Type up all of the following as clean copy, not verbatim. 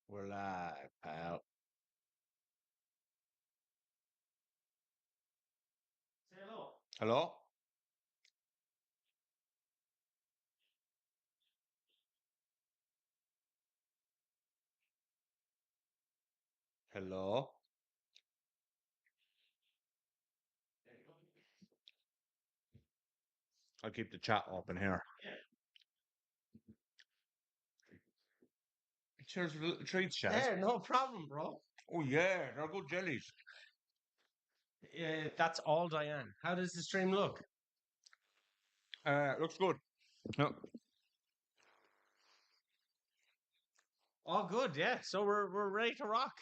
We're live, pal. Say hello. Hello? Hello? I'll keep the chat open here. Cheers for the little treats, Shaz. Yeah, no problem, bro. Oh, yeah, they're good jellies. That's all, Diane. How does the stream look? Looks good. No, All good, yeah. So we're ready to rock.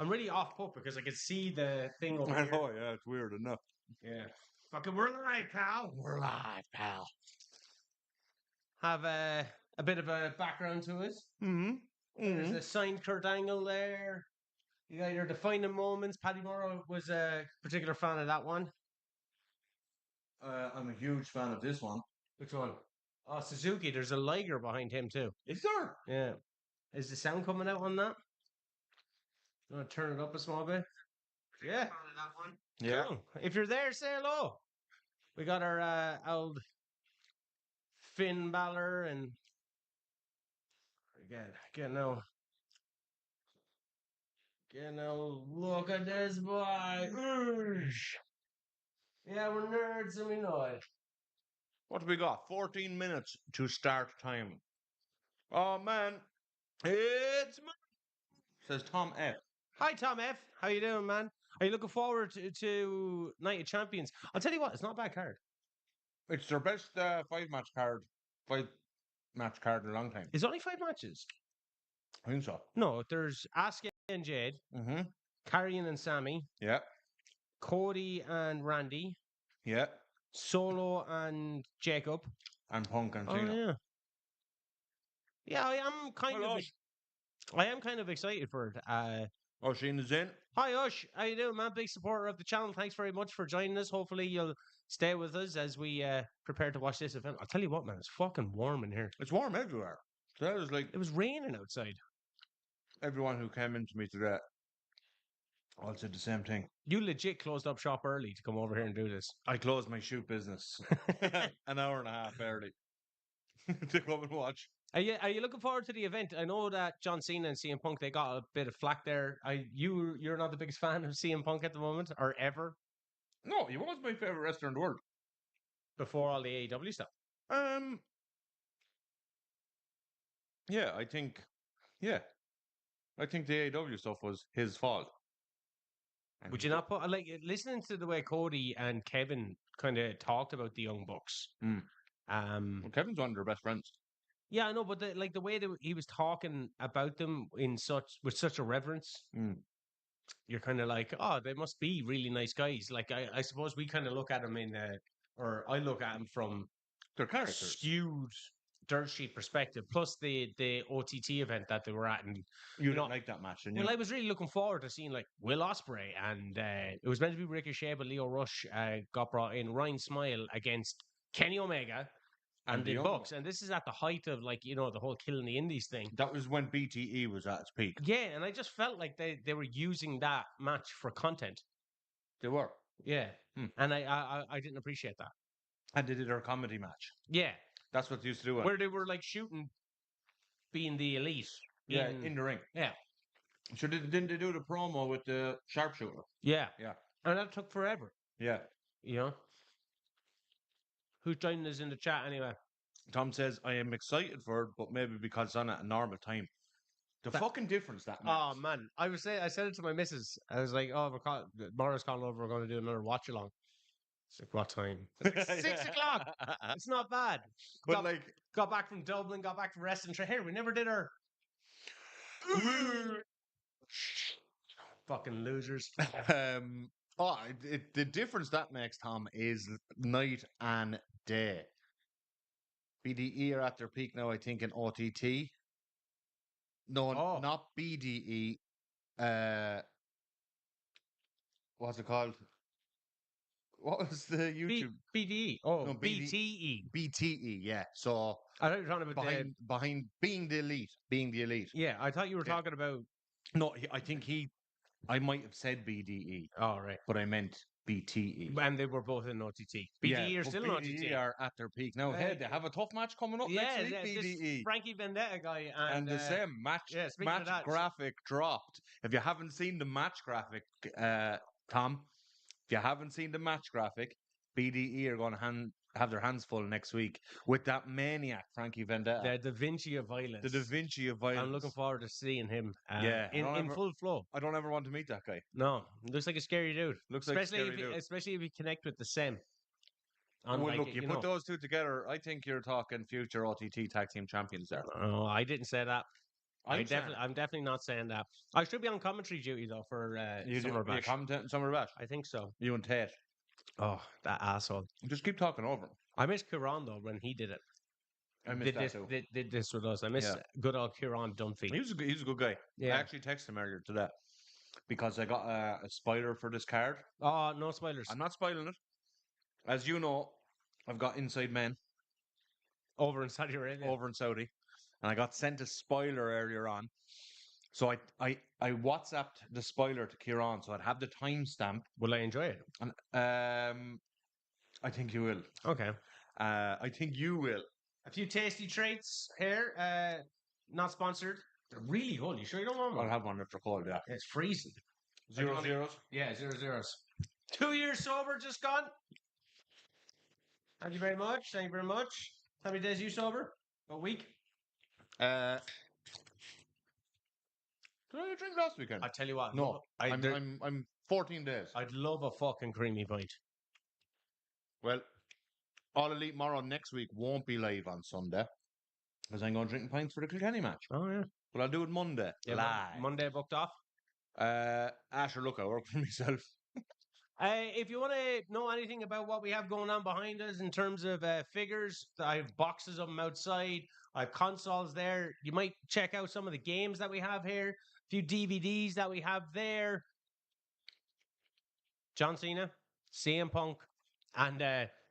I'm really off put because I can see the thing over I here. know, yeah, it's weird enough. Yeah. Fucking we're live, pal. We're live, pal. Have a bit of a background to it. Mm-hmm. There's a signed Kurt Angle there. You got your defining moments. Paddy Morrow was a particular fan of that one. I'm a huge fan of this one. Which one? Oh, Suzuki. There's a Liger behind him too. Is there? Yeah. Is the sound coming out on that? You want to turn it up a small bit? Yeah. Yeah. Cool. If you're there, say hello. We got our old Finn Balor and get no look at this boy. Oosh. Yeah, we're nerds and we know it. What do we got? 14 minutes to start time. Oh, man. It's says Tom F. Hi Tom F. How you doing, man? Are you looking forward to Night of Champions? I'll tell you what, it's not a bad card. It's their best five match card in a long time. It's only 5 matches. I think so. No, there's Asuka and Jade, Mm-hmm. Karrion and Sami, Yeah. Cody and Randy, Yeah. Solo and Jacob. And Punk and Oh Cena. yeah. Yeah, I am kind of excited for it. Oh, Sheena's in. Hi Ush, how you doing, man? Big supporter of the channel. Thanks very much for joining us. Hopefully you'll stay with us as we prepare to watch this event. I'll tell you what, man, it's fucking warm in here. It's warm everywhere. So that was like It was raining outside. everyone who came into me today all said the same thing. You legit closed up shop early to come over here and do this. I closed my shoot business an hour and a half early to come and watch. Are you looking forward to the event? I know that John Cena and CM Punk, they got a bit of flack there. You're not the biggest fan of CM Punk at the moment or ever No, he was my favorite wrestler in the world. before all the AEW stuff. Um, yeah, I think the AEW stuff was his fault. And Would you not put like listening to the way Cody and Kevin kind of talked about the Young Bucks? Well, Kevin's one of their best friends. Yeah, I know, but the way that he was talking about them with such a reverence, you're kind of like, oh, they must be really nice guys. Like I suppose we kind of look at them or I look at them from Their characters. skewed dirt sheet perspective. Plus the OTT event that they were at, and You didn't like that match, didn't you? well, I was really looking forward to seeing like Will Ospreay, and it was meant to be Ricochet, but Leo Rush got brought in. Ryan Smile against Kenny Omega and the Bucks, and this is at the height of like the whole killing the Indies thing. That was when BTE was at its peak. Yeah, and I just felt like they were using that match for content. They were. Yeah, and I didn't appreciate that. And they did their comedy match. Yeah, That's what they used to do. where they were like shooting, being the elite. Yeah, in the ring. Yeah. So didn't they do the promo with the sharpshooter? Yeah. Yeah. And that took forever. Yeah. Who's joining us in the chat anyway? Tom says, I am excited for it, but maybe because it's on at a normal time. The fucking difference that makes. Oh, man. I said it to my missus. I was like, oh, Mara's calling over. We're going to do another watch along. It's like, what time? It's like 6 o'clock. It's not bad. But got back from Dublin, got back from wrestling. Here, we never did our fucking losers. The difference that makes, Tom, is night and day. BDE are at their peak now, I think, in OTT. No, not BDE. What's it called? what was the YouTube? BDE. Oh, No, BTE. BTE. Yeah. So I thought you were talking about behind being the elite, being the elite. Yeah, I thought you were Yeah. talking about. No, I think I might have said BDE, Oh, right. but I meant BTE. And they were both in OTT. BDE are but still in BDE OTT. are at their peak now. Hey, they have a tough match coming up next week. This BDE. Frankie Vendetta guy And the same match, yeah, speaking of that, graphic dropped. If you haven't seen the match graphic, Tom, if you haven't seen the match graphic, BDE are going to have their hands full next week with that maniac Frankie Vendetta. the Da Vinci of violence. The Da Vinci of violence. I'm looking forward to seeing him. Yeah, in full flow. I don't ever want to meet that guy. No, looks like a scary dude. Especially if you connect with the Sam. Well, look, you put those two together. I think you're talking future OTT tag team champions there. Oh, I didn't say that. I'm definitely not saying that. I should be on commentary duty though for Summer Bash. Summer Bash? I think so. You and Tate. Oh, that asshole! Just keep talking over him. I miss Karrion though when he did it. I missed that too. Did this with us. I miss good old Karrion Dunphy. He's a good guy. Yeah. I actually texted him earlier today because I got a spoiler for this card. Oh, no spoilers. I'm not spoiling it. As you know, I've got Inside Men over in Saudi Arabia. Over in Saudi. And I got sent a spoiler earlier on. So I WhatsApped the spoiler to Kieran, so I'd have the timestamp. Will I enjoy it? And I think you will. Okay. I think you will. A few tasty treats here. Not sponsored. They're really good. You sure you don't want one? I'll have one after cold, yeah. It's freezing. 0 zeros? Yeah, 0 zeros. 2 years sober just gone. Thank you very much. Thank you very much. How many days are you sober? A week? Did I drink last weekend? I tell you what. No, I'm 14 days. I'd love a fucking creamy pint. Well, All Elite Morrow next week won't be live on Sunday because I'm going drinking pints for the Kilkenny match. Oh yeah, but I'll do it Monday. Yeah, live. Monday booked off. Asher, look, I work for myself. If you want to know anything about what we have going on behind us in terms of figures, I have boxes of them outside. I have consoles there. You might check out some of the games that we have here. A few DVDs that we have there. John Cena, CM Punk, and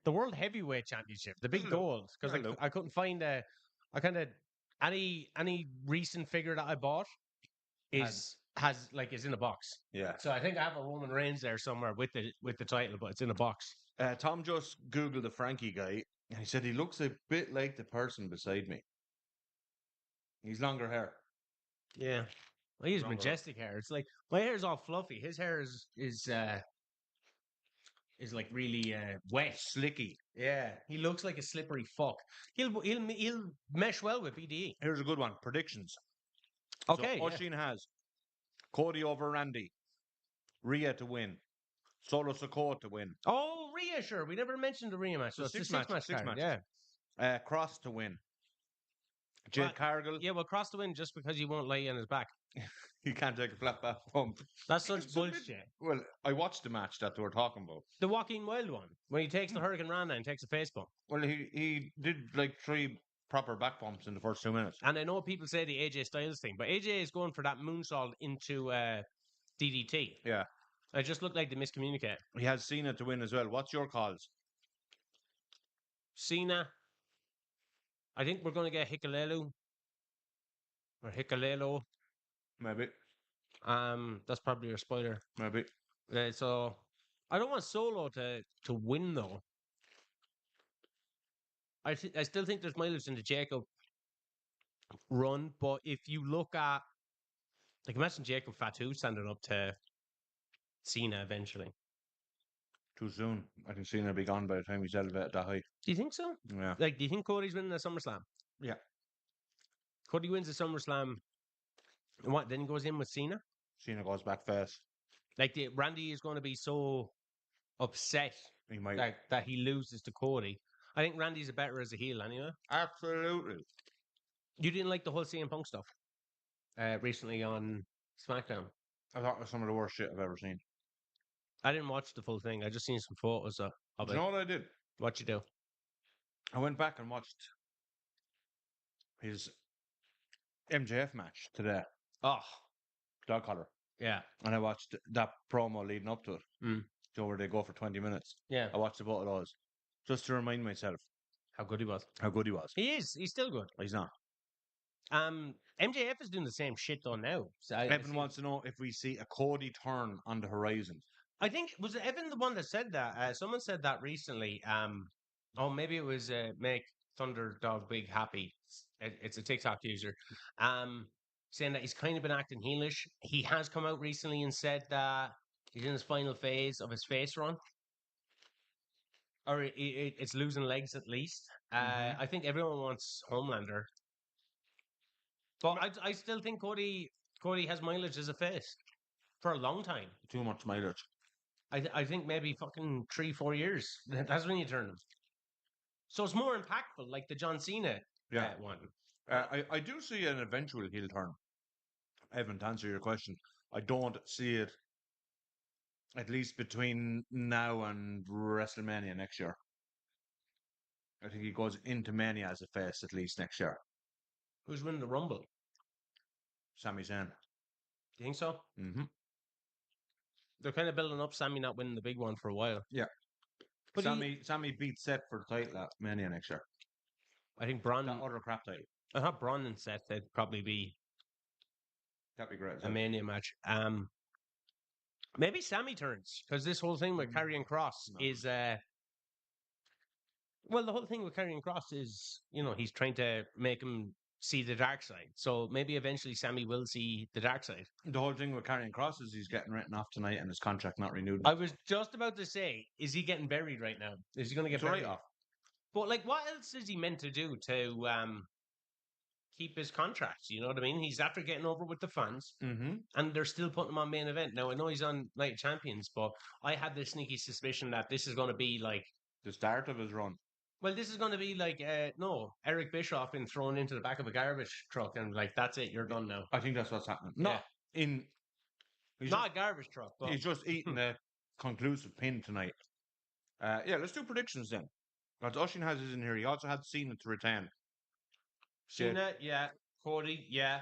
the World Heavyweight Championship, the big gold. Because I couldn't find any recent figure that I bought is in a box. Yeah. So I think I have a Roman Reigns there somewhere with the title, but it's in a box. Tom just Googled the Frankie guy, and he said he looks a bit like the person beside me. He's longer hair. Yeah. Well, he has majestic hair. It's like my hair's all fluffy. His hair is like really wet, slicky. Yeah, he looks like a slippery fuck. He'll mesh well with BDE. Here's a good one. Predictions. Okay. So Oshin has Cody over Randy, Rhea to win, Solo Sikoa to win. Oh, Rhea, sure. We never mentioned the Rhea match. So it's a six match. Yeah. Kross to win. Jade Cargill. Yeah, well, Kross to win just because he won't lay on his back. He can't take a flat back bump. That's such bullshit. Well, I watched the match that they were talking about. The Joaquin Wild one, when he takes the Hurricane Rana and takes a face bump. Well, he did like 3 proper back bumps in the first 2 minutes. And I know people say the AJ Styles thing, but AJ is going for that moonsault into DDT. Yeah. It just looked like they miscommunicate. He has Cena to win as well. What's your calls? Cena. I think we're going to get Hikalelu. Or Hikalelo. Maybe. That's probably your spoiler. Maybe. So I don't want Solo to win though. I still think there's mileage in the Jacob run, but if you look at, like, imagine Jacob Fatu standing up to Cena eventually. Too soon. I think Cena will be gone by the time he's elevated that high. Do you think so? Yeah. Like, do you think Cody's winning the SummerSlam? Yeah. Cody wins the SummerSlam. And what? Then he goes in with Cena? Cena goes back first. Like, Randy is going to be so upset he might that he loses to Cody. I think Randy's better as a heel anyway. Absolutely. You didn't like the whole CM Punk stuff recently on SmackDown? I thought it was some of the worst shit I've ever seen. I didn't watch the full thing. I just seen some photos of it. Do you know what I did? What'd you do? I went back and watched his MJF match today. Oh. Dog collar. Yeah. And I watched that promo leading up to it. Mm. So where they go for 20 minutes. Yeah. I watched both of those just to remind myself How good he was. how good he was. He is. He's still good. He's not. MJF is doing the same shit though now. So Evan wants to know if we see a Cody turn on the horizon. I think was it Evan the one that said that. Someone said that recently. Oh, maybe it was make Thunderdog Big happy. It's a TikTok user. Saying that he's kind of been acting heelish. He has come out recently and said that he's in his final phase of his face run, or it's losing legs at least. I think everyone wants Homelander, but I still think Cody has mileage as a face for a long time. Too much mileage. I think maybe fucking 3-4 years. That's when you turn them. So it's more impactful, like the John Cena one. I do see an eventual heel turn. Evan, to answer your question, I don't see it at least between now and WrestleMania next year. I think he goes into Mania as a face at least next year. Who's winning the Rumble? Sami Zayn. Do you think so? Mm-hmm. They're kind of building up Sami not winning the big one for a while. Yeah. But Sami beats Seth for the title at Mania next year. I think Braun... That other crap title. I thought Braun and Seth, they'd probably be... That'd be great. A Mania match. Maybe Sami turns, because this whole thing with Karrion Kross is... Well, the whole thing with Karrion Kross is, he's trying to make him see the dark side. So maybe eventually Sami will see the dark side. The whole thing with Karrion Kross is he's getting written off tonight and his contract not renewed. I was just about to say, is he getting buried right now? Is he going to get buried off? But what else is he meant to do to keep his contract? You know what I mean? He's after getting over with the fans, and they're still putting him on main event. Now I know he's on Night of Champions, but I had this sneaky suspicion that this is going to be like the start of his run. Well, this is going to be like, Eric Bischoff being thrown into the back of a garbage truck and that's it, you're done now. I think that's what's happening. Not a garbage truck, but he's just eating a conclusive pin tonight. Let's do predictions then. Because Ushin has his in here. He also had Cena to retain. Cena, yeah. Cody, yeah.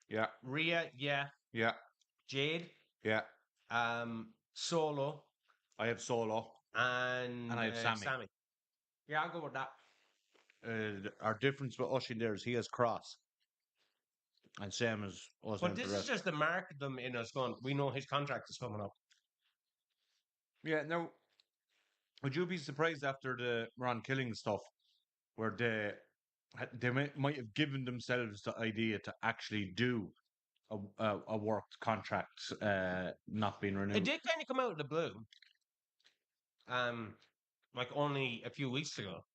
Yeah. Rhea, yeah. Yeah. Jade. Yeah. Solo. I have Solo. And I have Sami. Yeah, I'll go with that. Our difference with Ushin there is he has Kross. And Sam is also. But this is just to mark them in us going, we know his contract is coming up. Yeah, now, would you be surprised after the Ron Killing stuff where they might have given themselves the idea to actually do a worked contract not being renewed? It did kind of come out of the blue. Like only a few weeks ago,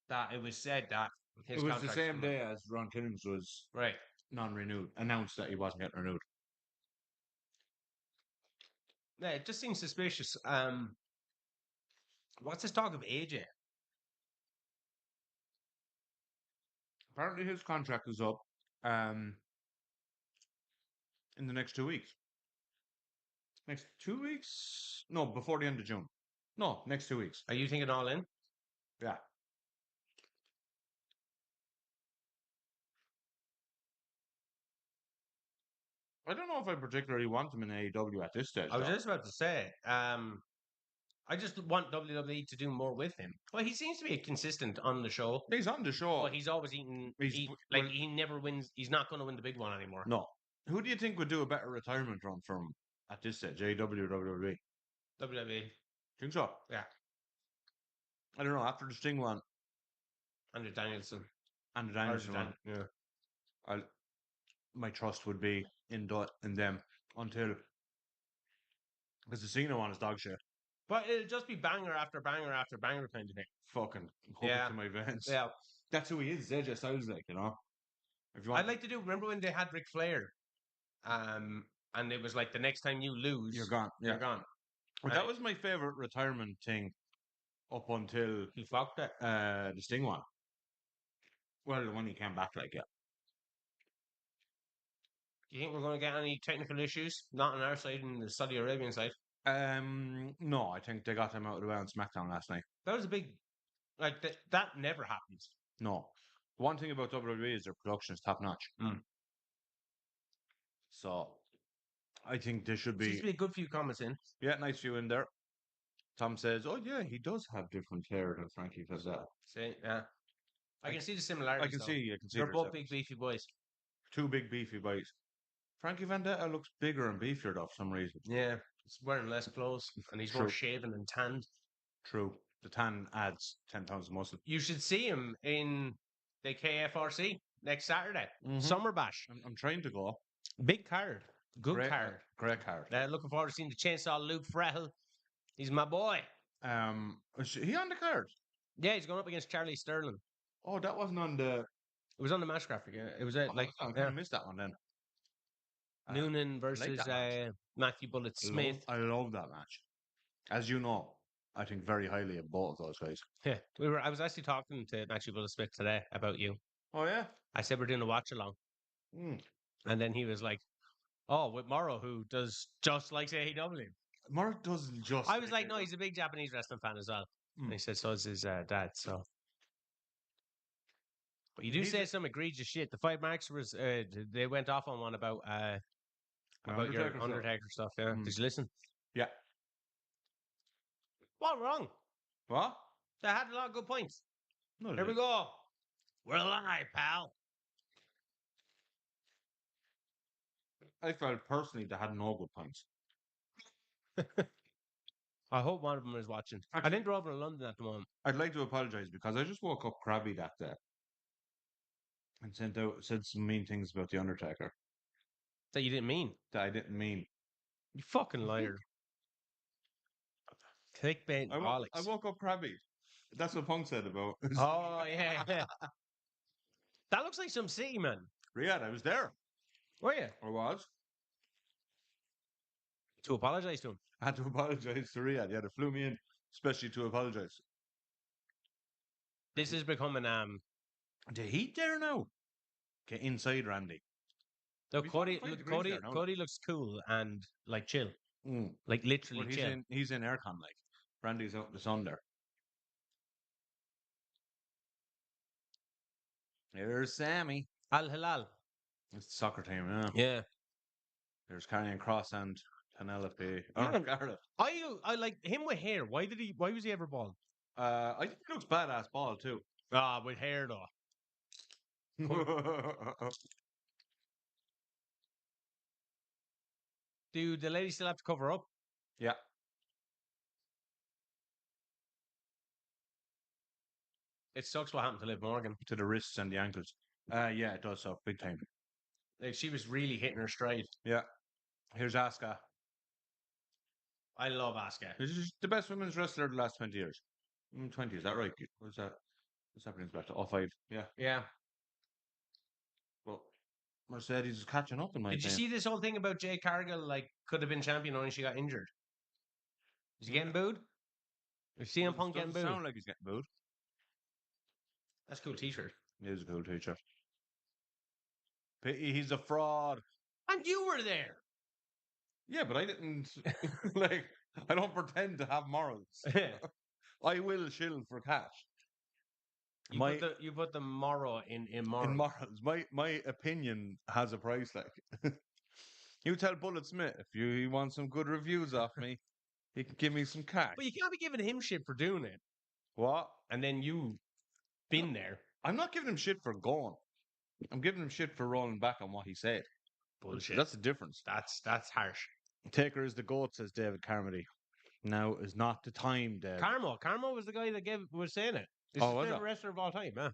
that it was said that it was the same day as Ron Killings was right non-renewed, announced that he wasn't getting renewed. Yeah, it just seems suspicious. What's this talk of AJ? Apparently, his contract is up in the next 2 weeks. Next 2 weeks? No, before the end of June. No, next 2 weeks. Are you thinking all in? Yeah. I don't know if I particularly want him in AEW at this stage. I was just about to say, I just want WWE to do more with him. Well, he seems to be consistent on the show. He's on the show. But he's always eating. He never wins. He's not going to win the big one anymore. No. Who do you think would do a better retirement run from at this stage? AEW or WWE? WWE. Think so? Yeah. I don't know. After the Sting one. Andrew Danielson. Yeah. My trust would be in them until, because the Cena one is dog shit. But it'll just be banger after banger after banger kind of thing. Fucking hook it to my veins. Yeah. That's who he is. AJ Styles, like, you know. If you want, I'd like to do. Remember when they had Ric Flair, and it was like the next time you lose, you're gone. You're gone. Well, that was my favorite retirement thing up until he fucked it. The Sting one. Well, when he came back, like, yeah. Do you think we're going to get any technical issues? Not on our side, on the Saudi Arabian side. No, I think they got him out of the way on SmackDown last night. That was a big, that never happens. No. One thing about WWE is their production is top notch. So, I think there should Seems be. to be a good few comments in. Yeah, nice view in there. Tom says, "Oh yeah, he does have different hair than Frankie Fazell." See, yeah. I can see the I similarities. can though. see. I can see. They're there's both a- big beefy boys. Two big beefy boys. Frankie Vendetta looks bigger and beefier though for some reason. Yeah, he's wearing less clothes and he's more True. shaven and tanned. True. The tan adds 10 pounds of muscle. You should see him in the KFRC next Saturday. Mhm. Summer Bash. I'm trying to go. Big card. Good Great card. Great card. Looking forward to seeing the Chainsaw Luke Frehel. He's my boy. Is he on the card? Yeah, he's going up against Charlie Sterling. Oh, that wasn't on the. It was on the match graphic. Yeah. It was I like kind of missed that one then. Noonan I like versus that match. Matthew Bullet Smith. I love that match. As you know, I think very highly of both of those guys. Yeah, I was actually talking to Matthew Bullet Smith today about you. Oh yeah. I said we're doing a watch along, and then he was like, "Oh, with Morrow, who does just like AEW." Mark doesn't just. I was like, "No, he's a big Japanese wrestling fan as well." And he said, "So is his dad." So, but you do say some egregious shit. The Five Marks was they went off on one about your Undertaker stuff. Yeah, did you listen? Yeah. What wrong? What? They had a lot of good points. No, Here we go. We're alive, pal. I felt personally they had no good points. I hope one of them is watching. I think they're over in London at the moment. I'd like to apologise because I just woke up crabby that day and said some mean things about the Undertaker That you didn't mean. that I didn't mean. You fucking liar. Clickbait I bollocks. woke up crabby. That's what Punk said about. Oh, yeah. That looks like some city, man. Riyadh, I was there. Were you? I was. To apologise to him. I had to apologise to Riyadh. Yeah, they flew me in, especially to apologise. This is becoming The heat there now. Get inside, Randy. look, Be Cody 45 degrees Cody there now. Cody looks cool and like chill. Mm. Like literally But chill. he's in aircon like. Randy's out in the sun there. There's Sami. Al Hilal. It's the soccer team, yeah. Yeah. There's Karrion, Kross and Penelope. Yeah. Oh, Scarlett. I like him with hair. Why was he ever bald? I think he looks badass bald too. Ah, with hair though. Do the ladies still have to cover up? Yeah. It sucks what happened to Liv Morgan. To the wrists and the ankles. Yeah, it does so big time. Like she was really hitting her stride. Yeah. Here's Asuka. I love Asuka. This is the best women's wrestler of the last 20 years. 20, is that right? What's that? What's that brings back to? Oh, 5. Yeah. Yeah. Well, Mercedes is catching up in my Did you opinion. see this whole thing about Jade Cargill? Like, could have been champion only she got injured. Is he getting booed? Is CM Punk getting Doesn't booed? sound like he's getting booed. That's a cool T-shirt. He is a cool teacher. Pity he's a fraud. And you were there. Yeah, but I didn't like. I don't pretend to have morals. I will shill for cash. You put the morrow in morals. In morals, my opinion has a price. Like you tell Bullet Smith if he wants some good reviews off me, he can give me some cash. But you can't be giving him shit for doing it. What? And then you been there. I'm not giving him shit for going. I'm giving him shit for rolling back on what he said. Bullshit. That's the difference. That's harsh. Taker is the GOAT, says David Carmody. Now is not the time, Dave. Carmo was the guy that was saying it. He's Oh, was his it? favorite wrestler of all time, man.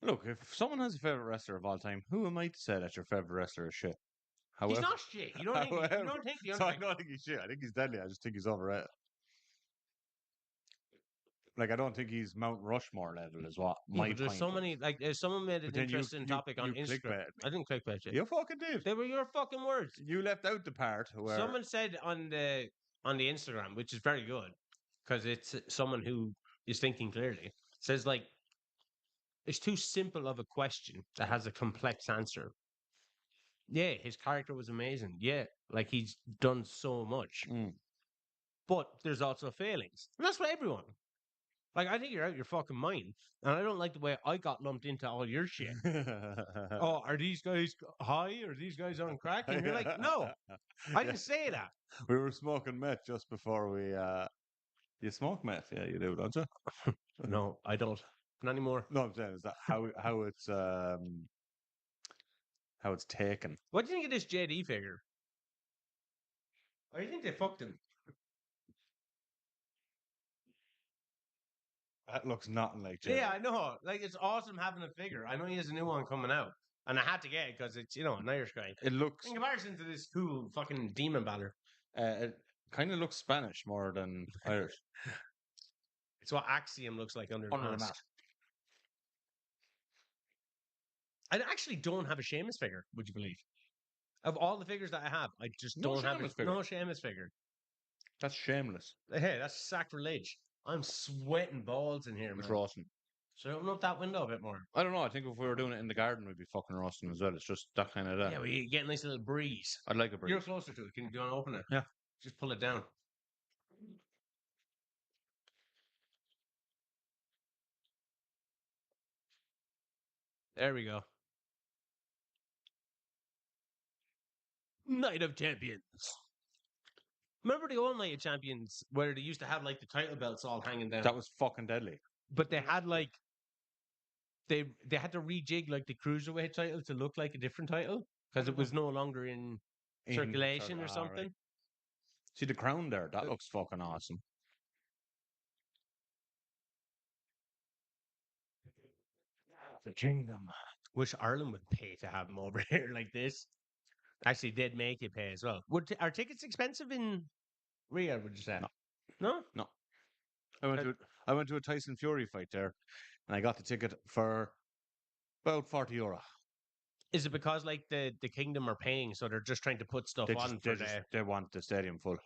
Look, if someone has a favorite wrestler of all time, who am I to say that your favorite wrestler is shit? However, He's not shit. You don't think the so I Undertaker. don't think he's shit. I think he's deadly. I just think he's overrated. Like I don't think he's Mount Rushmore level as what Yeah, my but there's point so is. many like someone made an But then interesting topic on you Instagram. clickbaited me. I didn't clickbait you. You fucking did. They were your fucking words. You left out the part where Someone said on the Instagram, which is very good, because it's someone who is thinking clearly. Says like it's too simple of a question that has a complex answer. Yeah, his character was amazing. Yeah, like he's done so much. Mm. But there's also failings. And that's for everyone. Like, I think you're out your fucking mind, and I don't like the way I got lumped into all your shit. Oh, are these guys high? Are these guys on crack? And you're like, no, I didn't say that. We were smoking meth just before we. You smoke meth, yeah, you do, don't you? No, I don't. Not anymore. No, I'm saying is that how it's taken. What do you think of this JD figure? I think they fucked him. That looks nothing like Jade. Yeah, I know. Like, it's awesome having a figure. I know he has a new one coming out, and I had to get it because it's an Irish guy. It looks. In comparison to this cool fucking demon banner, It kind of looks Spanish more than Irish. it's what Axiom looks like under Under the the mask. mask. I actually don't have a Sheamus figure. Would you believe? Of all the figures that I have, I just No don't have Sheamus figure. no Sheamus figure. That's shameless. Hey, that's sacrilege. I'm sweating balls in here, man. It's roasting. So open up that window a bit more. I don't know. I think if we were doing it in the garden, we'd be fucking roasting as well. It's just that kind of. Yeah, we get a nice little breeze. I'd like a breeze. You're closer to it. Do you want to open it? Yeah. Just pull it down. There we go. Night of Champions. Remember the old Night of Champions where they used to have like the title belts all hanging down? That was fucking deadly. But they had like they had to rejig like the cruiserweight title to look like a different title because it was no longer in circulation or something. Right. See the crown there? That looks fucking awesome. The kingdom. Wish Ireland would pay to have them over here like this. Actually, they'd make you pay as well. Are tickets expensive in Rhea? Would you say? No. I went to a Tyson Fury fight there, and I got the ticket for about €40. Is it because like the kingdom are paying, so they're just trying to put stuff on for They want the stadium full.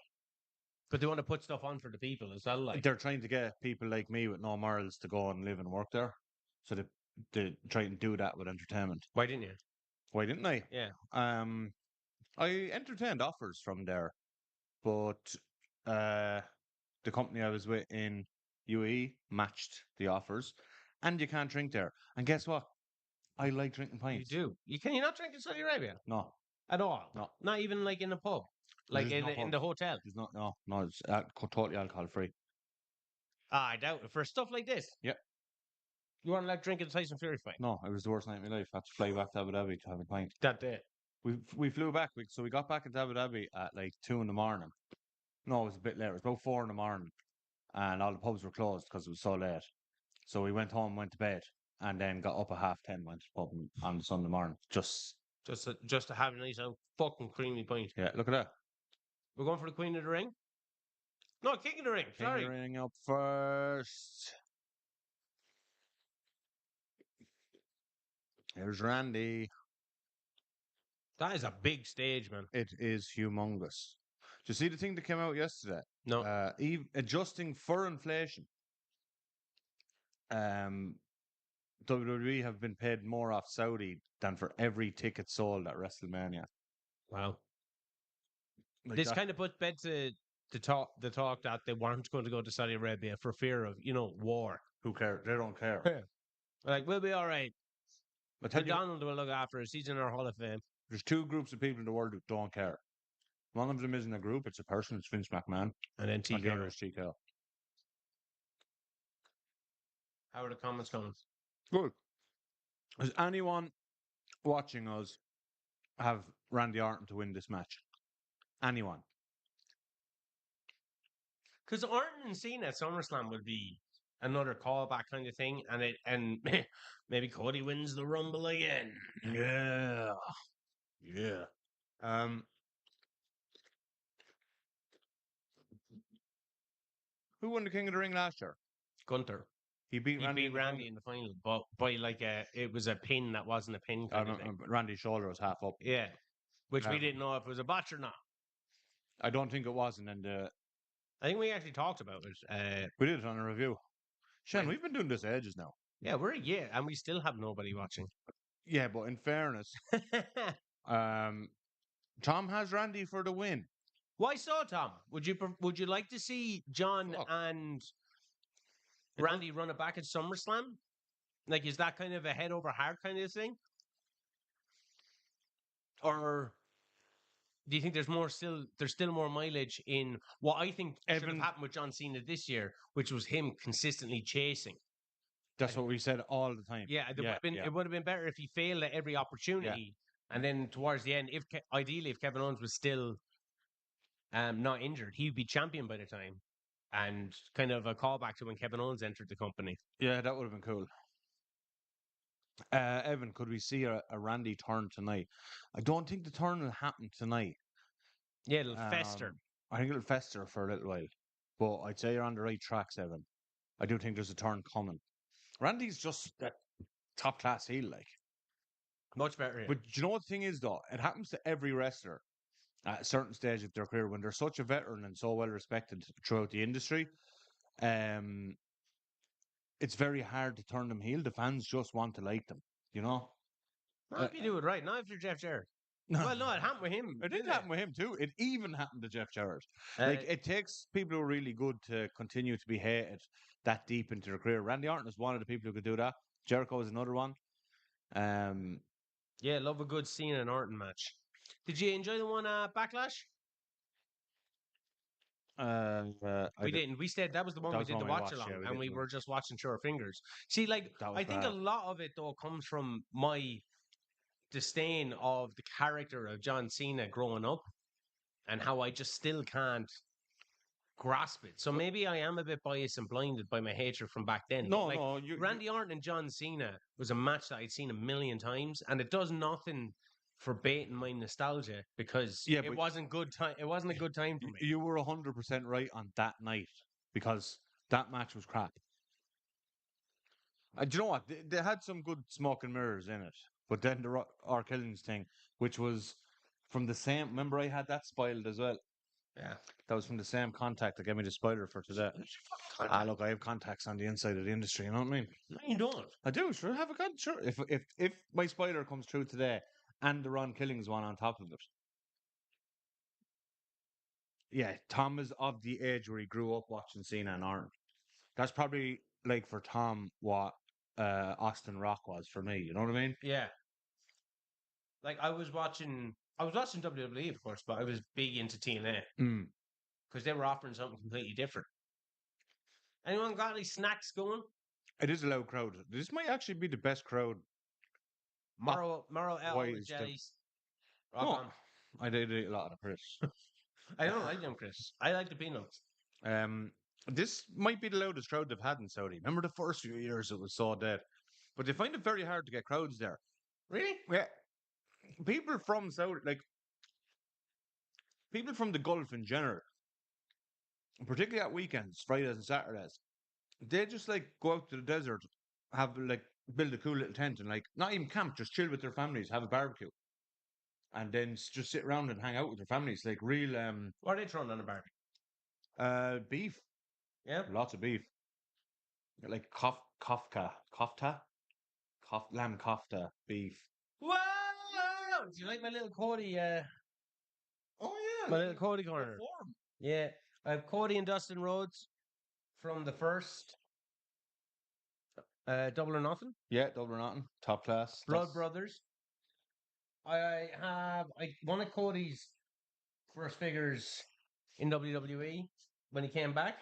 But they want to put stuff on for the people as well. Like They're trying to get people like me with no morals to go and live and work there. So they try and do that with entertainment. Why didn't you? Why didn't I? Yeah. I entertained offers from there, but the company I was with in UAE matched the offers, and you can't drink there. And guess what? I like drinking pints. You do. Can you not drink in Saudi Arabia No, at all? No. Not even like in a pub, like There's in no the hotel. There's not. No. It's totally alcohol free. I doubt it. For stuff like this. Yeah. You weren't allowed to drink in the Tyson Fury fight. No, it was the worst night of my life. I had to fly back to Abu Dhabi to have a pint. That day. We flew back. So we got back into Abu Dhabi at like 2 in the morning. No, it was a bit later. It was about 4 in the morning, and all the pubs were closed because it was so late. So we went home, went to bed, and then got up at 10:30, went to the pub on the Sunday morning. Just to have a nice fucking creamy pint. yeah, look at that. We're going for the Queen of the Ring. No, King of the Ring. King Sorry. of the Ring up first. There's Randy. That is a big stage, man. It is humongous. Do you see the thing that came out yesterday? No. Adjusting for inflation. WWE have been paid more off Saudi than for every ticket sold at WrestleMania. Wow. Like This that. kind of puts bed to the talk that they weren't going to go to Saudi Arabia for fear of, war. Who cares? They don't care. Like, we'll be all right. I tell you, Donald will look after us. He's in our Hall of Fame. there's 2 groups of people in the world who don't care. One of them isn't a group; it's a person. It's Vince McMahon, And then and the other TK. is TKO. How are the comments coming? Good. Does anyone watching us have Randy Orton to win this match? Anyone? Because Orton and Cena at SummerSlam would be another callback kind of thing, and maybe Cody wins the Rumble again. Yeah. Who won the King of the Ring last year? Gunther. He beat Randy. In the final, but by like it was a pin that wasn't a pin kind of thing. Randy's shoulder was half up. Yeah, which we didn't know if it was a botch or not. I don't think it was, and then I think we actually talked about it. we did it on a review. Shane, we've been doing this ages now. Yeah, and we still have nobody watching. Yeah, but in fairness, Tom has Randy for the win. Why so, Tom? Would you like to see John Fuck. and Randy run it back at SummerSlam? Like, is that kind of a head over heart kind of thing? Or do you think there's still more mileage in what I think should have happened with John Cena this year, which was him consistently chasing? That's what we said all the time. Yeah, it would have been better if he failed at every opportunity, and then towards the end, ideally if Kevin Owens was still not injured, he'd be champion by the time, and kind of a callback to when Kevin Owens entered the company. Yeah, that would have been cool. Evan, could we see a Randy turn tonight? I don't think the turn will happen tonight. Yeah, it'll fester. I think it'll fester for a little while. But I'd say you're on the right tracks, Evan. I do think there's a turn coming. Randy's just that top class heel, like. Much better. Yeah. But you know what the thing is, though? It happens to every wrestler at a certain stage of their career when they're such a veteran and so well respected throughout the industry. It's very hard to turn them heel. The fans just want to like them, you know? Not if you do it right. Not if you're Jeff Jarrett. Well, no, it happened with him. It did happen with him too. It even happened to Jeff Jarrett. Like, it takes people who are really good to continue to be hated that deep into their career. Randy Orton is one of the people who could do that. Jericho is another one. Yeah, love a good Cena and Orton match. Did you enjoy the one Backlash? We didn't. We said that was the one we did the watch along, and we were just watching through our fingers. See, like, I think a lot of it though comes from my disdain of the character of John Cena growing up, and how I just still can't grasp it. So maybe I am a bit biased and blinded by my hatred from back then. No, Randy Orton and John Cena was a match that I'd seen a million times, and it does nothing for baiting my nostalgia because it wasn't good time. It wasn't a good time for me. You were 100% right on that night because that match was crap. Do you know what? They had some good smoke and mirrors in it, but then the R. Killings thing, which was from the same. Remember, I had that spoiled as well. Yeah, that was from the same contact that gave me the spoiler for today. Look, I have contacts on the inside of the industry. You know what I mean? No, you don't. I do. Sure, have a contact. Sure, if my spoiler comes true today. And the Ron Killings one on top of it. Yeah, Tom is of the age where he grew up watching Cena and Orton. That's probably like for Tom what Austin Rock was for me. You know what I mean? Yeah. Like I was watching WWE, of course, but I was big into TNA because they were offering something completely different. Anyone got any snacks going? It is a loud crowd. This might actually be the best crowd. Morrow L with jellies. I did eat a lot of Chris. I don't like them, Chris. I like the peanuts. This might be the loudest crowd they've had in Saudi. Remember the first few years it was so dead. But they find it very hard to get crowds there. Really? Yeah. People from Saudi, like people from the Gulf in general, particularly at weekends, Fridays and Saturdays, they just like go out to the desert, build a cool little tent and like not even camp, just chill with their families, have a barbecue. And then just sit around and hang out with their families, like real. What are they throwing on a barbecue? Beef. Yeah, lots of beef. Like lamb kofta beef. Whoa! Do you like my little Cody? Oh yeah, my little Cody corner. Yeah, I have Cody and Dustin Rhodes from the first Double or Nothing. Yeah, Double or Nothing, top class. Blood Brothers. I have one of Cody's first figures in WWE when he came back.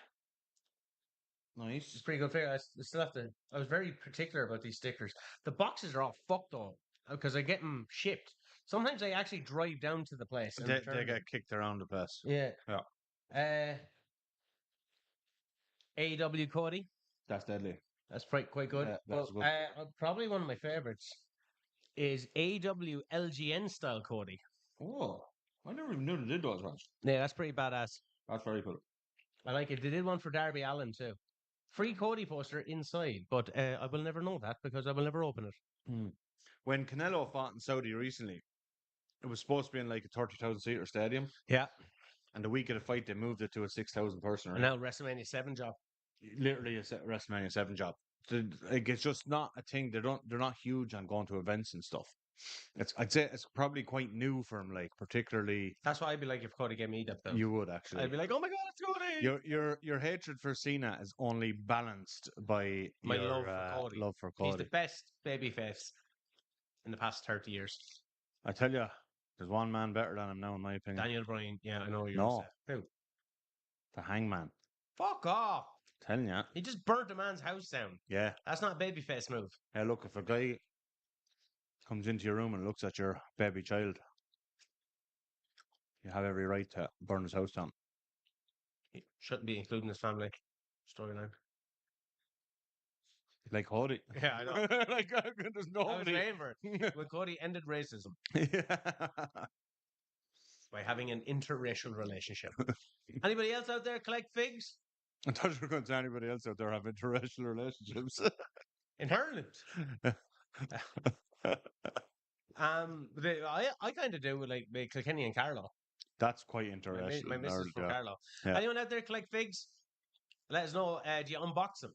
Nice. It's pretty good figure. I still have to. I was very particular about these stickers. The boxes are all fucked up because I get them shipped. Sometimes I actually drive down to the place. And they get kicked around the place. Yeah. Yeah. AEW Cody. That's deadly. That's quite good. Yeah, that's good. Probably one of my favorites is AEW LGN style Cody. Oh, I never even knew they did those ones. Yeah, that's pretty badass. That's very cool. I like it. They did one for Darby Allin too. Free Cody poster inside, but I will never know that because I will never open it. When Canelo fought in Saudi recently, it was supposed to be in like a 30,000 seater stadium. Yeah. And the week of the fight, they moved it to a 6,000 person. And now WrestleMania 7 job. Literally a WrestleMania 7 job. Like, it's just not a thing. They're not huge on going to events and stuff. I'd say it's probably quite new for him, like particularly That's why I'd be like, if Cody gave me that belt, you would actually. I'd be like, oh my god, it's Cody. Your hatred for Cena is only balanced by My your love for Cody. love for He's the Cody. best babyface in the past 30 years. I tell you, there's one man better than him now, in my opinion. Daniel Bryan. Yeah, I know what you're No. upset. Who? The Hangman. Fuck off. Telling you. He just burnt a man's house down. Yeah. That's not a babyface move. Hey, look, if a guy comes into your room and looks at your baby child, you have every right to burn his house down. He shouldn't be including his family storyline. Like Cody. Yeah, I know. Like, there's I was nobody. waiting for it. When Cody ended racism Yeah. by having an interracial relationship. Anybody else out there collect figs? I thought you were going to say anybody else out there have interracial relationships. In Ireland. I kind of do with like Kilkenny and Carlo. That's quite My interracial. missus from Carlo. Yeah. Anyone out there collect figs? Let us know. Do you unbox them?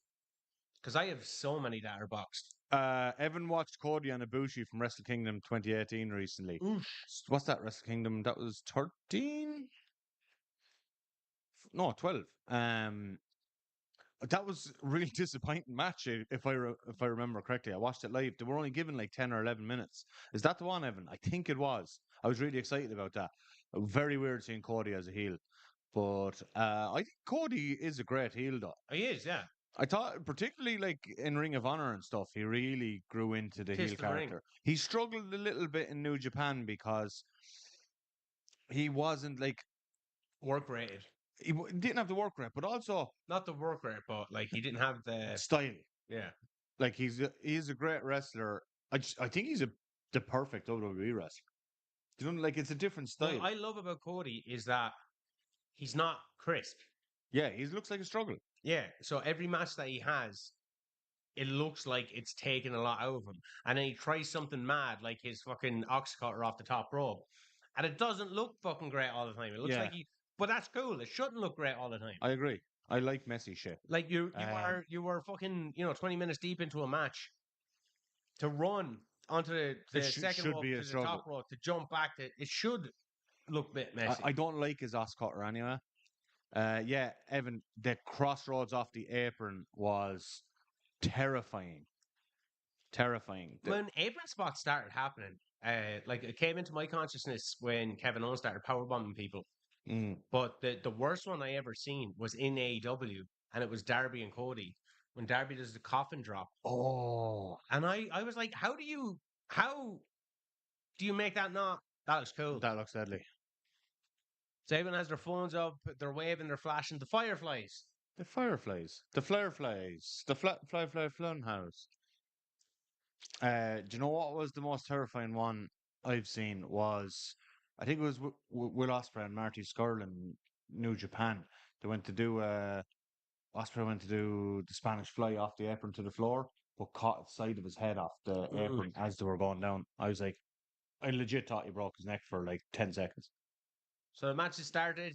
Because I have so many that are boxed. Evan watched Cody and Ibushi from Wrestle Kingdom 2018 recently. Oosh. What's that Wrestle Kingdom? That was 13? No, 12. That was a really disappointing match. If I remember correctly, I watched it live. They were only given like 10 or 11 minutes. Is that the one, Evan? I think it was. I was really excited about that. Very weird seeing Cody as a heel, but I think Cody is a great heel, though. He is, yeah. I thought, particularly like in Ring of Honor and stuff, he really grew into the heel character. He struggled a little bit in New Japan because he wasn't like work rated. He didn't have the work rate, but also not the work rate, but like he didn't have the style. Yeah, like he's a great wrestler. I think he's the perfect WWE wrestler. You know, like it's a different style. What I love about Cody is that he's not crisp. Yeah, he looks like a struggle. Yeah, so every match that he has, it looks like it's taken a lot out of him. And then he tries something mad, like his fucking ox cutter off the top rope. And it doesn't look fucking great all the time. It looks like but that's cool. It shouldn't look great all the time. I agree. I like messy shit. Like you were fucking 20 minutes deep into a match to run onto the second rope to the top rope to jump back. It should look a bit messy. I don't like his ox cutter anyway. Yeah, Evan, the crossroads off the apron was terrifying. Terrifying. When apron spots started happening, like it came into my consciousness when Kevin Owens started powerbombing people. But the worst one I ever seen was in AEW, and it was Darby and Cody when Darby does the coffin drop. Oh, and I was like, how do you make that not? That looks cool. That looks deadly. So everyone has their phones up, they're waving, they're flashing. The fireflies. The fireflies. The fireflies. The fly fun house. Do you know what was the most terrifying one I've seen was, I think it was Will Ospreay and Marty Scurll in New Japan. They went to do, Ospreay went to do the Spanish fly off the apron to the floor, but caught the side of his head off the apron as they were going down. I was like, I legit thought he broke his neck for like 10 seconds. So the match has started.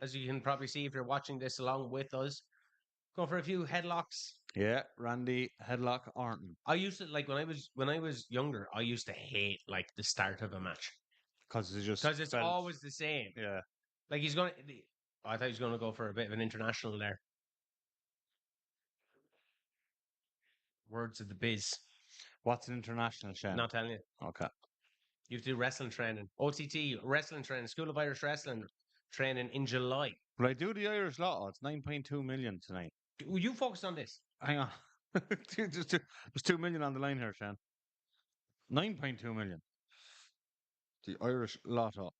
As you can probably see if you're watching this along with us. Going for a few headlocks. Yeah, Randy headlock Orton. I used to like when I was younger. I used to hate like the start of a match because it's always the same. Yeah, like he's going. I thought he was going to go for a bit of an international there. Words of the biz. What's an international, Shane? Not telling you. Okay. You have to do wrestling training. OTT wrestling training. School of Irish Wrestling training in July. But I do the Irish Lotto. It's 9.2 million tonight. Will you focus on this? Hang on. There's 2 million on the line here, Shan. 9.2 million. The Irish Lotto.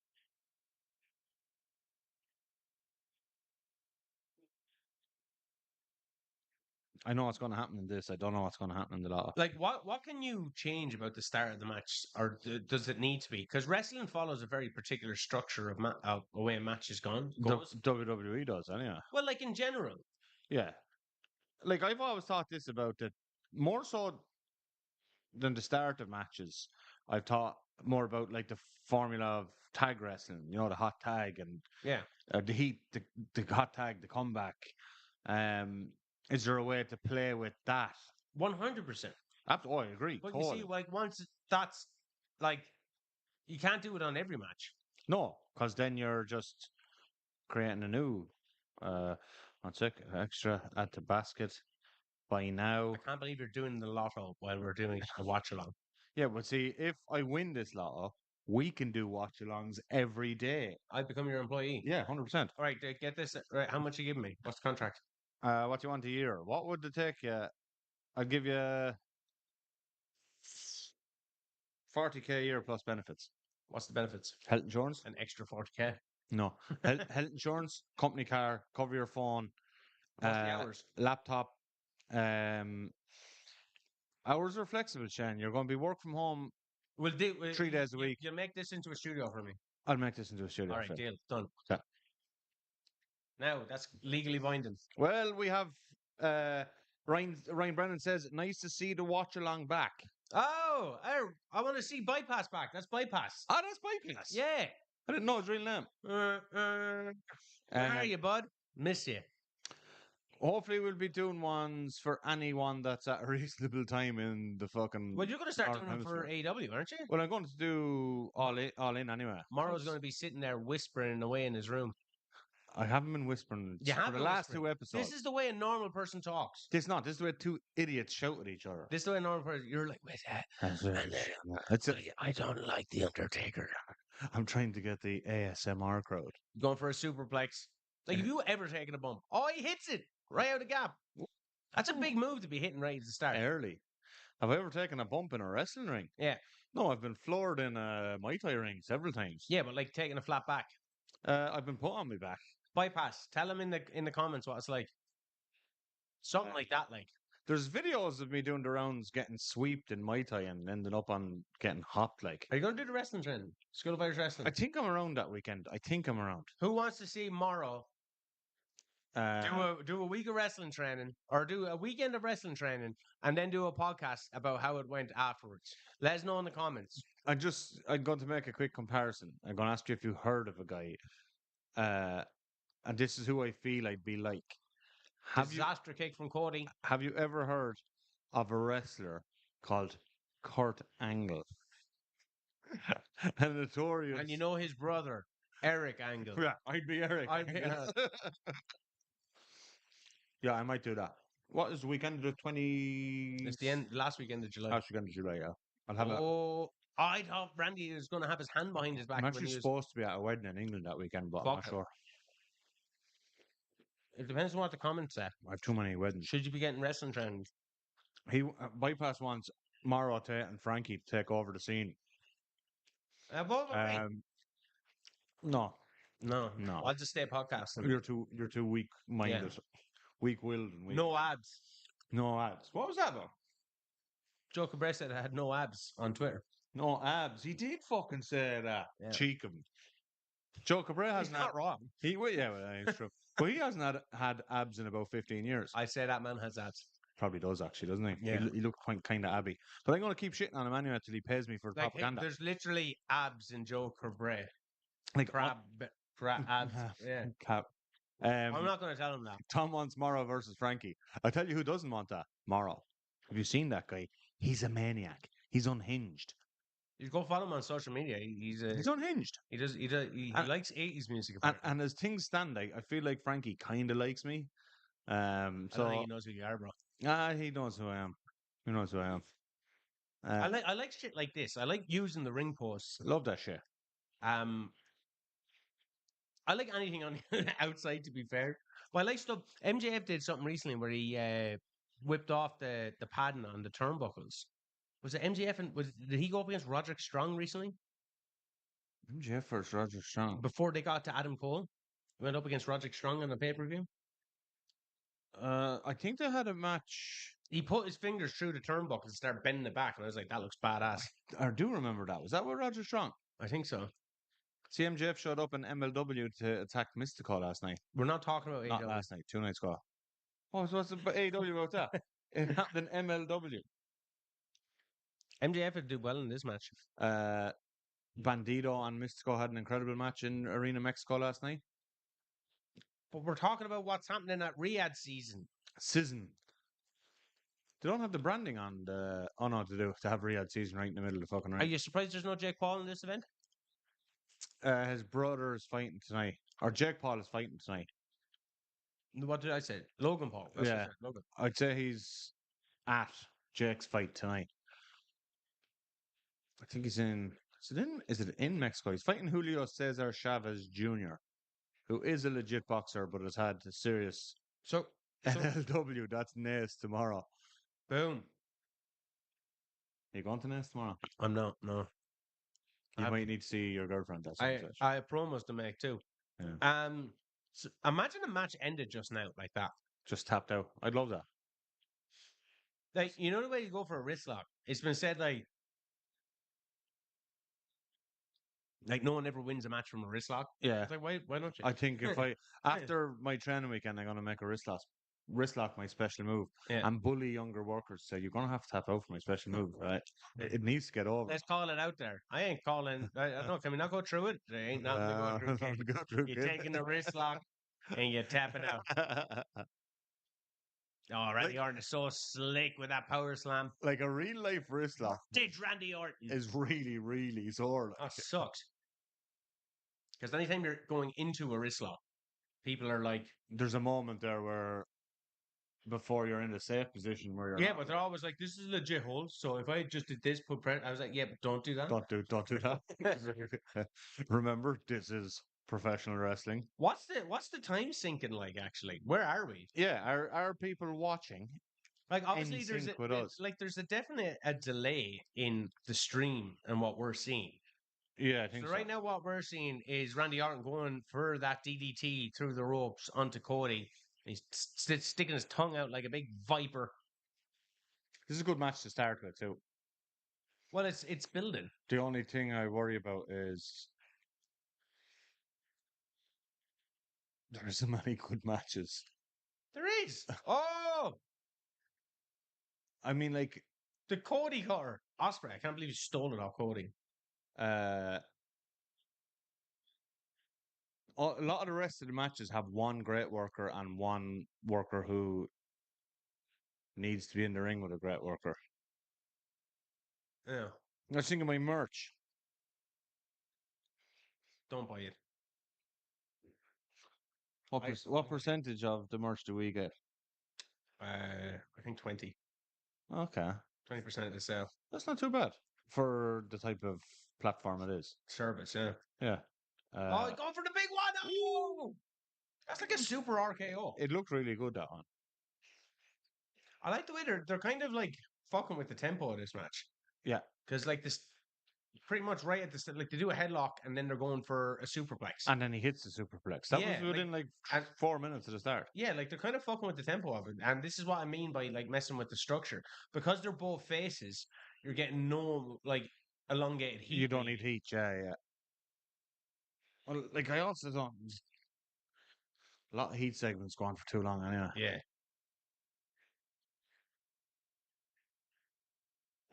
I know what's going to happen in this. I don't know what's going to happen in the Lotto. Like, what can you change about the start of the match? Or does it need to be? Because wrestling follows a very particular structure of the way a match is goes. WWE does, anyway. Well, like in general. Yeah. Like, I've always thought this about it. More so than the start of matches, I've thought more about, like, the formula of tag wrestling. You know, the hot tag and... Yeah. The heat, the hot tag, the comeback. Is there a way to play with that? 100%. I agree. But totally. you see, like once that's like you can't do it on every match. No, because then you're just creating a new. One sec, extra add to basket. By now, I can't believe you're doing the lotto while we're doing a watch along. yeah. But see, if I win this lotto, we can do watch-alongs every day. I become your employee. Yeah, 100%. All right, get this. Right, how much you giving me? What's the contract? What do you want a year? What would it take you? I'll give you 40K a year plus benefits. What's the benefits? Health insurance? An extra 40K. No. Health insurance, company car, cover your phone, What's the hours? laptop. Hours are flexible, Shane. You're going to be work from home. We'll do 3 days a week. You'll make this into a studio for me. I'll make this into a studio. All right, film. deal done. Yeah. Now that's legally binding. Well, we have Ryan Brennan says, nice to see the watch along back. Oh, I want to see Bypass back. That's Bypass. Ah, that's Bypass. Yeah. I didn't know his real name. Where are you, bud? Miss you. Hopefully, we'll be doing ones for anyone that's at a reasonable time in the fucking. Well, you're going to start Northern doing them for AEW, aren't you? Well, I'm going to do all in anyway. Morrow's going to be sitting there whispering away in his room. I haven't been whispering for the last 2 episodes. This is the way a normal person talks. This is the way 2 idiots shout at each other. This is the way a normal person. You're like, wait, I don't like the Undertaker. I'm trying to get the ASMR crowd. Going for a superplex. Like, have you ever taken a bump? Oh, he hits it right out of the gap. That's a big move to be hitting right at the start. Early. Have I ever taken a bump in a wrestling ring? Yeah. No, I've been floored in a Muay Thai ring several times. Yeah, but like taking a flat back. I've been put on my back. Bypass. Tell him in the comments what it's like. Something like that, like. There's videos of me doing the rounds, getting sweeped in Muay Thai and ending up on getting hopped. Like, Are you going to do the wrestling training? School of Irish Wrestling? I think I'm around that weekend. I think I'm around. Who wants to see Morrow do a week of wrestling training, or do a weekend of wrestling training, and then do a podcast about how it went afterwards? Let us know in the comments. I'm going to make a quick comparison. I'm going to ask you if you heard of a guy, and this is who I feel I'd be like. Disaster kick from Cody. Have you ever heard of a wrestler called Kurt Angle? A notorious. And you know his brother, Eric Angle. Yeah, I'd be Eric. Yeah, I might do that. What is the weekend of the 20? It's the last weekend of July. Last weekend of July, yeah. I'll have I thought Randy was going to have his hand behind his back. I'm actually supposed to be at a wedding in England that weekend, but I'm not sure. It depends on what the comments say. I have too many weddings. Should you be getting wrestling training? Bypass wants Maro and Frankie to take over the scene. No. I'll just stay podcasting. You're too weak-minded, weak-willed, and weak. No abs. No abs. What was that though? Joe Cabret said I had no abs on Twitter. No abs. He did fucking say that. Yeah. Cheek him. Joe Cabret has not wrong. It's true. But he hasn't had abs in about 15 years. I say that man has abs. Probably does actually, doesn't he? Yeah. He looked kind of abby. But I'm going to keep shitting on him anyway until he pays me for propaganda. There's literally abs in Joe Cabret. Like crab abs. Yeah. Cap. I'm not going to tell him that. Tom wants Morrow versus Frankie. I tell you who doesn't want that. Morrow. Have you seen that guy? He's a maniac. He's unhinged. You go follow him on social media. He's unhinged. He likes 80s music. And as things stand, I feel like Frankie kind of likes me. So I don't think he knows who you are, bro. He knows who I am. He knows who I am. I like shit like this. I like using the ring posts. Love that shit. I like anything on the outside, to be fair. Well, I like stuff. MJF did something recently where he whipped off the padding on the turnbuckles. Was it MJF and did he go up against Roderick Strong recently? MJF versus Roderick Strong. Before they got to Adam Cole, he went up against Roderick Strong on the pay-per-view. I think they had a match. He put his fingers through the turnbuckle and started bending it back, and I was like, "That looks badass." I do remember that. Was that with Roderick Strong? I think so. CMJF showed up in MLW to attack Mystico last night. We're not talking about AEW. Not last night, 2 nights ago. What's AEW about that? It happened in MLW. MJF would do well in this match. Bandido and Mystico had an incredible match in Arena Mexico last night. But we're talking about what's happening at Riyadh season. They don't have the branding on the. Oh no, they do. To have Riyadh season right in the middle of the fucking Are ring. you surprised there's no Jake Paul in this event? His brother is fighting tonight, or Jake Paul is fighting tonight. What did I say? Logan Paul. That's what I Yeah, said. Logan. I'd say he's at Jake's fight tonight. I think he's in. Is it in Mexico? He's fighting Julio Cesar Chavez Jr., who is a legit boxer, but has had a serious So, NLW. That's Nace tomorrow. boom. Are you going to Nace tomorrow? I'm not. No. You might need to see your girlfriend. That's I what I have promos to make too. Yeah. So imagine a match ended just now like that. Just tapped out. I'd love that. Like, you know the way you go for a wrist lock? It's been said like no one ever wins a match from a wrist lock. Yeah. It's like why don't you? I think if after my training weekend, I'm going to make a wrist lock my special move, Yeah. and bully younger workers. So you're going to have to tap out for my special move, right? It needs to get over. Let's call it out there. I ain't calling. I don't know. Can we not go through it? There ain't nothing to go through. Kid. Go through, You're taking the wrist lock and you tap it out. Oh, Randy Orton is so slick with that power slam. Like a real life wrist lock Did Randy Orton is really, really sore. Oh, sucks. Because anytime you're going into a wrist lock, people are like, There's a moment there where before you're in the safe position where you're yeah, not, but they're always like, this is a legit hold. So if I just did this, put pressure, I was like, yeah, but don't do that. don't do that. Remember, this is professional wrestling. What's the time sinking like? Actually, where are we? Yeah, are people watching? Like, obviously, in there's sync with us? there's a definite a delay in the stream and what we're seeing. Yeah, I think So so. right now, what we're seeing is Randy Orton going for that DDT through the ropes onto Cody. He's sticking his tongue out like a big viper. This is a good match to start with too. Well, it's building. The only thing I worry about is there are so many good matches. There is. Oh, I mean, like, the Cody cutter. Osprey. I can't believe you stole it off Cody. a lot of the rest of the matches have one great worker and one worker who needs to be in the ring with a great worker. Yeah. I was thinking my merch. Don't buy it. What percentage of the merch do we get? I think 20. Okay, 20% of the sale. that's not too bad for the type of platform it is. Service, yeah. Yeah. Oh, going for the big one. Oh! That's like a super RKO. It looked really good, that one. I like the way they're kind of like fucking with the tempo of this match. Yeah. Because like this pretty much right at the start, like they do a headlock and then they're going for a superplex. And then he hits the superplex. That Yeah, was within like and- 4 minutes at the start. Yeah, like they're kind of fucking with the tempo of it. And this is what I mean by like messing with the structure. Because they're both faces, you're getting no like elongated heat. You don't need heat, yeah. Well, like I also don't. A lot of heat segments go on for too long anyway. Yeah.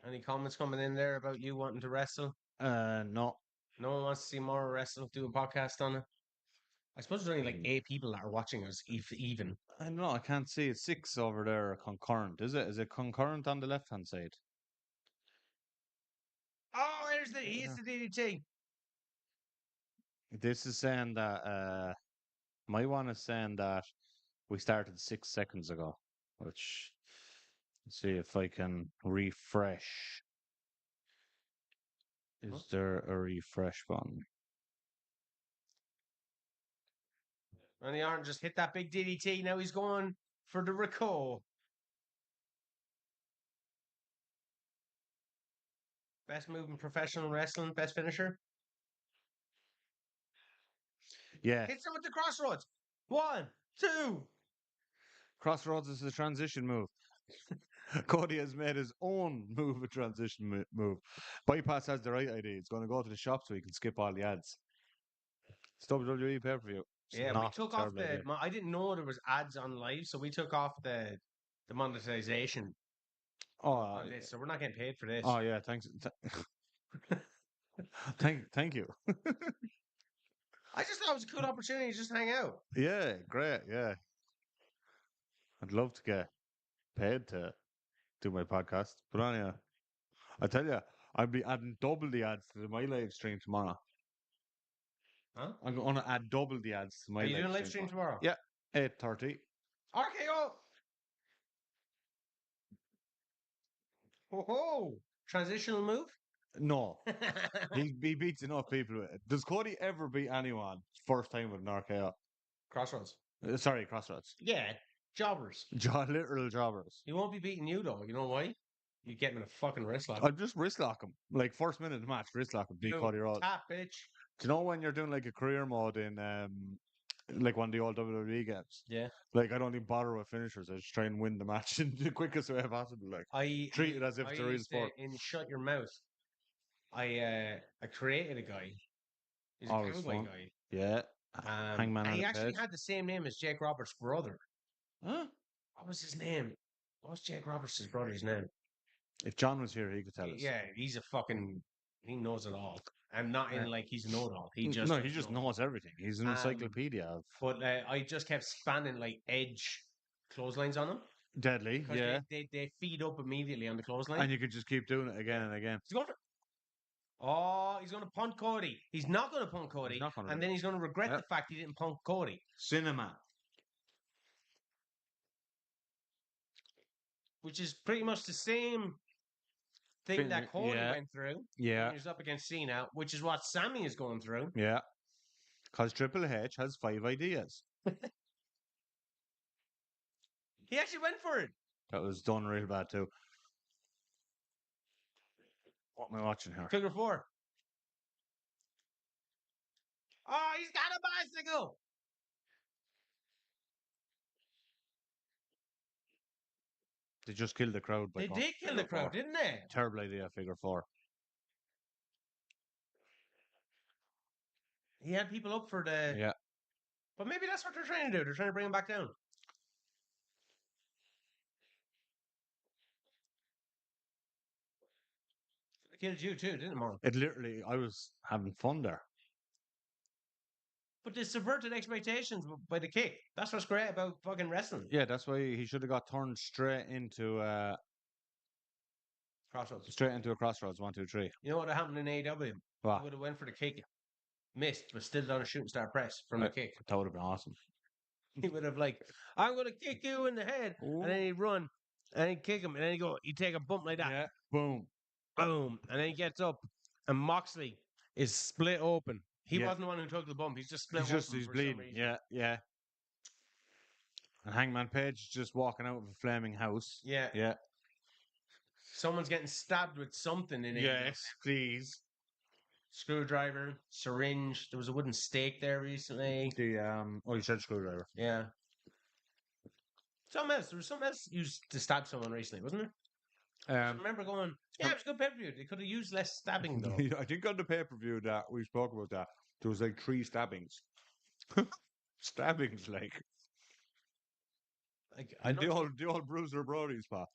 Any comments coming in there about you wanting to wrestle? No. No one wants to see more wrestle, do a podcast on it. I suppose there's only like 8 people that are watching us, even. I don't know. I can't see it. 6 over there are concurrent. Is it? Is it concurrent on the left hand side? Oh, here's the DDT. This is saying that my one is saying that we started 6 seconds ago, which let's see if I can refresh. Is there a refresh button? Randy Orton just hit that big DDT. Now he's going for the Raquel. Best move in professional wrestling, best finisher. Yeah. Hits him with the crossroads. 1, 2. Crossroads is the transition move. Cody has made his own move, a transition move. Bypass has the right idea. He's going to go to the shop so he can skip all the ads. It's WWE pay per view. Yeah, we took off the. I didn't know there was ads on live, so we took off the monetization. Oh, this, so we're not getting paid for this. Oh yeah, thanks. Thank you. I just thought it was a cool opportunity to just hang out. Yeah, great. Yeah, I'd love to get paid to do my podcast. But anyway, I tell you, I'll be adding double the ads to my live stream tomorrow. Huh? I'm going to add double the ads to my Are you live doing live stream tomorrow? Yeah, 8:30. RKO. Ho. Transitional move. No, he beats enough people with it. Does Cody ever beat anyone first time with an RKO? Crossroads. Sorry, Crossroads. Yeah, jobbers. Literal jobbers. He won't be beating you though. You know why? You get him in a fucking wrist lock. I'll just wrist lock him. Like first minute of the match, wrist lock him, beat Cody Rhodes. Tap, bitch. Do you know when you're doing like a career mode in like one of the old WWE games? Yeah. Like I don't even bother with finishers. I just try and win the match in the quickest way possible. Like treat it as if it's a real sport. In Shut Your Mouth, I created a guy. He's a Always cowboy fun. guy. Yeah. Hangman. And he actually had the same name as Jake Roberts' brother. Huh? What was his name? What was Jake Roberts' brother's name? If John was here, he could tell us. Yeah, he's a fucking. He knows it all, and not in like he's a know-it-all. He just knows everything. He's an encyclopedia. But I just kept spanning like edge clotheslines on him. Deadly, yeah. They feed up immediately on the clothesline, and you could just keep doing it again and again. He's going to punt Cody. He's not going to punt Cody, and then he's going to regret the fact he didn't punt Cody. Cinema. Which is pretty much the same thing that Cody went through. Yeah. He was up against Cena, which is what Sami is going through. Yeah. Because Triple H has 5 ideas. He actually went for it. That was done real bad too. What am I watching here? Figure 4. Oh, he's got a bicycle. They just killed the crowd. They did kill the crowd, didn't they? Terrible idea, figure 4. He had people up for the... Yeah. But maybe that's what they're trying to do. They're trying to bring him back down. It killed you too, didn't it, It literally, I was having fun there. But they subverted expectations by the kick. That's what's great about fucking wrestling. Yeah, that's why he should have got turned straight into Crossroads. Straight into a Crossroads, 1, 2, 3. You know what happened in AEW? What? He would have went for the kick, missed, but still done a shooting star press from the kick. That would have been awesome. He would have I'm going to kick you in the head, and then he'd run, and he'd kick him, and then he'd take a bump like that. Yeah. Boom. Boom. And then he gets up, and Moxley is split open. He wasn't the one who took the bump. He's just split open. He's bleeding. Yeah. And Hangman Page just walking out of a flaming house. Yeah. Someone's getting stabbed with something in it. Yes, please. Screwdriver, syringe. There was a wooden stake there recently. You said screwdriver. Yeah. Something else. There was something else used to stab someone recently, wasn't there? I remember going, it was a good pay-per-view. They could have used less stabbing, though. I think on the pay-per-view that we spoke about that, there was like 3 stabbings. Stabbings, like the old Bruiser Brody's pop.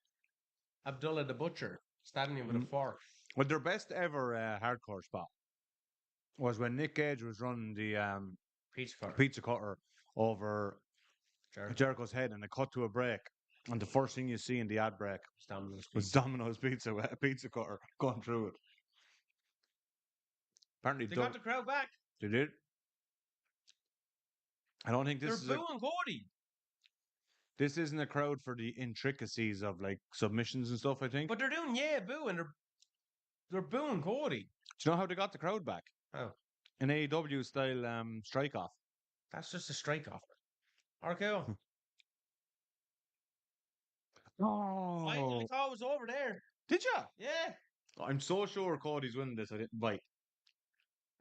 Abdullah the Butcher stabbing him with a fork. Well, their best ever hardcore spot was when Nick Gage was running the pizza cutter over Jericho's head, and it cut to a break. And the first thing you see in the ad break was Domino's pizza cutter going through it. Apparently, they got the crowd back. They did. I don't think they're booing Cody. This isn't a crowd for the intricacies of like submissions and stuff, I think. But they're doing boo, and they're booing Cody. Do you know how they got the crowd back? How? An AEW style strike off. That's just a strike off. RKO. Oh. I thought it was over there. Did you? Yeah. I'm so sure Cody's winning this. I didn't bite.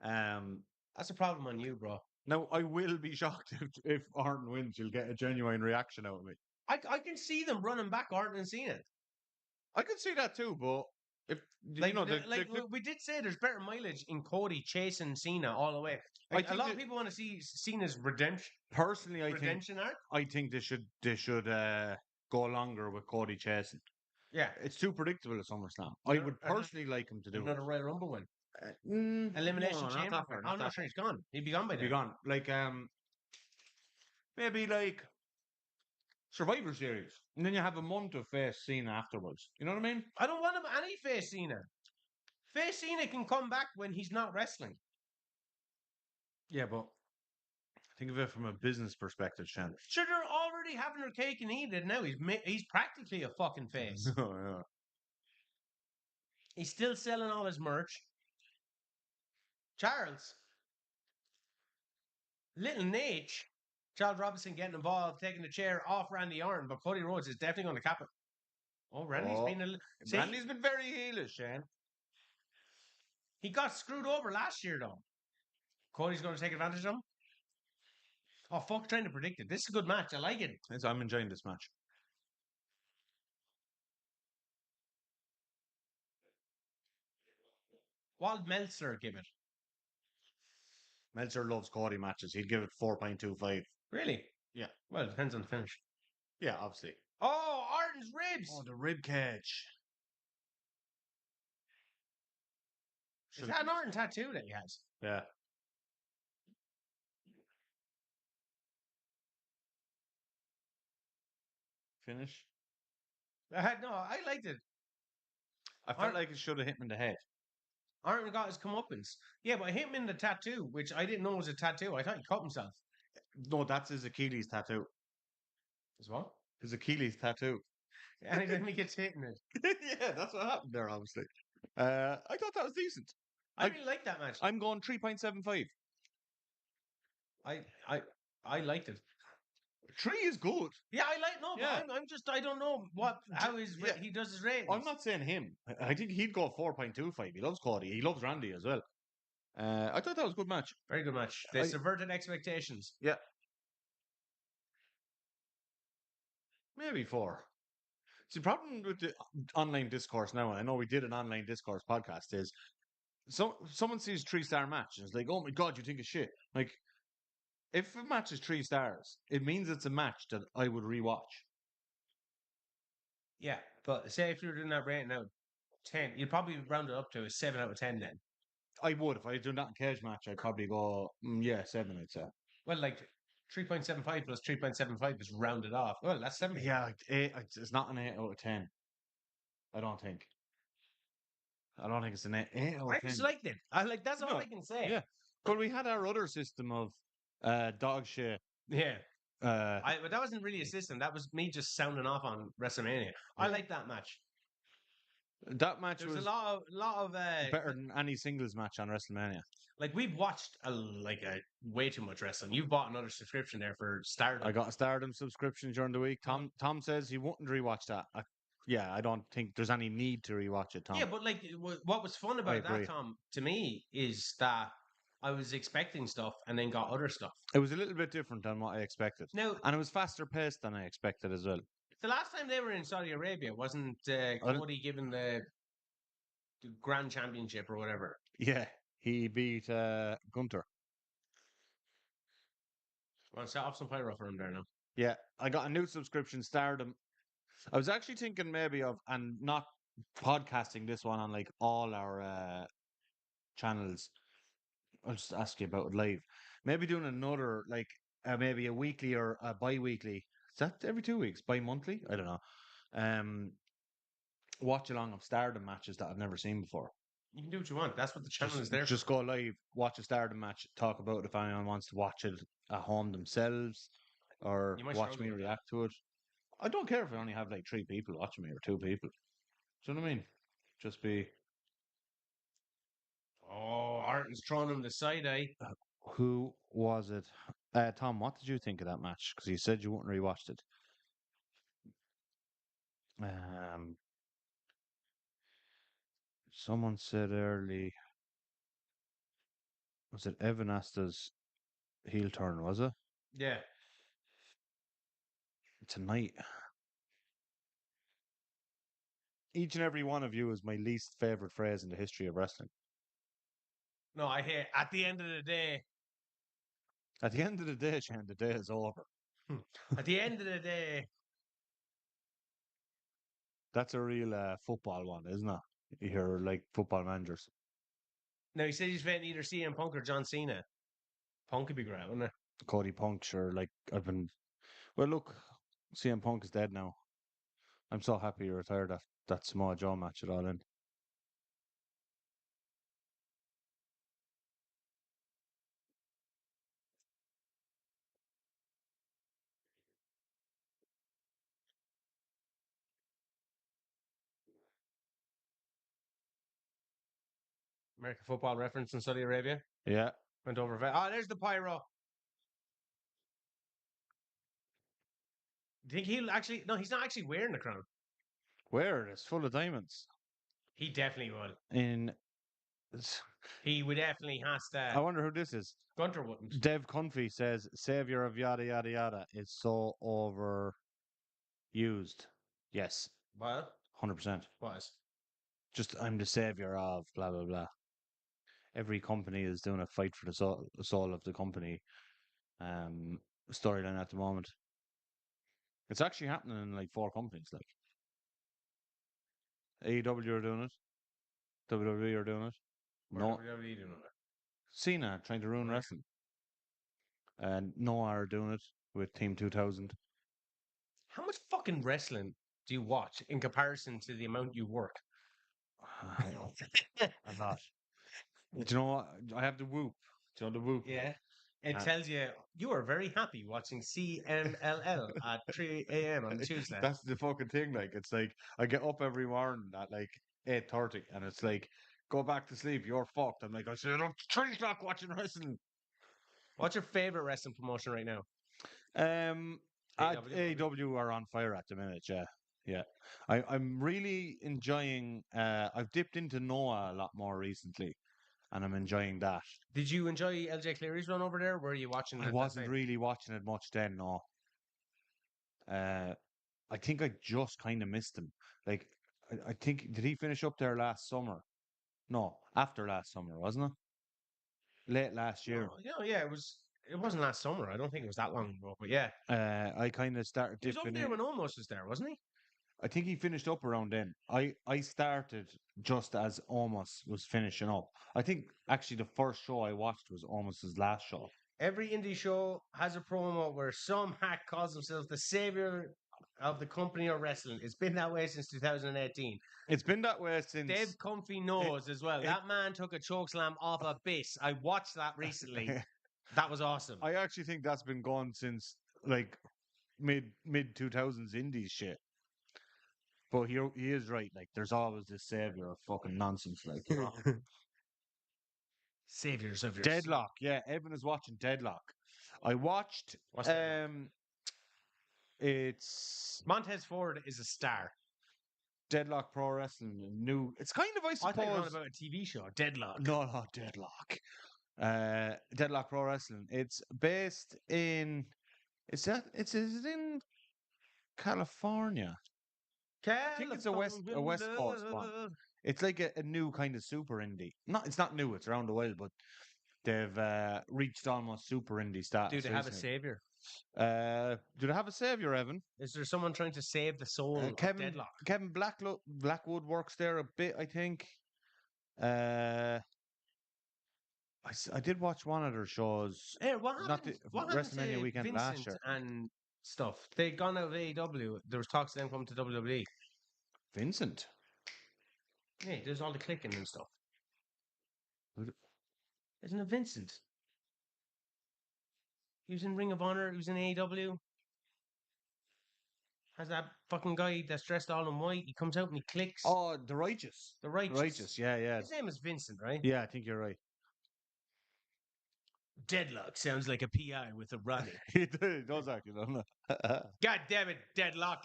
That's a problem on you, bro. Now, I will be shocked if Orton wins. You'll get a genuine reaction out of me. I can see them running back Orton and Cena. I can see that too, but if we did say there's better mileage in Cody chasing Cena all the way. Like, a lot of people want to see Cena's redemption. Personally, I think they should go longer with Cody chasing. Yeah, it's too predictable at SummerSlam. I would personally like him to do another Royal Rumble win. Elimination Chamber. I'm not sure he's gone. He'd be gone by then. Like maybe like Survivor Series, and then you have a month of face Cena afterwards. You know what I mean? I don't want him any face Cena. Face Cena can come back when he's not wrestling. Yeah, but think of it from a business perspective, Shan. Sure, they're already having their cake and eating it now. He's practically a fucking face. Oh, yeah. He's still selling all his merch. Charles, little Nate, Charles Robinson getting involved, taking the chair off Randy Orton, but Cody Rhodes is definitely going to cap it. Oh, Randy's been Randy's been very heelish, Shane. He got screwed over last year, though. Cody's going to take advantage of him. Oh, fuck, trying to predict it. This is a good match. I like it. I'm enjoying this match. What Meltzer give it? Meltzer loves Cody matches. He'd give it 4.25. Really? Yeah. Well, it depends on the finish. Yeah, obviously. Oh, Orton's ribs. Oh, the rib cage. Is that an Orton tattoo that he has? Yeah. Finish. No, I liked it. I felt like it should have hit him in the head. Orton got his comeuppance. Yeah, but hit him in the tattoo, which I didn't know was a tattoo. I thought he cut himself. No, that's his Achilles tattoo. As what? His Achilles tattoo. Anytime he gets hit in it. Yeah, that's what happened there, obviously. I thought that was decent. I really liked that match. I'm going 3.75. I liked it. 3 is good. Yeah, I like Yeah. but I'm just I don't know how he does his ratings. I'm not saying him. I think he'd go 4.25. He loves Cody. He loves Randy as well. I thought that was a good match. Very good match. They subverted expectations. Yeah. Maybe 4. See, the problem with the online discourse now, and I know we did an online discourse podcast, is someone sees 3-star match and it's like, oh my God, you think it's shit. Like, if a match is 3 stars, it means it's a match that I would rewatch. Yeah, but say if you were doing that rating now, 10, you'd probably round it up to a 7 out of 10 then. I would. If I was doing that in cage match, I'd probably go, 7, I'd say. Well, like 3.75 plus 3.75 is rounded off. Well, that's 7. Yeah, like 8, it's not an 8 out of 10. I don't think. It's an 8 out of 10. I just liked it. That's all I can say. Yeah. But we had our other system of dog shit. Yeah. But that wasn't really a system. That was me just sounding off on WrestleMania. I liked that match. That match was was a lot of better than any singles match on WrestleMania. Like we've watched a way too much wrestling. You've bought another subscription there for Stardom. I got a Stardom subscription during the week. Tom says he wouldn't rewatch that. I don't think there's any need to rewatch it, Tom. Yeah, but like what was fun about that, Tom, to me, is that I was expecting stuff and then got other stuff. It was a little bit different than what I expected. Now, and it was faster paced than I expected as well. The last time they were in Saudi Arabia, wasn't Cody given the Grand Championship or whatever? Yeah, he beat Gunther. Well, set off some pyro for him there now. Yeah, I got a new subscription, Stardom. I was actually thinking maybe of, and not podcasting this one on like all our channels. I'll just ask you about it live. Maybe doing another, like maybe a weekly or a bi-weekly. Is that every 2 weeks? Bi-monthly? I don't know. Watch along of Stardom matches that I've never seen before. You can do what you want. That's what the channel is there for. Just go live, watch a Stardom match, talk about it if anyone wants to watch it at home themselves, or watch me react to it. I don't care if I only have like 3 people watching me or 2 people. Do you know what I mean? Just be. Oh, Orton's throwing him the side eye. Who was it? Tom, what did you think of that match? Because you said you wouldn't rewatched it. Someone said early. Was it Evan Asta's heel turn? Was it? Yeah. Tonight. Each and every one of you is my least favorite phrase in the history of wrestling. No, I hear at the end of the day. At the end of the day, Shane, the day is over. At the end of the day. That's a real football one, isn't it? You hear like football managers. No, he says he's fighting either CM Punk or John Cena. Punk could be great, wouldn't it? Cody Punk, sure. Like I've been. Well, look, CM Punk is dead now. I'm so happy he retired that Samoa Joe match at All In. American football reference in Saudi Arabia. Yeah. Went over. Oh, there's the pyro. Do you think he'll actually? No, he's not actually wearing the crown. Where it is full of diamonds. He definitely will. In He would definitely has I to. wonder who this is. Gunter wouldn't. Dev Confi says savior of yada yada yada is so overused. Yes. What? 100%. Was. Just I'm the savior of blah blah blah. Every company is doing a fight for the soul of the company storyline at the moment. It's actually happening in like 4 companies. Like AEW are doing it, WWE are doing it. No, WWE doing it. Cena trying to ruin Right. wrestling, and Noah are doing it with Team 2000. How much fucking wrestling do you watch in comparison to the amount you work? A lot. Do you know what? I have the Whoop. Do you know the Whoop? Yeah. It Uh, tells you are very happy watching CMLL at 3 a.m. on Tuesday. That's the fucking thing. Like it's like I get up every morning at like 8:30, and it's like go back to sleep. You're fucked. I'm like I said, I'm 3 o'clock watching wrestling. What's your favorite wrestling promotion right now? Um, AEW, AEW are on fire at the minute. Yeah, yeah. I'm really enjoying. I've dipped into Noah a lot more recently, and I'm enjoying that. Did you enjoy LJ Cleary's run over there? Were you watching I it that wasn't time? really watching it much then. No. I think I just kind of missed him. Like, I think did he finish up there last summer? No, after last summer, wasn't it? Late last year. No, yeah, it was. It wasn't last summer. I don't think it was that long ago. But yeah, I kind of started he was over dipping there in. when Almost was there, wasn't he? I think he finished up around then. I started just as Almost was finishing up. I think actually the first show I watched was almost his last show. Every indie show has a promo where some hack calls themselves the savior of the company or wrestling. It's been that way since 2018. It's been that way since Dave Comfy knows as well. That man took a chokeslam off a base. I watched that recently. That was awesome. I actually think that's been going since like mid 2000s indies shit. But he is right. Like, there's always this savior of fucking nonsense. Like, you know. Saviors of your Deadlock. Yeah, Evan is watching Deadlock. I watched. What's Deadlock? It's Montez Ford is a star. Deadlock Pro Wrestling. New. It's kind of, I I thought you were on suppose. about a TV show. Deadlock. No, Deadlock. Deadlock Pro Wrestling. It's based in. Is it in California? I think it's a West Coast one. It's like a new kind of super indie. It's not new. It's around the world, but they've reached almost super indie status. Do they have a recently. savior? Do they have a savior, Evan? Is there someone trying to save the soul of Deadlock? Kevin Blackwood works there a bit, I think. I did watch one of their shows. Hey, what Not happened? the What happened WrestleMania to weekend last Vincent year. and stuff? They gone out of AEW. There was talks of them coming to WWE. Vincent. Yeah, there's all the clicking and stuff. Who- Isn't it Vincent? He was in Ring of Honor. He was in AEW. Has that fucking guy that's dressed all in white? He comes out and he clicks. Oh, the Righteous. The Righteous. Yeah, yeah. His name is Vincent, right? Yeah, I think you're right. Deadlock sounds like a PI with a Ronnie. He does actually, doesn't it? God damn it, Deadlock.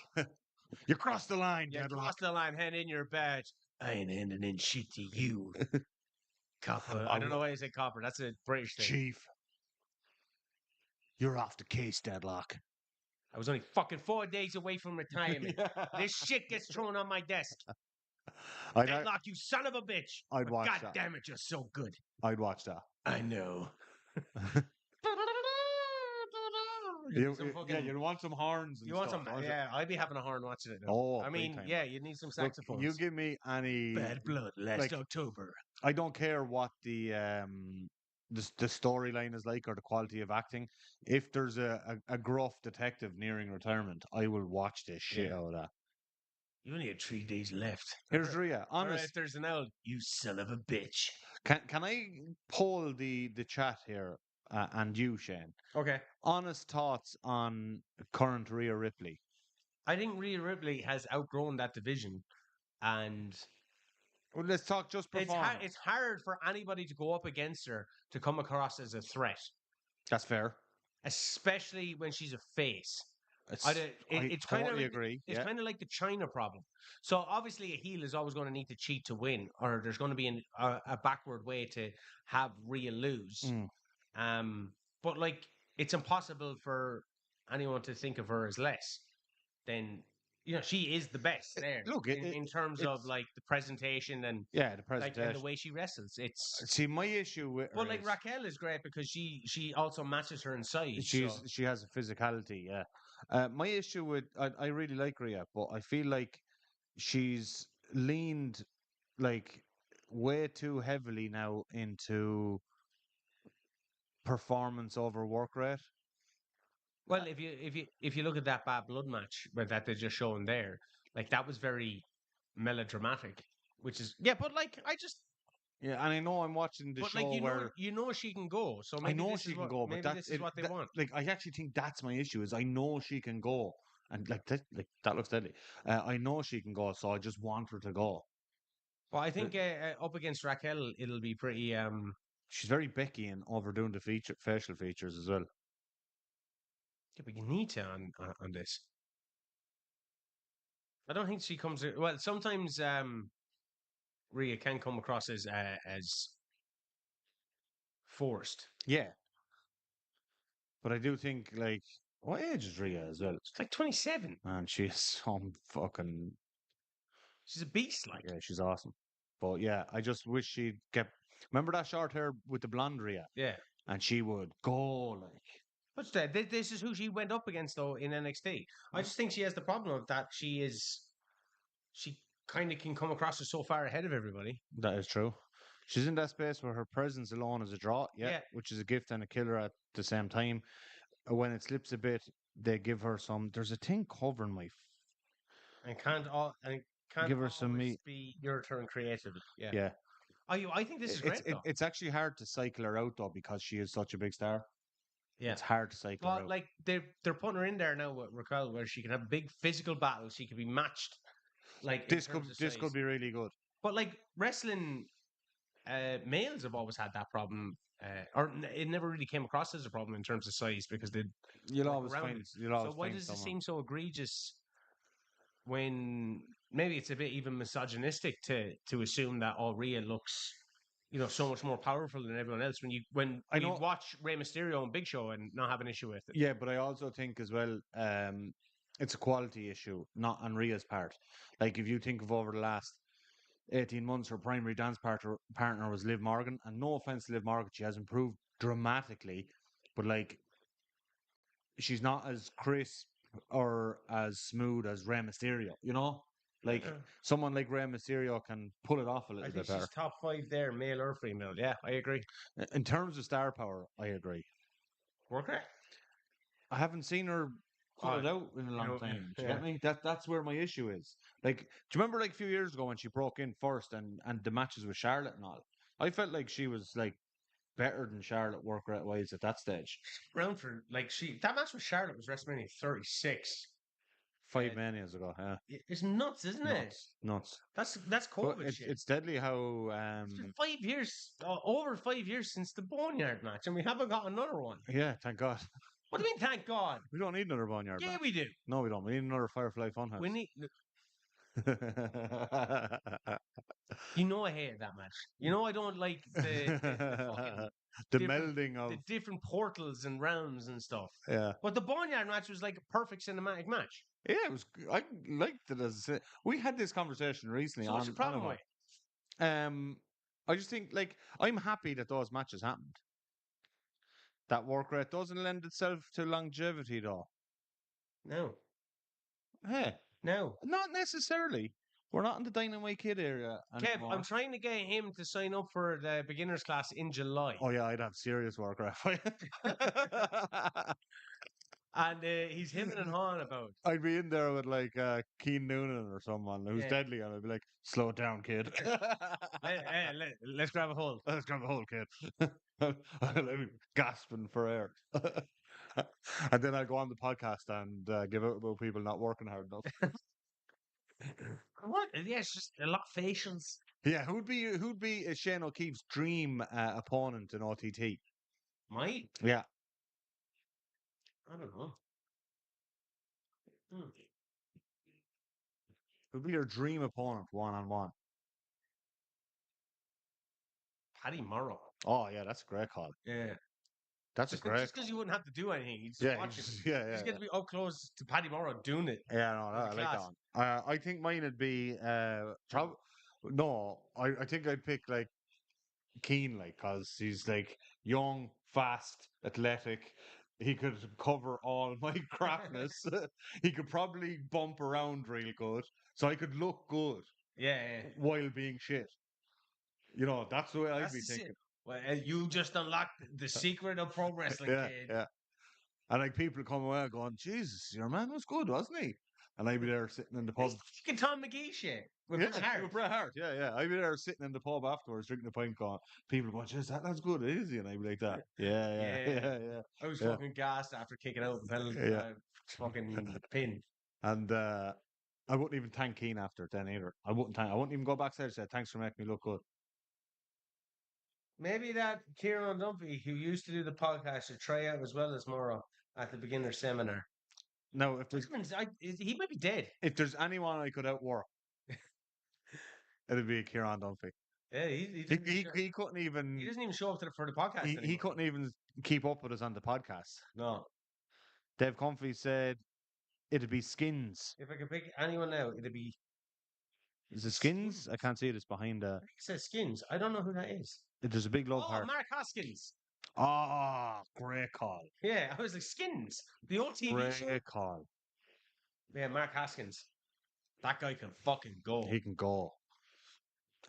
You crossed the line, You Deadlock. crossed the line, hand in your badge. I ain't handing in shit to you. Copper. I don't know why you say copper. That's a British thing. Chief. You're off the case, Deadlock. I was only fucking 4 days away from retirement. This shit gets thrown on my desk. Deadlock, you son of a bitch. I'd watch God that. damn it, you're so good. I'd watch that. I know. You want some horns and You want stuff, some? don't you? Yeah, I'd be having a horn watching it. Now. Oh, I big mean, time. yeah, you need some Look, saxophones. you give me any Bad Blood last like- October. I don't care what the the storyline is like or the quality of acting. If there's a gruff detective nearing retirement, I will watch this shit Yeah. out of that. You only had 3 days left. Here's Rhea. All right, Honest, there's an owl. You son of a bitch. can I poll the chat here and you, Shane? Okay. Honest thoughts on current Rhea Ripley. I think Rhea Ripley has outgrown that division, and Well, let's talk just performance. it's hard for anybody to go up against her to come across as a threat, That's fair. especially when she's a face. I It's totally kind of agree. it's Yeah. kind of like the China problem. So obviously, a heel is always going to need to cheat to win, or there's going to be a backward way to have Rhea lose. Mm. But like it's impossible for anyone to think of her as less than she is the best there. Look, in terms of it's like the presentation and yeah, the like and the presentation. way she wrestles. It's See, my issue with her but like is Raquel is great because she also matches her in size. So she has a physicality. Yeah. My issue with I really like Rhea, but I feel like she's leaned like way too heavily now into performance over work rate. well, if you look at that bad blood match where that they're just showing there, like that was very melodramatic, which is yeah. But like I just Yeah, and I know I'm watching the but like show where you know she can go. So I maybe know this she is can what go, but maybe this is what they want. like I actually think that's my issue is I know she can go, and like that looks deadly. I know she can go, so I just want her to go. Well, I The- think up against Raquel, it'll be pretty. She's very Becky and overdoing the facial features as well. Yeah, but you need to on this. I don't think she comes. Well, sometimes Rhea can come across as forced. Yeah, but I do think like what age is Rhea as well? It's like 27. And she's some fucking She's a beast. Like yeah, she's awesome. But yeah, I just wish she'd kept. Remember that short hair with the blonde Rhea, yeah. and she would go like. What's that? This is who she went up against though in NXT. I just think she has the problem of that she kind of can come across as so far ahead of everybody. That is true. She's in that space where her presence alone is a draw, yeah, Yeah. which is a gift and a killer at the same time. When it slips a bit, they give her some. There's a thing covering my. And can't Give her some always meat. be your turn creative. Yeah. Yeah, I think this is great though. it's actually hard to cycle her out though because she is such a big star. Yeah. It's hard to cycle her Well, out. like they're putting her in there now with Raquel, where she can have big physical battles. She can be matched, like in terms of This size. could be really good. But like wrestling, males have always had that problem, it never really came across as a problem in terms of size because they You'll work always around find it. you'll always So why find does it someone. seem so egregious when maybe it's a bit even misogynistic to assume that Rhea looks so much more powerful than everyone else when I you know. watch Rey Mysterio and Big Show and not have an issue with it. Yeah, but I also think as well, it's a quality issue, not on Rhea's part. Like if you think of over the last 18 months, her primary dance partner was Liv Morgan, and no offense to Liv Morgan, she has improved dramatically, but like she's not as crisp or as smooth as Rey Mysterio, you know? Like Yeah. someone like Rey Mysterio can pull it off a I little think bit better. she's top 5 there, male or female. Yeah, I agree. In terms of star power, I agree. Worker? I haven't seen her put it out in a long time. Do you get me? That's where my issue is. Like, do you remember like a few years ago when she broke in first and the matches with Charlotte and all? I felt like she was like better than Charlotte work rate wise at that stage. Round for like that match with Charlotte was WrestleMania 36. 5 Manias ago, yeah. It's nuts, isn't it? Nuts. That's But COVID shit. it's deadly how It's been 5 years, over 5 years since the Boneyard match, and we haven't got another one. yeah, thank God. What do you mean, thank God? We don't need another Boneyard Yeah, match. we do. No, we don't. We need another Firefly Funhouse. We need. I hated that match. I don't like the fucking the different, melding of the different portals and realms and stuff. yeah. But the Boneyard match was like a perfect cinematic match. Yeah, it was. I liked it as we had this conversation recently. So what's the problem with? I just think like I'm happy that those matches happened. That work rate doesn't lend itself to longevity, though. No, Hey, no. not necessarily. We're not in the Dynamite Kid area Kev, anymore. I'm trying to get him to sign up for the beginners class in July. Oh yeah, I'd have serious work, right? And he's him and Han about. I'd be in there with like Keen Noonan or someone who's deadly, and I'd be like, "Slow it down, kid. Let's grab a hold. Let's grab a hold, kid." I'm gasping for air. And then I go on the podcast and give out about people not working hard enough. What? Yeah, it's just a lot of facials. Yeah, who'd be Shane O'Keefe's dream opponent in OTT? Mine? Yeah, I don't know. who'd be your dream opponent 1-on-1? Paddy Morrow. Oh yeah, that's a great call. Yeah. That's a great. Just because you wouldn't have to do anything, you just Yeah, watch it. yeah, You just yeah. get to be up close to Paddy Morrow doing it. Yeah, no, I like that class. one. I think mine would be no. I think I'd pick like Keane, like, cause he's like young, fast, athletic. He could cover all my crapness. He could probably bump around real good, so I could look good Yeah. while being shit. You know, that's the way I'd be the thinking. Well, you just unlocked the secret of pro wrestling, Yeah, kid. yeah. And like people come away going, Jesus, your man was good, wasn't he? And I'd be there sitting in the pub. Fucking Tom McGee shit. With Yeah, Bret Hart. with Bret Hart, yeah. I'd be there sitting in the pub afterwards, drinking a pint, going, people going, "Jeez, that's good, is he?" And I'd be like that. Yeah. I was Yeah. fucking gassed after kicking out the penalty, Yeah. fucking pin. And I wouldn't even thank Keane after then either. I wouldn't even go backstage and say, "Thanks for making me look good." Maybe that Kieran Dunphy, who used to do the podcast, should try out as well as Morrow at the beginner seminar. No, if He might be dead. if there's anyone I could outwork, it'd be Kieran Dunphy. Yeah, He couldn't even. He doesn't even show up for the podcast. He couldn't even keep up with us on the podcast. No. Dave Comfy said it'd be Skins. If I could pick anyone now, it'd be. Is it Skins? I can't see it. It's behind. It says Skins. I don't know who that is. There's a big love heart. Mark Hoskins. Ah, great call. Yeah, I was like Skins, the old TV show. Great call. Yeah, Mark Hoskins. That guy can fucking go. He can go.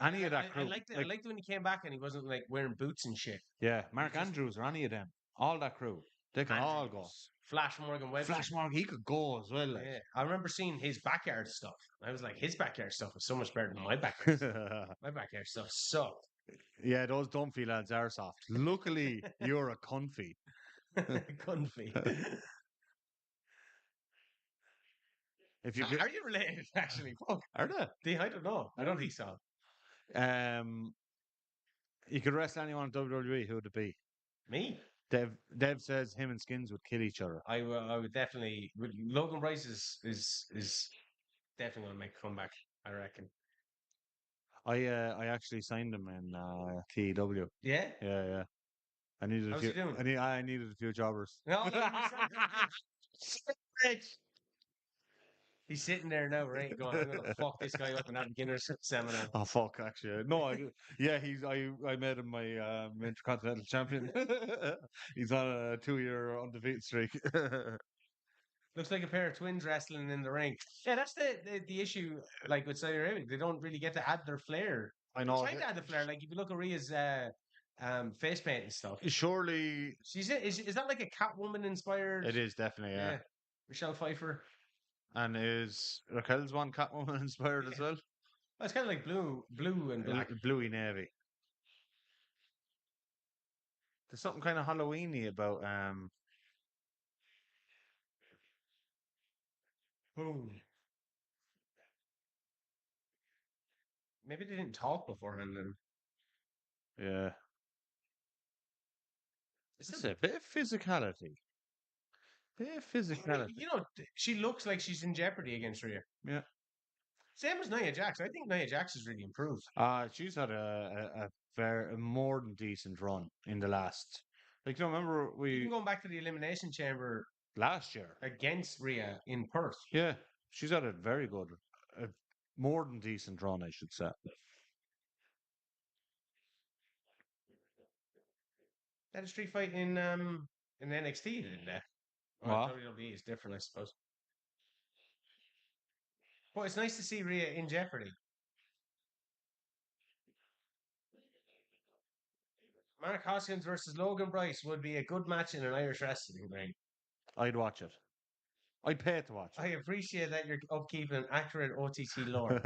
Any of that crew. I liked it when he came back and he wasn't like wearing boots and shit. Yeah, Mark Andrews or any of them. All that crew. They can all go. Flash Morgan Webster. Flash Morgan, he could go as well. Like. Yeah, I remember seeing his backyard stuff. I was like, his backyard stuff was so much better than my backyard stuff. My backyard stuff sucked. Yeah, those Dunphy lads are soft. Luckily, you're a comfy. Comfy. If you Are you related, actually? Fuck. Are they? I don't know. I don't think so. You could wrestle anyone in WWE, who would it be? Me? Dev says him and Skins would kill each other. I would definitely. Logan Rice is definitely going to make a comeback, I reckon. I actually signed him in TEW. Yeah? Yeah. I needed How's he doing? I needed a few jobbers. No, he's sitting there now, right? Going, I'm gonna fuck this guy up in that beginner's seminar. Oh fuck! Actually, no. I made him my intercontinental champion. He's on a 2-year undefeated streak. Looks like a pair of twins wrestling in the ring. Yeah, that's the issue. Like with Saudi Arabia, they don't really get to add their flair. I know. Try to add the flair. Like if you look at Rhea's face paint and stuff. Surely, is that like a Catwoman inspired? It is definitely, yeah. Michelle Pfeiffer. And is Raquel's one Catwoman inspired as well? Well, it's kind of like blue and black. Bluey navy. There's something kind of Halloweeny about Maybe they didn't talk beforehand then. Yeah. It's a bit of physicality. You know, she looks like she's in jeopardy against Rhea. Yeah. Same as Nia Jax. I think Nia Jax has really improved. She's had a more than decent run in the last. Like, you remember even going back to the Elimination Chamber last year against Rhea in Perth. Yeah, she's had a very good, more than decent run, I should say. That a street fight in NXT, didn't they? What? WWE is different, I suppose. Well, it's nice to see Rhea in jeopardy. Mark Hoskins versus Logan Bryce would be a good match in an Irish wrestling ring. I'd watch it. I'd pay to watch I it. appreciate that you're upkeeping accurate OTT lore.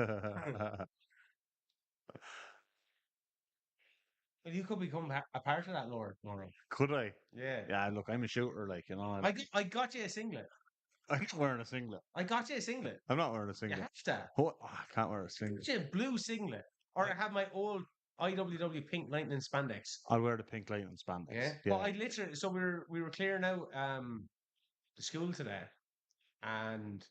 Well, you could become a part of that lore, Mauro. Could I? Yeah. Yeah, look, I'm a shooter, like, you know. I got you a singlet. I'm not wearing a singlet. I got you a singlet. I'm not wearing a You singlet. have to. What? Oh, I can't wear a Get singlet. you a blue singlet. Or I have my old IWW pink lightning spandex. I'll wear the pink light and spandex. Yeah. Well, I literally so we were clearing out the school today, and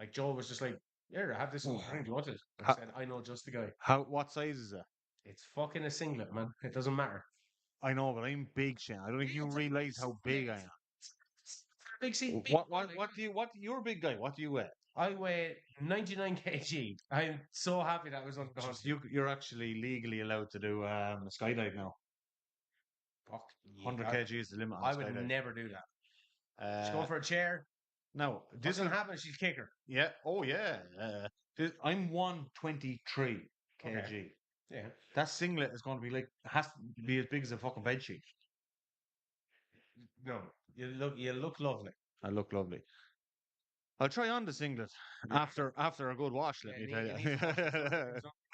like Joe was just like, "Here, I have this in the ring. Do you want it?" I said, "I know just the guy." What size is it? It's fucking a singlet, man. It doesn't matter. I know, but I'm big, Shane. I don't think you realize how big I am. Big C. You're a big guy. What do you weigh? I weigh 99 kg. I'm so happy that was on the hunt. You're actually legally allowed to do a skydive now. Fuck, 100 kg is the limit on I would skydive. never do that. She's going for a chair. No, This will happen. She'll kick her. Yeah. Oh, yeah. I'm 123 kg. Okay. Yeah. That singlet is going to be like has to be as big as a fucking bed sheet. No, you look lovely. I look lovely. I'll try on the singlet after a good wash. Let me tell you.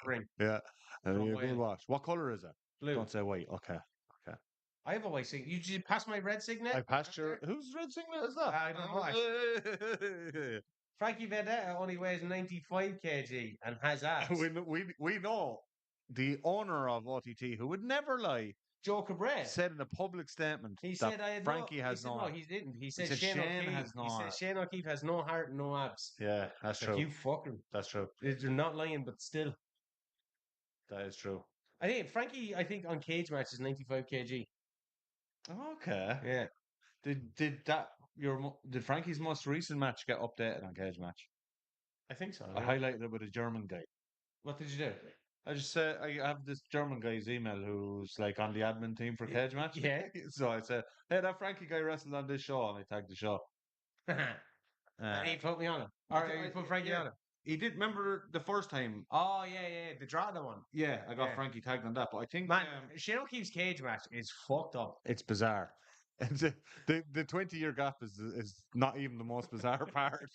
Ring. Yeah, a good wash. What color is it? Blue. Don't say white. Okay. I have a white singlet. You passed my red signet? I passed your. Whose red singlet is that? I don't know. Frankie Vendetta only weighs 95 kg and has abs. we know the owner of OTT, who would never lie, Joe Cabret, said in a public statement he that said Frankie has no. No, he didn't. He said Shane O'Keefe has no. He said Shane O'Keefe has no heart and no abs. Yeah, that's true. You fucking. That's true. They're not lying, but still. That is true. I think Frankie. I think on cage match is 95 kg. Okay. Yeah. Did Frankie's most recent match get updated on Cage Match? I think so. I highlighted it with a German guy. What did you do? I just said I have this German guy's email who's like on the admin team for Cage Match. Yeah. So I said, "Hey, that Frankie guy wrestled on this show," and I tagged the show. And he put me on it. Or he put Frankie on it. He did. Remember the first time? Oh yeah, the Drada one. Yeah, I got Frankie tagged on that, but I think man, Shane O'Keefe's cage match is fucked up. It's bizarre. And the 20-year gap is not even the most bizarre part.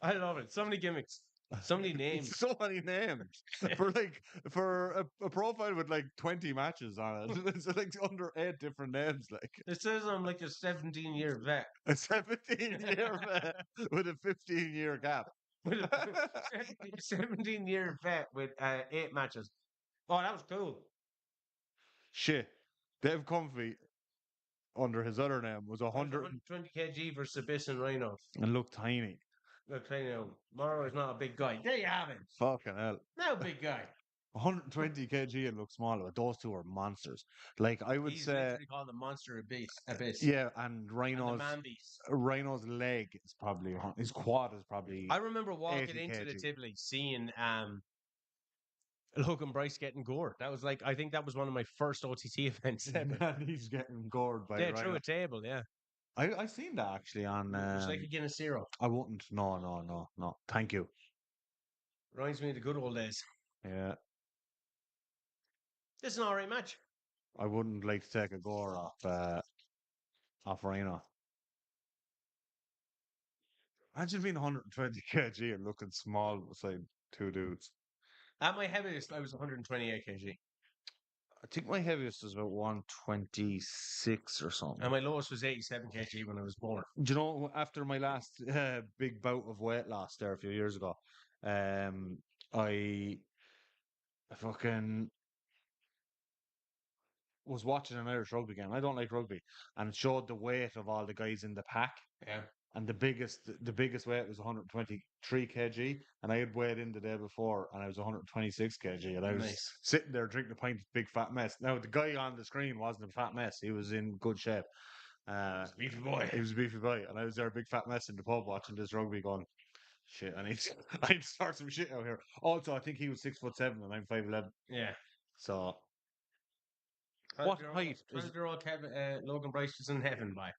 I love it. So many gimmicks. So many names. So many names. For a profile with like 20 matches on it. It's like under 8 different names. Like it says I'm like a 17-year vet. A 17-year vet with a 15-year gap. With a 17-year vet with 8 matches. Oh, that was cool. Shit. Dave Comfy under his other name was 120 kg versus Abyss and Rhino. And looked tiny. Look tiny. Morrow is not a big guy. There you have it. Fucking hell. No big guy. 120 kg and look smaller. Those two are monsters. Like I would He's say, literally called the monster abyss. Yeah, and Rhino's leg is probably his quad is probably. I remember walking into the Tivoli, seeing Logan Bryce getting gored. That was like, I think that was one of my first OTT events. And he's getting gored by Rhino. Through a table, yeah. I seen that actually on. It's like a Guinness Zero. I wouldn't. No. Thank you. Reminds me of the good old days. Yeah. This is an alright match. I wouldn't like to take a gore off Rhino. Imagine being 120 kg and looking small beside two dudes. At my heaviest, I was 128 kg. I think my heaviest was about 126 or something. And my lowest was 87 kg when I was born. Do you know, after my last big bout of weight loss there a few years ago, I fucking was watching an Irish rugby game. I don't like rugby. And it showed the weight of all the guys in the pack. Yeah. And the biggest weight was 123 kg, and I had weighed in the day before, and I was 126 kg, and I was sitting there drinking a pint of Big Fat Mess. Now the guy on the screen wasn't a fat mess; he was in good shape. Beefy boy. He was a beefy boy, and I was there, Big Fat Mess, in the pub watching this rugby, going, "Shit, I need to start some shit out here." Also, I think he was 6'7" and I'm 5'11". Yeah. So, what height? 12-year-old Logan Bryce was in heaven by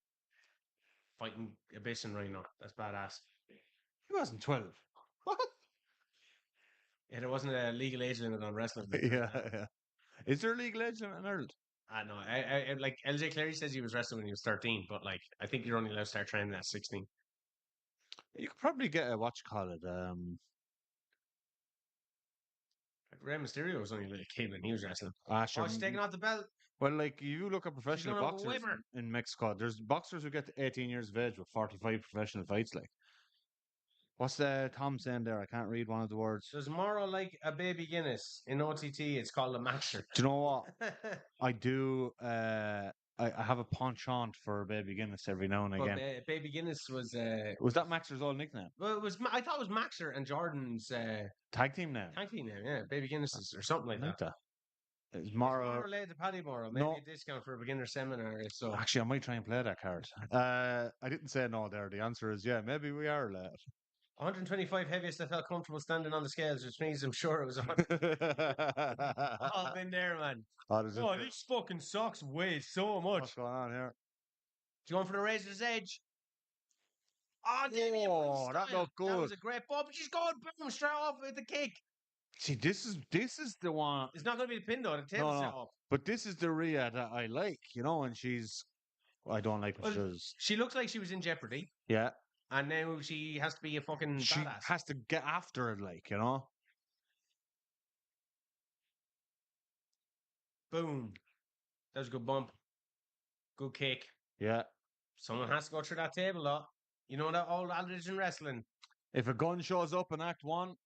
fighting Abyss and Rhino. That's badass. He wasn't 12. What? Yeah, there wasn't a legal age limit on wrestling. Yeah, yeah. Is there a legal age limit in Ireland? I know. I like LJ Clary says he was wrestling when he was 13, but like I think you're only allowed to start training at 16. You could probably get a what you call it. Like Rey Mysterio was only like a kid when he was wrestling. Sure. Oh, she's taking off the belt. Well, like you look at professional gonna boxers whip her. in Mexico, there's boxers who get to 18 years of age with 45 professional fights. Like, what's Tom saying there? I can't read one of the words. There's more like a baby Guinness in OTT. It's called a maxer. Do you know what? I do. I have a penchant for Baby Guinness every now and again. Baby Guinness was that Maxer's old nickname? Well, it was. I thought it was Maxer and Jordan's Tag team name. tag team name. Yeah, Baby Guinness's or something like that. It's It's more more related to Paddy Morrow. Maybe a discount for a beginner seminar. If so, actually, I might try and play that card. I didn't say no there. The answer is yeah. Maybe we are late. 125 heaviest I felt comfortable standing on the scales, which means I'm sure it was 100. I've been there, man. Oh, these fucking socks weigh so much. What's going on here? Do you want for the razor's edge? Oh, that looked good. That was a great ball, but she's going boom straight off with the kick. See, this is the one. It's not going to be the pin though. The table's set up. But this is the Rhea that I like, and she's. I don't like what she does. She looks like she was in jeopardy. Yeah. And now she has to be a fucking She badass. has to get after it, like, Boom. That was a good bump. Good kick. Yeah. Someone has to go through that table, though. You know that old adage in wrestling. If a gun shows up in Act 1, it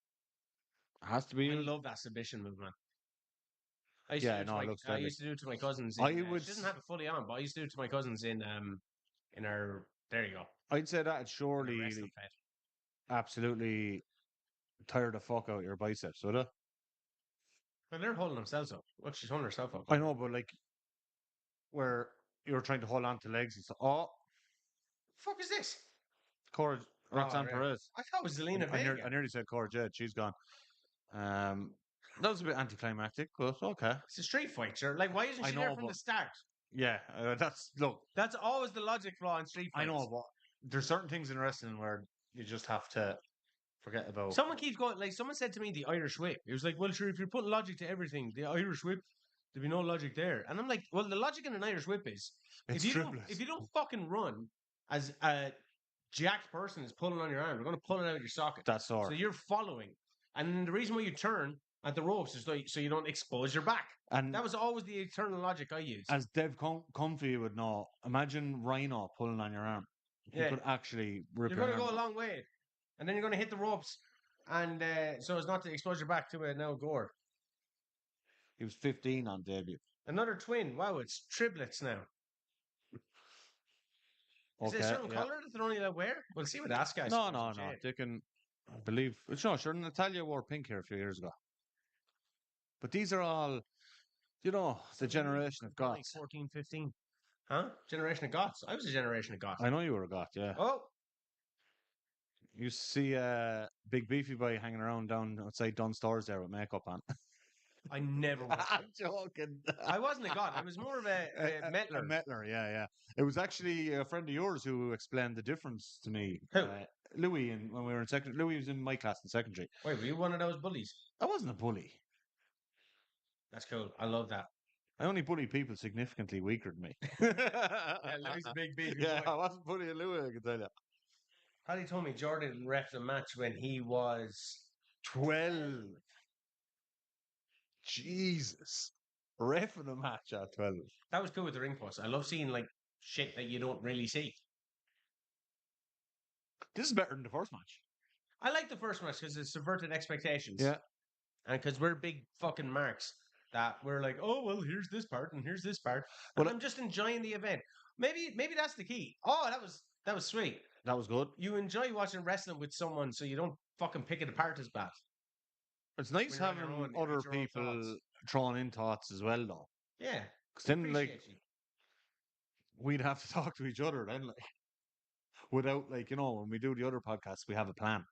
has to be. I love that submission move, man. I used to do it to my cousins. She doesn't have it fully on, but I used to do it to my cousins in our. There you go. I'd say that surely absolutely tire the fuck out your biceps, would it? Well, they're holding themselves up. Well, she's holding herself up. I know, but like where you're trying to hold on to legs and stuff. Oh, fuck is this? Roxanne Perez. I thought it was Zelina Vega. I nearly said Cora Jade. She's gone. That was a bit anticlimactic, but okay. It's a street fight, sure. Like, why isn't she there from the start? Yeah, that's always the logic flaw in street fights. I know, but there's certain things in wrestling where you just have to forget about. Someone keeps going, like, someone said to me, the Irish whip. It was like, well, sure, if you're putting logic to everything, the Irish whip, there'd be no logic there. And I'm like, well, the logic in an Irish whip is, if you don't fucking run as a jacked person is pulling on your arm, they're going to pull it out of your socket. That's all. So you're following. And the reason why you turn at the ropes is so you don't expose your back. And that was always the eternal logic I used. As Dev Comfy would know, imagine Rhino pulling on your arm. You could actually rip You're going to go a long way. And then you're going to hit the ropes. And so as not to expose your back to a now gore. He was 15 on debut. Another twin. Wow, it's triplets now. Is it a certain colour that they're only allowed to wear? We'll see what Asuka is. No. They can, I believe. No, sure. Natalia wore pink here a few years ago. But these are all, the generation of goths. Like 14, 15. Huh? Generation of goths. I was a generation of goths. I know you were a goth, yeah. Oh. You see a big beefy boy hanging around down outside Dunn Stores there with makeup on. I never was. I'm joking. I wasn't a goth. I was more of a mettler. A mettler, yeah. It was actually a friend of yours who explained the difference to me. Who? Louis, when we were in secondary. Louis was in my class in secondary. Wait, were you one of those bullies? I wasn't a bully. That's cool. I love that. I only bully people significantly weaker than me. Louis a big beefy boy. I wasn't bullying Louis, I can tell you. Paddy told me Jordan reffed a match when he was 12. Jesus. Reffing a match at 12. That was cool with the ring post. I love seeing like shit that you don't really see. This is better than the first match. I like the first match because it subverted expectations. Yeah. And because we're big fucking marks that we're like, oh, well, here's this part and here's this part. And I'm just enjoying the event. Maybe that's the key. Oh, that was sweet. That was good. You enjoy watching wrestling with someone so you don't fucking pick it apart as bad. It's nice having other people throwing in thoughts as well, though. Yeah. Because then, we'd have to talk to each other then, without, when we do the other podcasts, we have a plan.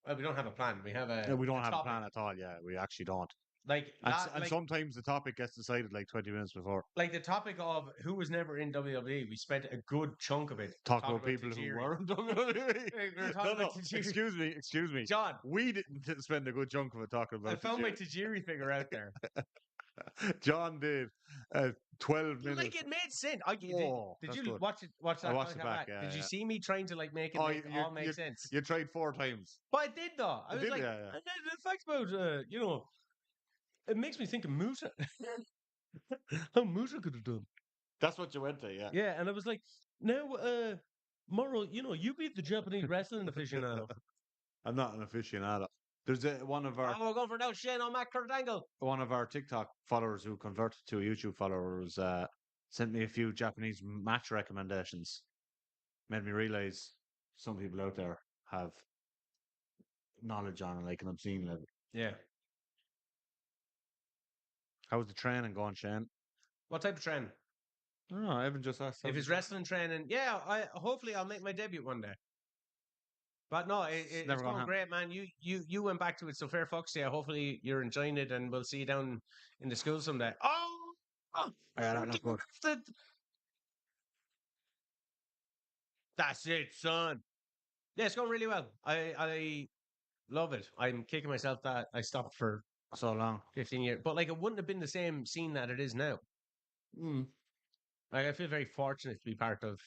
Well, we don't have a plan. We have a. We don't have a plan at all, yeah. We actually don't. Like, And sometimes the topic gets decided like 20 minutes before. like the topic of who was never in WWE, we spent a good chunk of it Talk talking about people who Tajiri. were in WWE. We were talking about Tajiri. Excuse me. John, We didn't spend a good chunk of it talking about I found my Tajiri. Tajiri figure out there. John did 12 But, minutes. like, it made sense. Did That's you good. watch I that? watched it back. Yeah, Did you yeah. see me trying to like make it all make sense? You tried 4 times. But I did though. I You was did, like, yeah, yeah. and then the fact about it makes me think of Muta. How Muta could have done. That's what you went to, yeah. Yeah, and I was like, now, Morrow, you be the Japanese wrestling aficionado. I'm not an aficionado. There's one of our we're going for no Shane on Matt Kurt Angle. one of our TikTok followers who converted to a YouTube follower was sent me a few Japanese match recommendations. Made me realize some people out there have knowledge on it, like an obscene level. Yeah. How's the training going, Shane? What type of training? I don't know. Evan just asked. If it's wrestling training, yeah, hopefully I'll make my debut one day. But no, it's going great, man. You went back to it, so fair fucks to you. Hopefully you're enjoying it, and we'll see you down in the school someday. Oh yeah, that's good. That's it, son. Yeah, it's going really well. I love it. I'm kicking myself that I stopped for So long. 15 years, but like it wouldn't have been the same scene that it is now. Like I feel very fortunate to be part of.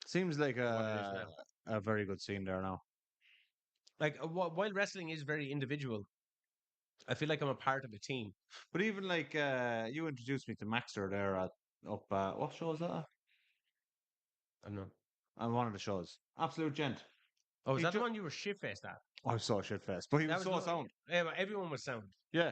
Seems like what it is now. a very good scene there now. Like while wrestling is very individual, I feel like I'm a part of a team. But even like you introduced me to Maxter there at what show is that? I don't know. On one of the shows. Absolute gent. Oh, is that the one you were shit faced at? I was so shit faced, but he was so sound. Yeah, but everyone was sound. Yeah,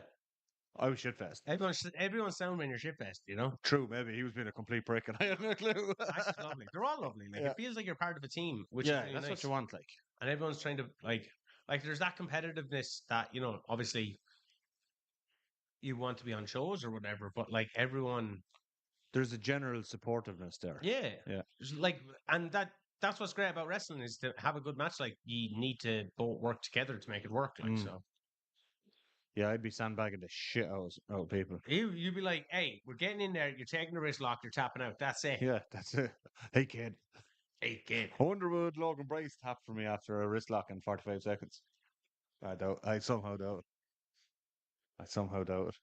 I was shit faced. Everyone's sound when you're shit faced, True, maybe he was being a complete prick, and I had no clue. That's just lovely. They're all lovely. Like it feels like you're part of a team, which yeah, is really that's nice. what you want, like. And everyone's trying to like there's that competitiveness that obviously you want to be on shows or whatever, but like everyone, there's a general supportiveness there. Yeah, yeah. Like, and that's what's great about wrestling is to have a good match. Like you need to both work together to make it work. Like so. Yeah, I'd be sandbagging the shit out of people. You'd be like, "Hey, we're getting in there. You're taking the wrist lock. You're tapping out. That's it." Yeah, that's it. Hey kid. Hey kid. I wonder would Logan Bryce tap for me after a wrist lock in 45 seconds. I somehow doubt it.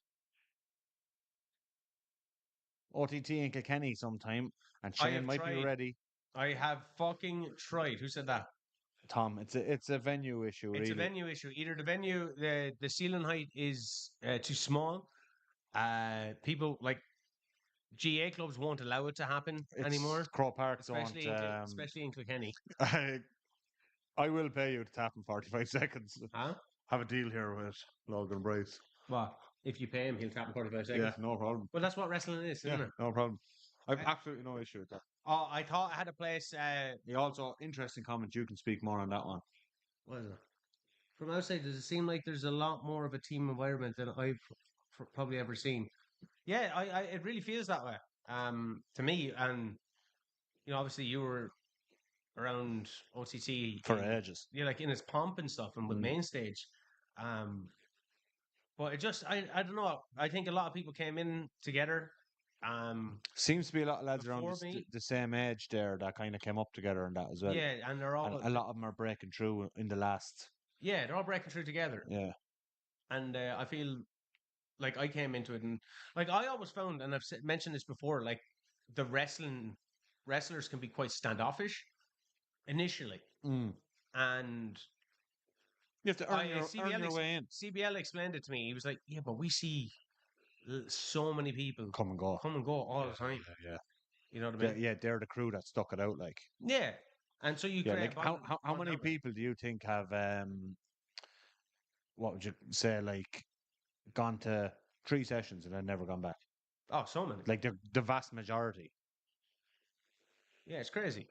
OTT in Kilkenny sometime, and Shane might be ready. I have fucking tried. Who said that? Tom, it's a venue issue. It's a venue issue. Either the venue, the ceiling height is too small. People like GA clubs won't allow it to happen anymore. Crow Park especially in Kilkenny. I will pay you to tap in 45 seconds. Huh? Have a deal here with Logan Bryce. What? If you pay him, he'll tap in 45 seconds. Yeah, no problem. Well, that's what wrestling is, isn't it? No problem. I've absolutely no issue with that. Oh, I thought I had a place. Also, interesting comment. You can speak more on that one. What is it? From outside, does it seem like there's a lot more of a team environment than I've probably ever seen? Yeah, it really feels that way. To me, and obviously you were around OTT for ages. Yeah, like in its pomp and stuff, and with main stage. But it just, I don't know. I think a lot of people came in together. Seems to be a lot of lads around the same age there that kind of came up together and that as well. Yeah, and they're all a lot of them are breaking through in the last. Yeah, they're all breaking through together. Yeah, and I feel like I came into it, and like I always found, and I've mentioned this before, like the wrestlers can be quite standoffish initially, and you have to earn your way in. CBL explained it to me. He was like, "Yeah, but we see so many people come and go all the time. Yeah. You know what I mean? Yeah, they're the crew that stuck it out, like. Yeah, and so you create. Like how many people do you think have what would you say, like, gone to 3 sessions and then never gone back? Oh, so many. Like the vast majority. Yeah, it's crazy.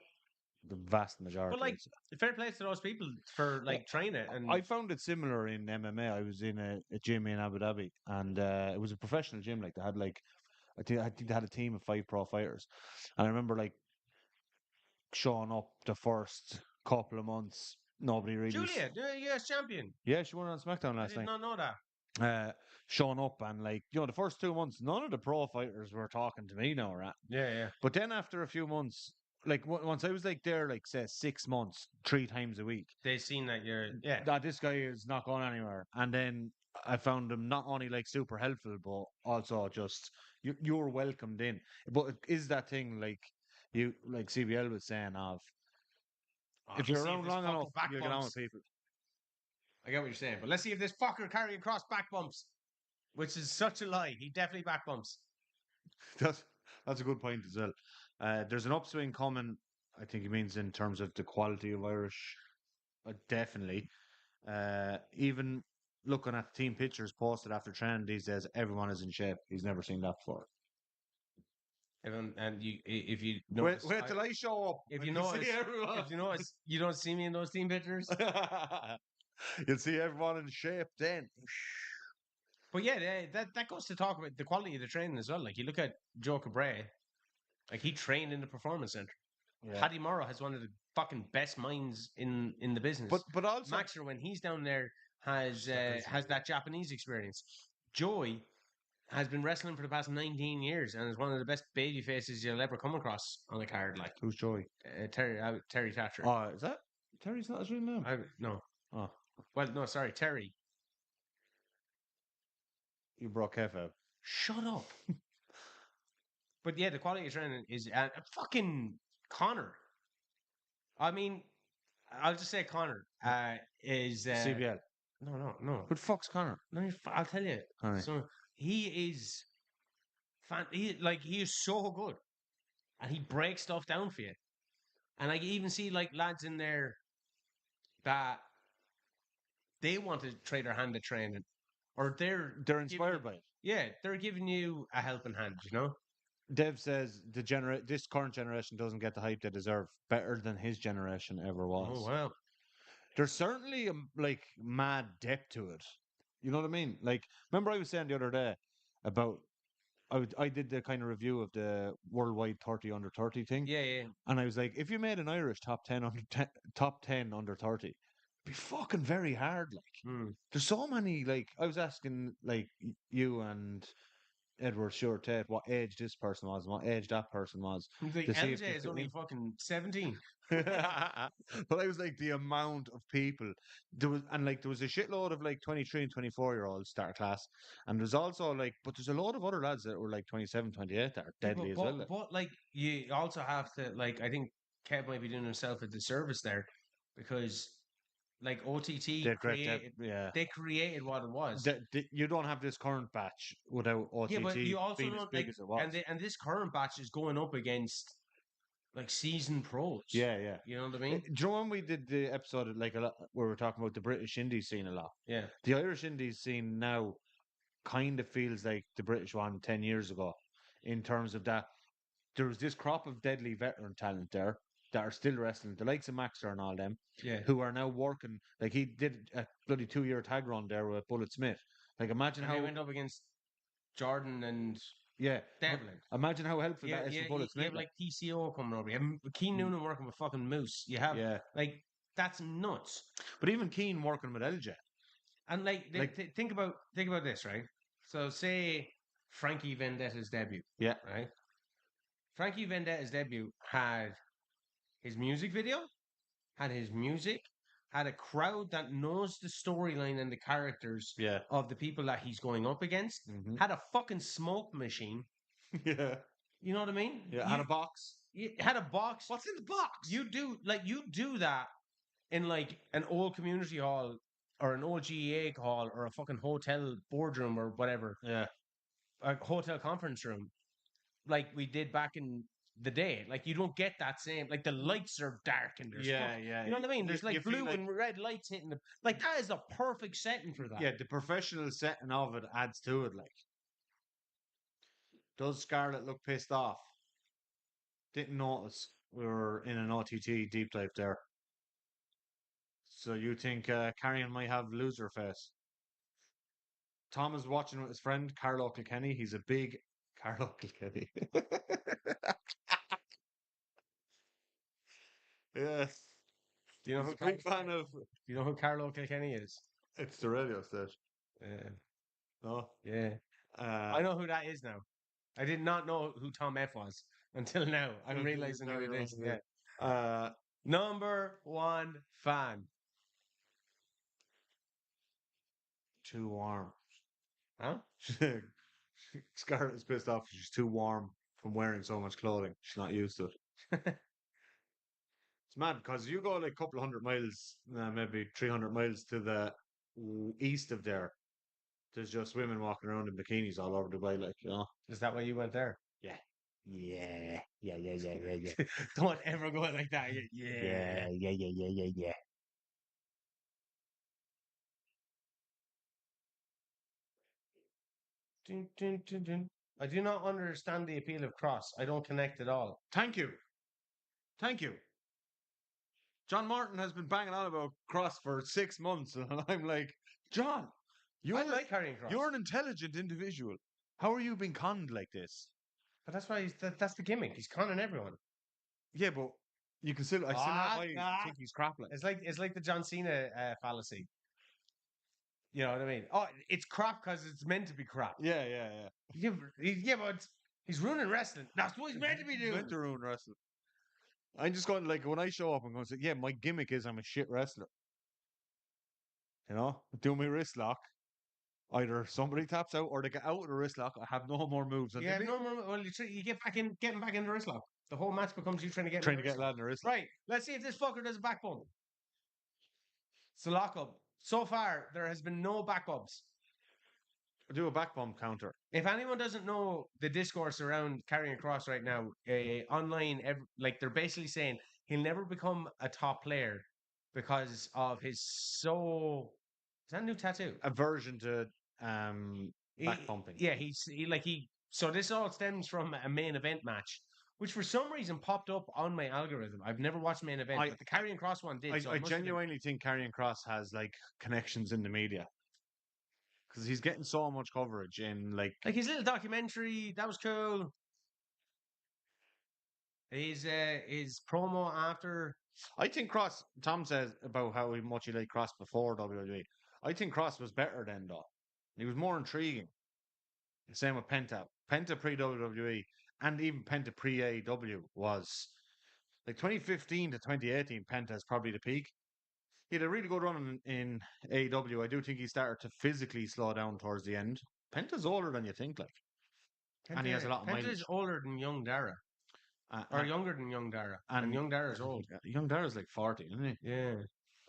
The vast majority. But like, fair play to those people for like trying it. And I found it similar in MMA. I was in a gym in Abu Dhabi, and it was a professional gym. Like they had I think they had a team of 5 pro fighters, and I remember like showing up the first couple of months. Nobody really. Julia, the US champion. Yeah, she won on SmackDown last night. I did not know that. uh, showing up and like the first 2 months, none of the pro fighters were talking to me now, right? Yeah. But then after a few months, like once I was like there, like say 6 months, 3 times a week, They've seen that you're. Yeah. that this guy is not going anywhere. And then I found him not only like super helpful, but also just you're welcomed in. But it is that thing like you like CBL was saying of Oh, if let's you're see if around this long enough, fucker back you'll get on with bumps. people. I get what you're saying, but let's see if this fucker Karrion Kross back bumps, which is such a lie. He definitely back bumps. That's that's a good point as well. There's an upswing coming. I think he means in terms of the quality of Irish. Definitely. Even looking at team pictures posted after training these days, everyone is in shape. He's never seen that before. And if you Wait, notice, wait till I show up. if and you you'll notice, see everyone. if you notice, you don't see me in those team pictures. You'll see everyone in shape then. But yeah, that goes to talk about the quality of the training as well. Like you look at Joe Cabray, like he trained in the performance center. Yeah. Paddy Morrow has one of the fucking best minds in the business. But also Maxer, when he's down there, has that Japanese experience. Joey has been wrestling for the past 19 years and is one of the best baby faces you'll ever come across on a card. Like who's Joey? Terry Thatcher. Oh, is that Terry's not his real name? No. Oh, Well, no, sorry, Terry. you brought Kev out. Shut up. But yeah, the quality of training is fucking Connor. I mean, I'll just say Connor is CBL. No. Who the fuck's Connor? I'll tell you. All right. So he is he is so good, and he breaks stuff down for you. And I even see like lads in there that they want to try their hand at training, or They're inspired by it. Yeah, they're giving you a helping hand. You know. Dev says this current generation doesn't get the hype they deserve. Better than his generation ever was. Oh wow. There's certainly like mad depth to it. You know what I mean? Like, remember I was saying the other day about I did the kind of review of the worldwide 30 under 30 thing. Yeah. And I was like, if you made an Irish top 10 under 30, it'd be fucking very hard. Like, there's so many. Like, I was asking like you and Edward Short Tate what age this person was and what age that person was. The to see if LJ they is fit only in. fucking 17. But I was like the amount of people there was, and like there was a shitload of like 23 and 24-year-olds start class, and there's also like, but there's a load of other lads that were like 27, 28 that are deadly as well. Like. But like you also have to like I think Kev might be doing himself a disservice there because like OTT created Yeah, they created what it was. you don't have this current batch without OTT Yeah, but you also being as don't big like as it was. and this current batch is going up against like seasoned pros. Yeah. You know what I mean? Do you know when we did the episode like a lot, where we were talking about the British indie scene a lot? Yeah. The Irish indie scene now kind of feels like the British one 10 years ago in terms of that. There was this crop of deadly veteran talent there that are still wrestling, the likes of Maxter and all them, who are now working. Like he did a bloody 2 year tag run there with Bullet Smith. Like imagine And how they went up against Jordan and Devlin. Imagine how helpful that is for Bullet Smith. You have like PCO coming over. You have Keen Noonan working with fucking Moose. You have like that's nuts. But even Keen working with LJ. And like, think about this, right? So say Frankie Vendetta's debut. Yeah. Right? Frankie Vendetta's debut had his music video, had his music, had a crowd that knows the storyline and the characters of the people that he's going up against, had a fucking smoke machine. Yeah. You know what I mean? Yeah, had a box. You had a box. What's in the box? You do that in like an old community hall or an old GEA hall or a fucking hotel boardroom or whatever. Yeah. A hotel conference room. Like we did back in the day. Like you don't get that same like the lights are dark and there's you know what I mean? There's like blue and red lights hitting the like that is the perfect setting for that. Yeah, the professional setting of it adds to it. Like, does Scarlett look pissed off? Didn't notice we were in an OTT deep dive there. So you think Karrion might have loser face? Tom is watching with his friend Carlo Kilkenny. He's a big Carlo Kilkenny. Yes. Do you know He's a big fan of. Do you know who Carlo Kilkenny is? It's the radio station. No. Yeah. I know who that is now. I did not know who Tom F was until now. I'm realizing who it is. Yeah. Number one fan. Too warm. Huh? Scarlett's pissed off. She's too warm from wearing so much clothing. She's not used to it. It's mad because you go like a couple of 100 miles, maybe 300 miles to the east of there. There's just women walking around in bikinis all over Dubai, like, you know. Is that why you went there? Yeah. Yeah. Don't ever go like that. Yeah. Yeah. Dun, dun, dun, dun. I do not understand the appeal of Kross. I don't connect at all. Thank you. John Martin has been banging on about Kross for 6 months, and I'm like, John, I like Karrion Kross. you're an intelligent individual. How are you being conned like this? But that's why that's the gimmick. He's conning everyone. Yeah, but you can still, I still have why think he's crap. Like. It's like the John Cena fallacy. You know what I mean? Oh, it's crap because it's meant to be crap. Yeah. Yeah, but he's ruining wrestling. That's what he's meant to be doing. Meant to ruin wrestling. I'm just going like when I show up, I'm going to say, yeah, my gimmick is I'm a shit wrestler. You know, do my wrist lock. Either somebody taps out or they get out of the wrist lock. I have no more moves. Yeah, no more. Well, you get back in, getting back in the wrist lock. The whole match becomes you trying to get lad in the wrist. Right. Let's see if this fucker does a back bump. It's a lock up. So far, there has been no back bumps. Do a back bump counter. If anyone doesn't know the discourse around Karrion Kross right now, online, like they're basically saying he'll never become a top player because of his is that a new tattoo? Aversion to back bumping. Yeah, so this all stems from a main event match, which for some reason popped up on my algorithm. I've never watched main event, but the Karrion Kross one did. I genuinely think Karrion Kross has like connections in the media. Because he's getting so much coverage in like his little documentary, that was cool. His promo after. I think Kross. Tom says about how much he liked Kross before WWE. I think Kross was better then, though. He was more intriguing. Same with Penta. Penta pre WWE and even Penta pre AEW was like 2015 to 2018. Penta is probably the peak. He had a really good run in AEW. I do think he started to physically slow down towards the end. Penta's older than you think, like, and he has a lot of mileage. Penta's older than Young Dara. Or younger than Young Dara. And Young Dara's old. Young Dara's like 40, isn't he? Yeah,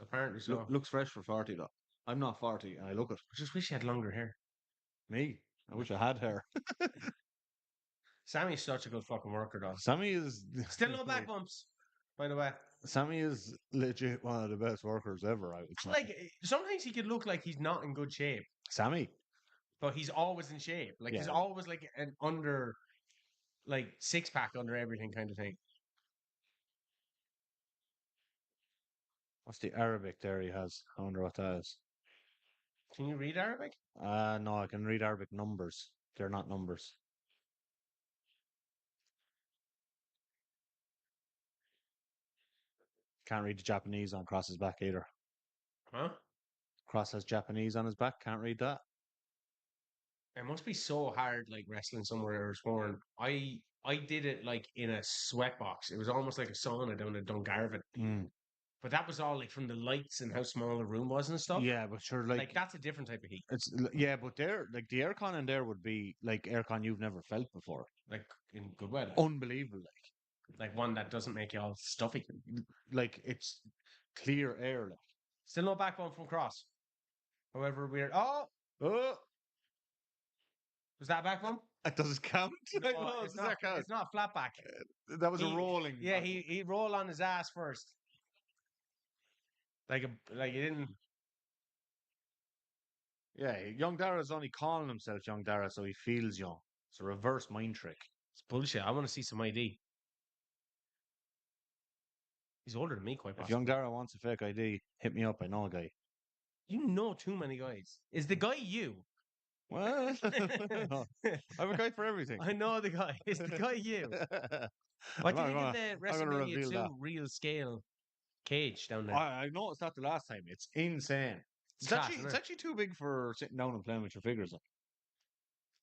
apparently so. Looks fresh for 40, though. I'm not 40, and I look it. I just wish he had longer hair. Me? I wish I had hair. Sami's such a good fucking worker, though. Sami is... Still no back bumps, by the way. Sami is legit one of the best workers ever, I would say. Like, sometimes he could look like he's not in good shape. Sami? But he's always in shape. Like, he's always like an under... Like, six-pack under everything kind of thing. What's the Arabic there he has? I wonder what that is. Can you read Arabic? No, I can read Arabic numbers. They're not numbers. Can't read the Japanese on Kross's back either. Huh? Kross has Japanese on his back. Can't read that. It must be so hard, like wrestling somewhere or foreign. I did it like in a sweatbox. It was almost like a sauna down in Dungarvan. But that was all like from the lights and how small the room was and stuff. Yeah, but sure, like that's a different type of heat. It's but there, like the aircon in there would be like aircon you've never felt before. Like in good weather. Unbelievable, like one that doesn't make you all stuffy. Like it's clear air. Like still no backbone from Kross. However weird. Oh. Was that a backbone? Does it count? No, it's not. It's not a flat back. That was a rolling. Yeah, he rolled on his ass first. Like he didn't. Yeah, Young Dara's only calling himself Young Dara, so he feels young. It's a reverse mind trick. It's bullshit. I want to see some ID. He's older than me, quite possibly. If Young Dara wants a fake ID, hit me up. I know a guy. You know too many guys. Is the guy you? Well, I have a guy for everything. I know the guy. Is the guy you? What do you think of the WrestleMania 2 real scale cage down there? I noticed that the last time. It's insane. It's actually too big for sitting down and playing with your figures.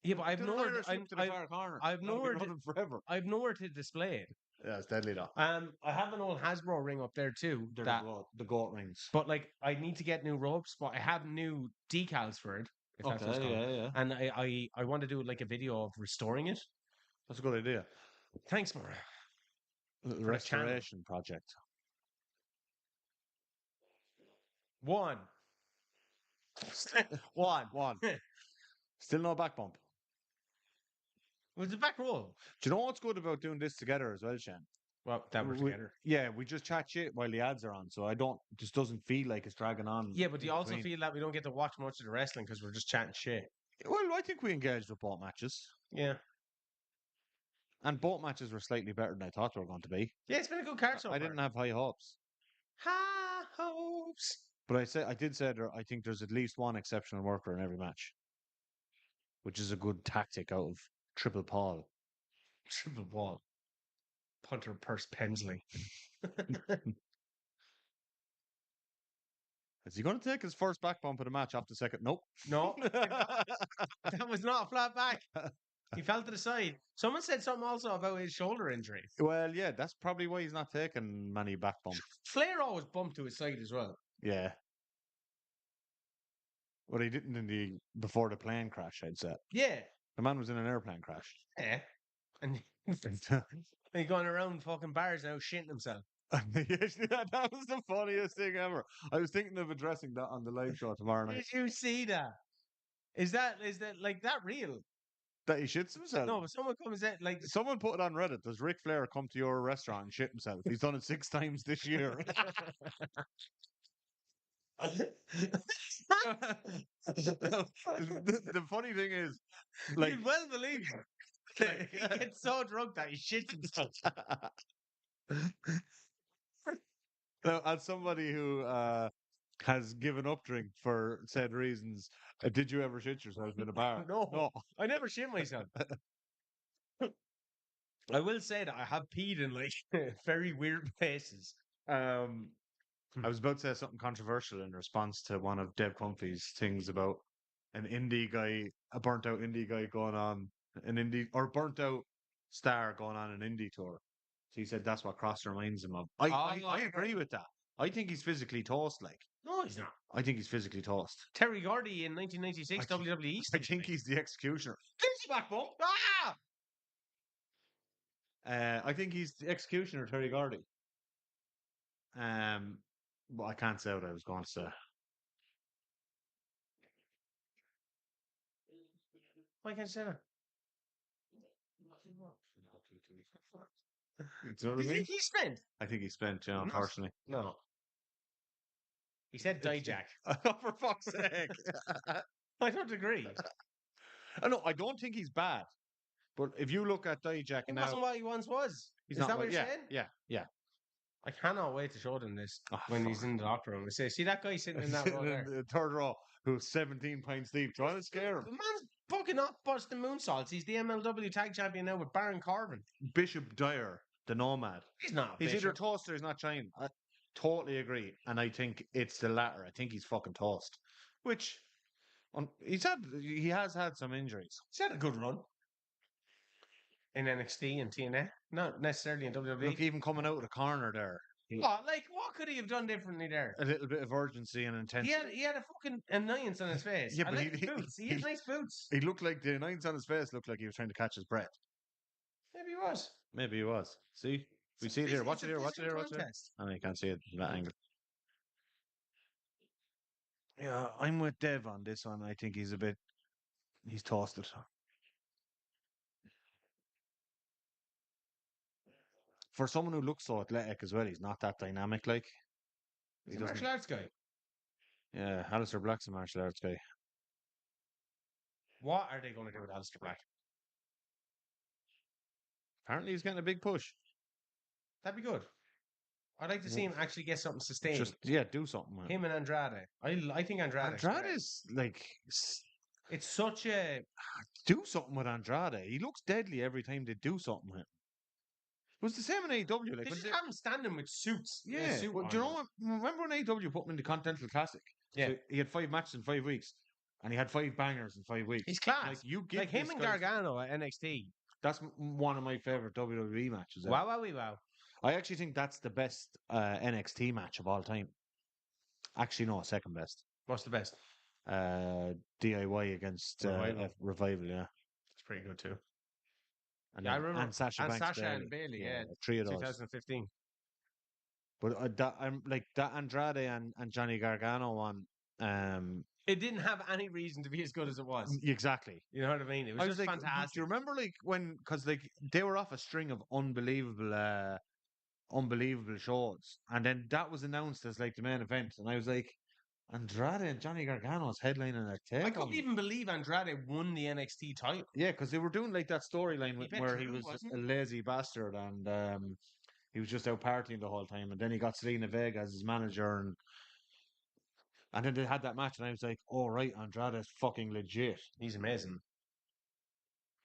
Yeah, but I've Do an nowhere. Irish whip to the far corner. I've That'll be nowhere to, running forever. I've nowhere to display it. Yeah, it's deadly though. I have an old Hasbro ring up there too. They're That, the goat rings. but like, I need to get new ropes, but I have new decals for it. If that's what's called. Yeah. And I want to do like a video of restoring it. That's a good idea. Thanks, Mara. Restoration project. One. One. Still no back bump. Was it back roll? Do you know what's good about doing this together as well, Shane? Well, that we're together. Yeah, we just chat shit while the ads are on, so just doesn't feel like it's dragging on. Yeah, but do you also feel that we don't get to watch much of the wrestling because we're just chatting shit? Well, I think we engaged with both matches. Yeah. And both matches were slightly better than I thought they were going to be. Yeah, it's been a good card so far. I didn't have high hopes. High hopes. But I did say I think there's at least one exceptional worker in every match, which is a good tactic out of Triple Paul. Triple Paul. Punter Purse Pensley. Is he going to take his first back bump of the match off the second? Nope. No. That was not a flat back. He fell to the side. Someone said something also about his shoulder injury. Well, yeah, that's probably why he's not taking many back bumps. Flair always bumped to his side as well. Yeah. But he didn't before the plane crash, I'd say. Yeah. The man was in an airplane crash. Yeah. And he's going around fucking bars now shitting himself. That was the funniest thing ever. I was thinking of addressing that on the live show tomorrow night. Did you see that? Is that like that real? That he shits himself? No, but someone comes in like someone put it on Reddit. Does Ric Flair come to your restaurant and shit himself? He's done it 6 times this year. the funny thing is, like, you'd well believe it. He gets so drunk that he shits himself. Now, as somebody who has given up drink for said reasons, did you ever shit yourself in a bar? No, I never shit myself. I will say that I have peed in like very weird places. I was about to say something controversial in response to one of Dave Comfy's things about an indie guy, a burnt out indie guy going on burnt out star going on an indie tour. So he said that's what Kross reminds him of. I agree with that. I think he's physically toast, like. No, he's not. I think he's physically toast. Terry Gordy in 1996 WWE. I think he's the executioner. Back bump. I think he's the executioner, Terry Gordy. But I can't say what I was going to say. Why can't you say that? Do you know what I mean? He spent? I think he spent, unfortunately. No. He said Dijak. Oh, for fuck's sake. I don't agree. No, I don't think he's bad. But if you look at Dijak He now... wasn't what he once was. Is not that what you're saying? Yeah. I cannot wait to show them this when he's in the locker room. I say, see that guy sitting in that row there? The third row, who's 17 pints deep, trying to scare him. The man's fucking up busting moonsaults. He's the MLW tag champion now with Baron Corbin. Bishop Dyer, the Nomad. He's not. He's either toast or he's not shining. I totally agree. And I think it's the latter. I think he's fucking toast. Which, he has had some injuries. He's had a good run. In NXT and TNA. Not necessarily in WWE. Look, even coming out of the corner there. What could he have done differently there? A little bit of urgency and intensity. He had a fucking annoyance on his face. Yeah, but he had nice boots. He looked like the annoyance on his face looked like he was trying to catch his breath. Maybe he was. See? We see it here. Watch it here. Watch it here. Oh, you can't see it from that angle. Yeah, I'm with Dev on this one. I think he's toasted. For someone who looks so athletic as well, he's not that dynamic, like. He's a martial arts guy. Yeah, Aleister Black's a martial arts guy. What are they going to do with Aleister Black? Apparently he's getting a big push. That'd be good. I'd like to see him actually get something sustained. Do something, man. Him and Andrade. I think Andrade is like... It's such a... Do something with Andrade. He looks deadly every time they do something with him. It was the same in AEW. They just have him standing with suits. Yeah. Do you know what? Remember when AEW put him in the Continental Classic? Yeah. So he had 5 matches in 5 weeks. and he had 5 bangers in 5 weeks. He's class. Like you give Like him this and guy- Gargano at NXT. That's one of my favorite WWE matches. Ever. Wow. I actually think that's the best NXT match of all time. Actually, no, second best. What's the best? DIY against Revival, yeah. It's pretty good too. And Yeah, I then, remember. and Sasha And Banks Sasha Bayley. and Bailey, yeah. 3 of those. 2015. But I'm like that Andrade and Johnny Gargano one. It didn't have any reason to be as good as it was. Exactly. You know what I mean? It was just like, fantastic. Do you remember like when because like they were off a string of unbelievable shows, and then that was announced as like the main event, and I was like, Andrade and Johnny Gargano's headlining a takeover. I couldn't even believe Andrade won the NXT title. Yeah, because they were doing like that storyline where he true, was just wasn't a lazy bastard and he was just out partying the whole time, and then he got Selena Vega as his manager, and then they had that match, and I was like, "Oh right, Andrade's fucking legit." He's amazing.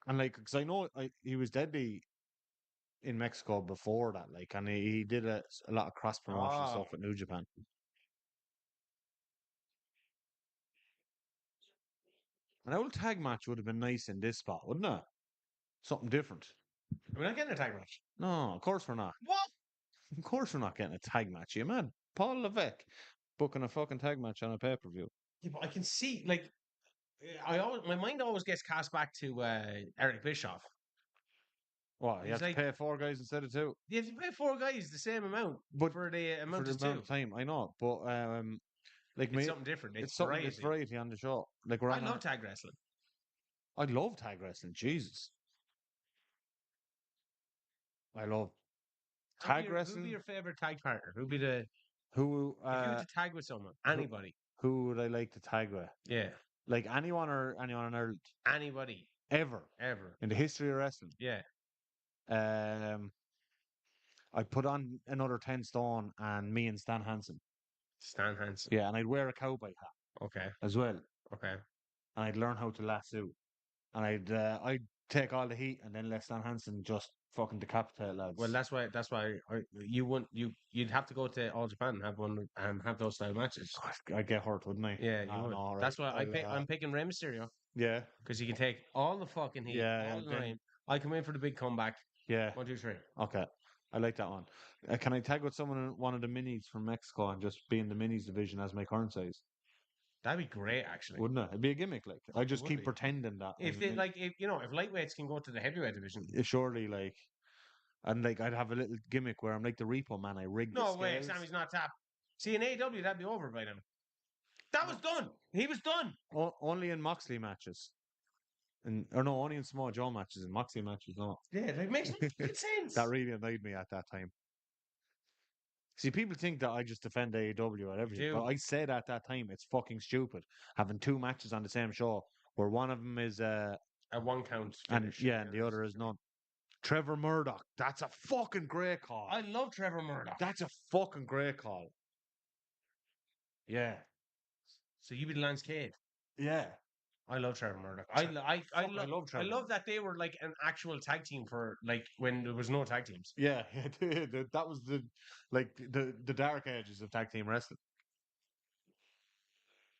And like, because I know he was deadly in Mexico before that, like, and he did a lot of cross promotion stuff with New Japan. An old tag match would have been nice in this spot, wouldn't it? Something different. We're not getting a tag match. No, of course we're not. What? Of course we're not getting a tag match. You man, Paul Levesque booking a fucking tag match on a pay per view. Yeah, but I can see like my mind always gets cast back to Eric Bischoff. What, you have to pay 4 guys instead of 2? You have to pay 4 guys the same amount, but for the amount of time. I know, but like it's something different. It's something. It's variety on the show. Like I love tag wrestling. I love tag wrestling. Jesus, I love tag wrestling. Who'd be your favorite tag partner? Who'd be the if you were to tag with someone? Anybody? Who would I like to tag with? Yeah, like anyone or anyone in Ireland? anybody Ever in the history of wrestling? Yeah. I'd put on another 10 stone and me and Stan Hansen. Stan Hansen. Yeah, and I'd wear a cowboy hat. Okay. As well. Okay. And I'd learn how to lasso. And I'd take all the heat and then let Stan Hansen just fucking decapitate lads. Well, that's why you'd have to go to All Japan and have one and have those style matches. I'd get hurt, wouldn't I? Yeah, you would. No, that's why I'm picking Rey Mysterio. Yeah. Because he can take all the fucking heat all the time. I come in for the big comeback. Yeah. 1, 2, 3. Okay. I like that one. Can I tag with someone in one of the minis from Mexico and just be in the minis division as my current size? That'd be great, actually. Wouldn't it? It'd be a gimmick, like. I just keep pretending that. If lightweights can go to the heavyweight division. Surely, like, and like I'd have a little gimmick where I'm like the Repo Man. I rig the scales. No way, Sammy's not top. See, in AEW, that'd be over by then. That was done. He was done. Only in Moxley matches. Only in Small Joe matches. In Moxley matches, no. Yeah, that makes no sense. That really annoyed me at that time. See, people think that I just defend AEW or everything, but I said at that time it's fucking stupid having 2 matches on the same show where one of them is a 1 count finish, and the other is none. Trevor Murdoch, that's a fucking great call. I love Trevor Murdoch. That's a fucking great call. Yeah. So you be the Lance Cade. Yeah. I love Trevor Murdoch. I love Trevor. I love that they were like an actual tag team for like when there was no tag teams. Yeah, that was the dark edges of tag team wrestling.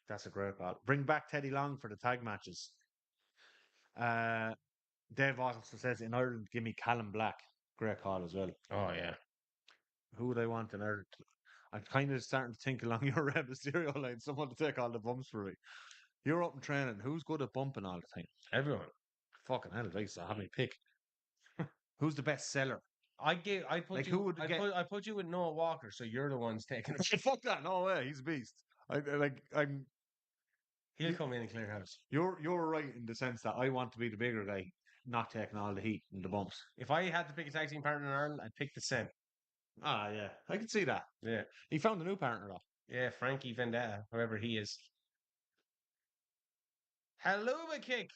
That's a great call. Bring back Teddy Long for the tag matches. Dave also says in Ireland, give me Callum Black. Great call as well. Oh yeah. Who would I want in Ireland? I'm kind of starting to think along your Rey Mysterio line. Someone to take all the bumps for me. You're up in training. Who's good at bumping all the time? Everyone. Fucking hell, I have me pick. Who's the best seller? I put you with Noah Walker, so you're the ones taking it. Fuck that! No way, he's a beast. He'll come in and clear house. You're right in the sense that I want to be the bigger guy, not taking all the heat and the bumps. If I had to pick a tag team partner in Ireland, I'd pick the Sen. Ah, yeah, I can see that. Yeah, he found a new partner though. Yeah, Frankie Vendetta, whoever he is. Haluva kick.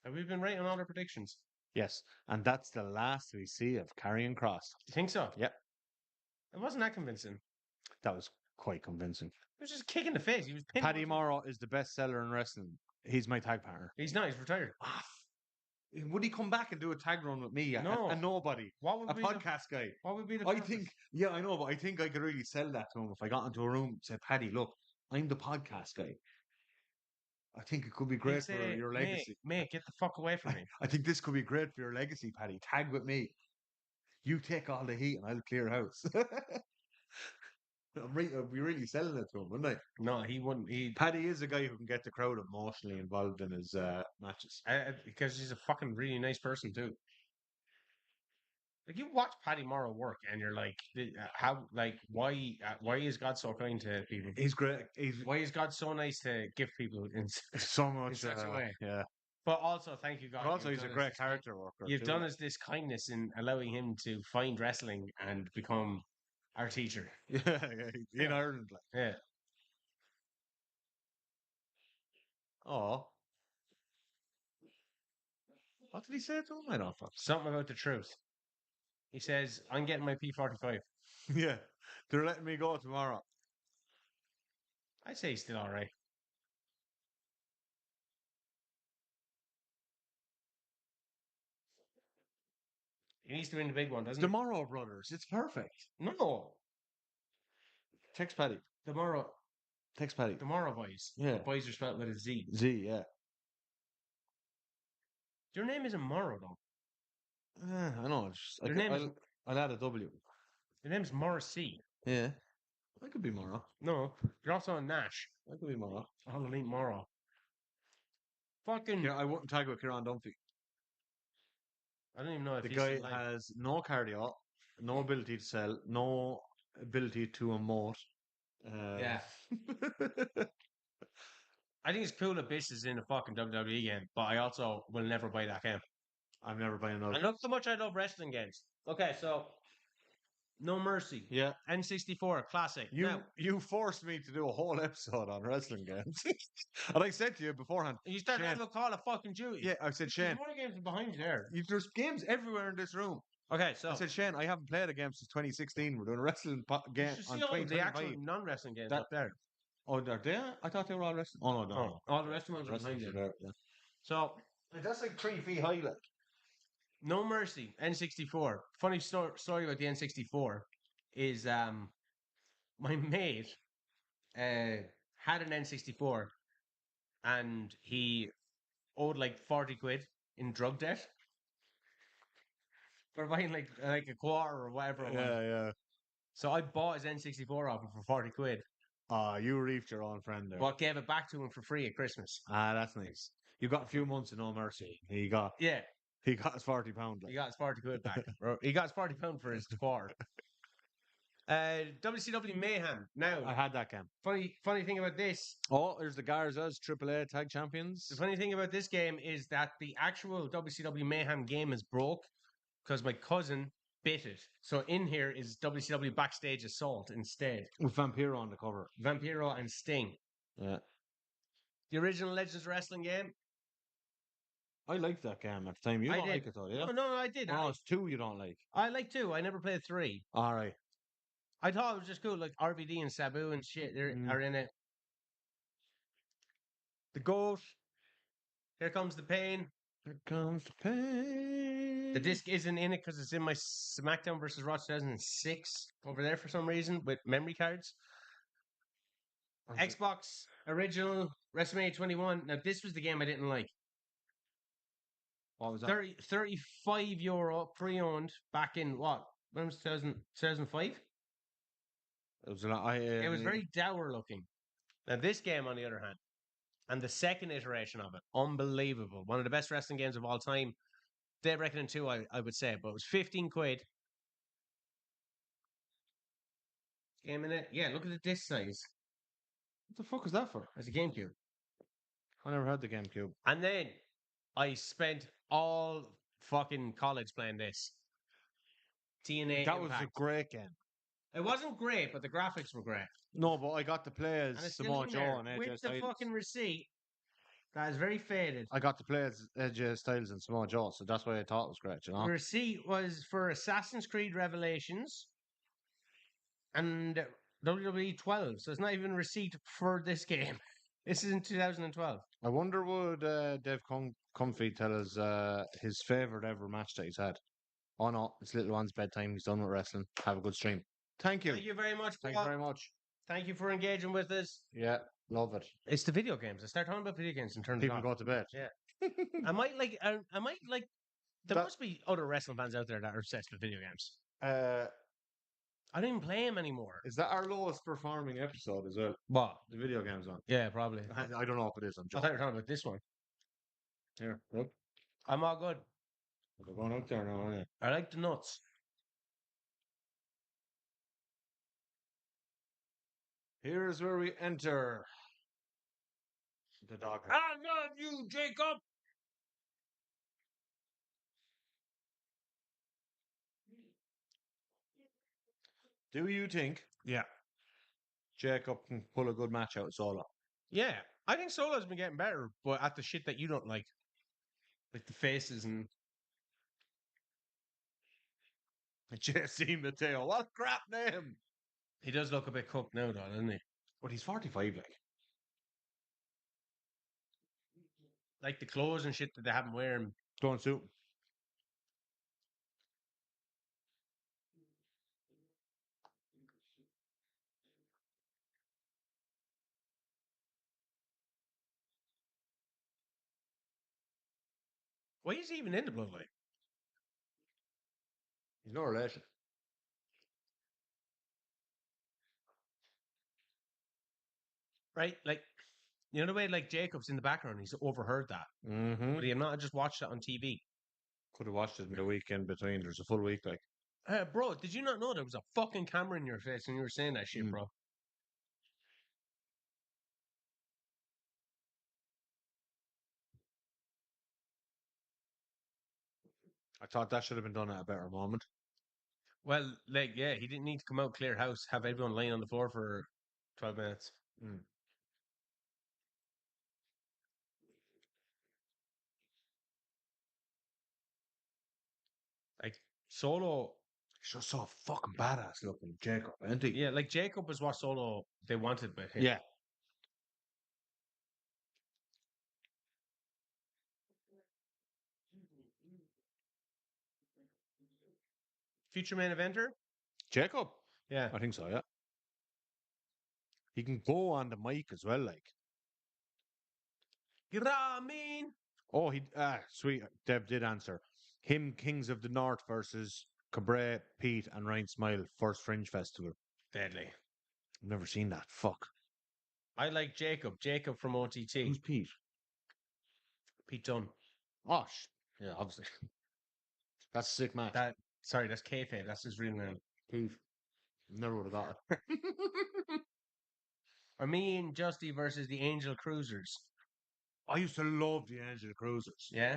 Have we been right on all our predictions? Yes, and that's the last we see of Karrion Kross. You think so? Yep. It wasn't that convincing. That was quite convincing. It was just a kick in the face. He was Paddy Morrow is the best seller in wrestling. He's my tag partner. He's not. He's retired. Would he come back and do a tag run with me? No. And nobody. What would A be podcast guy. What would be the I purpose? think, yeah, I know, but I think I could really sell that to him if I got into a room and said, Paddy, look, I'm the podcast guy. I think it could be He'd great for say, your mate, legacy. mate, get the fuck away from me. I think this could be great for your legacy, Paddy. Tag with me. You take all the heat and I'll clear house. I'll be really selling it to him, wouldn't I? No, he wouldn't. He Paddy is a guy who can get the crowd emotionally involved in his matches. because he's a fucking really nice person too. Like you watch Paddy Morrow work, and you're like, how, like, why is God so kind to people? He's great. Why is God so nice to gift people in so much such a way? Yeah. But also, thank you, God. But also, you've he's a done us great this character worker. You've too, done like. us this kindness in allowing him to find wrestling and become our teacher. Yeah, in Ireland. Like. Yeah. Oh. What did he say to him? I don't know. Something about the truth. He says, I'm getting my P45. Yeah. They're letting me go tomorrow. I'd say he's still all right. He needs to win the big one, doesn't he? Tomorrow, brothers. It's perfect. No. Text Paddy. Tomorrow. Text Paddy. Tomorrow, boys. Yeah. The boys are spelled with a Z. Z, yeah. Your name isn't Morrow, though. I know. It's just, Your name is... I'll add a W. Your name's Morrissey. Yeah. I could be Morrow. No. You're also a Nash. I could be Morrow. I'll ain't Morrow. Fucking... Yeah, I wouldn't tag with Kieran Dunphy. I don't even know if The he's guy still alive. has no cardio, no ability to sell, no ability to emote. Yeah. I think it's cool that Bish is in a fucking WWE game, but I also will never buy that game. I'm never buying another. And look how much I love wrestling games. Okay, so No Mercy. Yeah. N64, classic. You forced me to do a whole episode on wrestling games. And I said to you beforehand. You started Shane, to Call of fucking Duty. Yeah, I said, Shane. There's more games behind you there. There's games everywhere in this room. Okay, so I said, Shane, I haven't played a game since 2016. We're doing a wrestling game you should on see all the actual 2025. non-wrestling games up there. Oh, they're there? I thought they were all wrestling. Oh, no. Oh, all the wrestling ones are behind you. There, yeah. So That's like 3 feet high, like. No Mercy, N64. Funny story about the N64 is my mate had an N64 and he owed like 40 quid in drug debt for buying like a quarter or whatever it was. Yeah. So I bought his N64 off him for 40 quid. You reefed your own friend there. But gave it back to him for free at Christmas. That's nice. You got a few months of No Mercy. He got his £40. Like. He got his 40 quid back. He got his £40 for his quarter. WCW Mayhem. Now, I had that game. Funny thing about this. Oh, there's the Garzas AAA Tag Champions. The funny thing about this game is that the actual WCW Mayhem game is broke because my cousin bit it. So in here is WCW Backstage Assault instead. With Vampiro on the cover. Vampiro and Sting. Yeah. The original Legends Wrestling game. I liked that game at the time. You don't like it though, yeah? No, I did. Oh, it's 2 you don't like. I like 2. I never played 3. All right. I thought it was just cool. Like RVD and Sabu and shit are in it. The Goat. Here Comes the Pain. Here comes the pain. The disc isn't in it because it's in my SmackDown vs. Raw 2006 over there for some reason with memory cards. Xbox original WrestleMania 21. Now this was the game I didn't like. What was that? 35 euro pre-owned back in what? When was 2005? It was a lot. It was very dour looking. Now this game, on the other hand, and the second iteration of it, unbelievable. One of the best wrestling games of all time. Dead Reckoning 2, I would say, but it was 15 quid. Game in it. Yeah, look at the disc size. What the fuck is that for? It's a GameCube. I never had the GameCube. And then I spent all fucking college playing this. TNA That Impact. was a great game. It wasn't great, but the graphics were great. No, but I got to play And as it's still Samoa in Joe there and AJ with the Styles. fucking receipt. That is very faded. I got to play as AJ Styles and Samoa Joe, so that's why I thought it was great, you know? The receipt was for Assassin's Creed Revelations and WWE 12, so it's not even a receipt for this game. This is in 2012. I wonder would Dave Comfy tell us his favourite ever match that he's had. Oh no, it's little one's bedtime. He's done with wrestling. Have a good stream. Thank you. Thank you very much. Thanks very much. Thank you for engaging with us. Yeah, love it. It's the video games. I start talking about video games and turn it People off. go to bed. Yeah. I might like. There That- must be other wrestling fans out there that are obsessed with video games. Uh, I don't even play them anymore. is that our lowest performing episode as well? What? The video games one. Yeah, probably. I don't know if it is. I'm I thought joking. you were talking about this one. Here, look. I'm all good. We're going out there now, aren't you? I like the nuts. Here's where we enter the dog. I love you, Jacob. Do you think Yeah. Jacob can pull a good match out solo? Yeah. I think Solo's been getting better, but at the shit that you don't like the faces and Jesse Mateo. What a crap name. he does look a bit cooked now, though, doesn't he? But he's 45, like. Like the clothes and shit that they have him wearing. Don't suit him. Why is he even in the bloodline? He's no relation. Right? Like, you know the way like Jacob's in the background, he's overheard that. Mm-hmm. But he had not just watched it on TV. Could have watched it in the weekend between. There's a full week, like. Bro, did you not know there was a fucking camera in your face when you were saying that shit, bro? I thought that should have been done at a better moment. Well, like, yeah, he didn't need to come out, clear house, have everyone laying on the floor for 12 minutes. Mm. Like, Solo, He's just so fucking badass looking, Jacob, isn't he? yeah, like Jacob was what Solo they wanted with him. Yeah. Future main eventer? Jacob? Yeah. I think so, yeah. He can go on the mic as well, like. Ramin! Oh, sweet. Dev did answer. Him, Kings of the North versus Cabre, Pete, and Ryan Smile, first Fringe Festival. Deadly. I've never seen that. Fuck. I like Jacob. Jacob from OTT. Who's Pete? Pete Dunne. Oh, yeah, obviously. That's a sick match. Sorry, that's kayfabe. That's his real name. Pete. Never would have got it. Or me and Justy versus the Angel Cruisers. I used to love the Angel Cruisers. Yeah.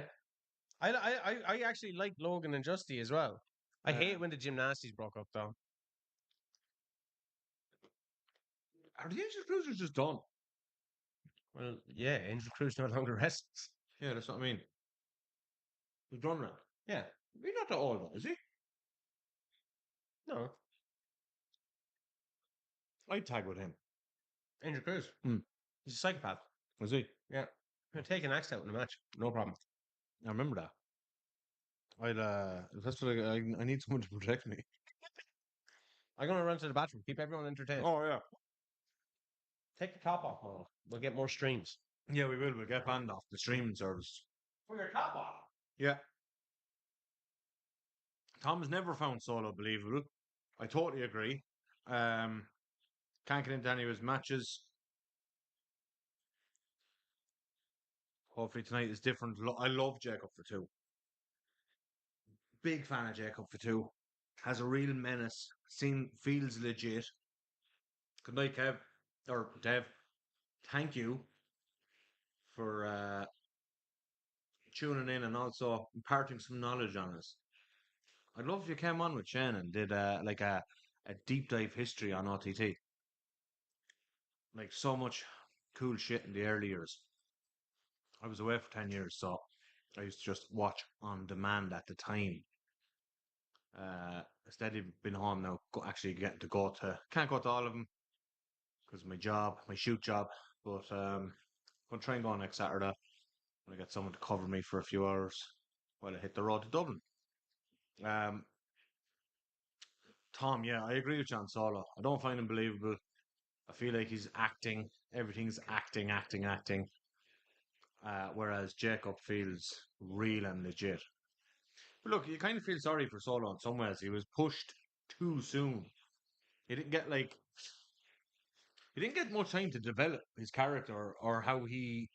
I actually like Logan and Justy as well. I hate when the gymnastics broke up though. Are the Angel Cruisers just done? Well, yeah, Angel Cruz no longer wrestles. Yeah, that's what I mean. He's done that. Yeah. He's not that old, though, is he? No. I'd tag with him. Angel Cruz. Hmm. He's a psychopath. Was he? Yeah. He'll take an axe out in a match. No problem. I remember that. That's what I need someone to protect me. I'm gonna run to the bathroom. Keep everyone entertained. Oh, yeah. Take the top off, Paul. We'll get more streams. Yeah, we will. We'll get banned off the streaming service. For your top off. Yeah. Tom's never found Solo believable. I totally agree. Can't get into any of his matches. Hopefully tonight is different. I love Jacob Fatu. Big fan of Jacob Fatu. Has a real menace. Feels legit. Good night, Kev. Or Dev. Thank you for tuning in and also imparting some knowledge on us. I'd love if you came on with Shane and did like a deep dive history on OTT. Like so much cool shit in the early years. I was away for 10 years, so I used to just watch on demand at the time. Instead of been home now, actually getting to can't go to all of them because of my job, my shoot job. But I'm gonna try and go next Saturday. I get someone to cover me for a few hours while I hit the road to Dublin. Tom, yeah, I agree with John Solo. I don't find him believable. I feel like he's acting. Everything's acting. Whereas Jacob feels real and legit. But look, you kind of feel sorry for Solo in some ways. He was pushed too soon. He didn't get much time to develop his character or how he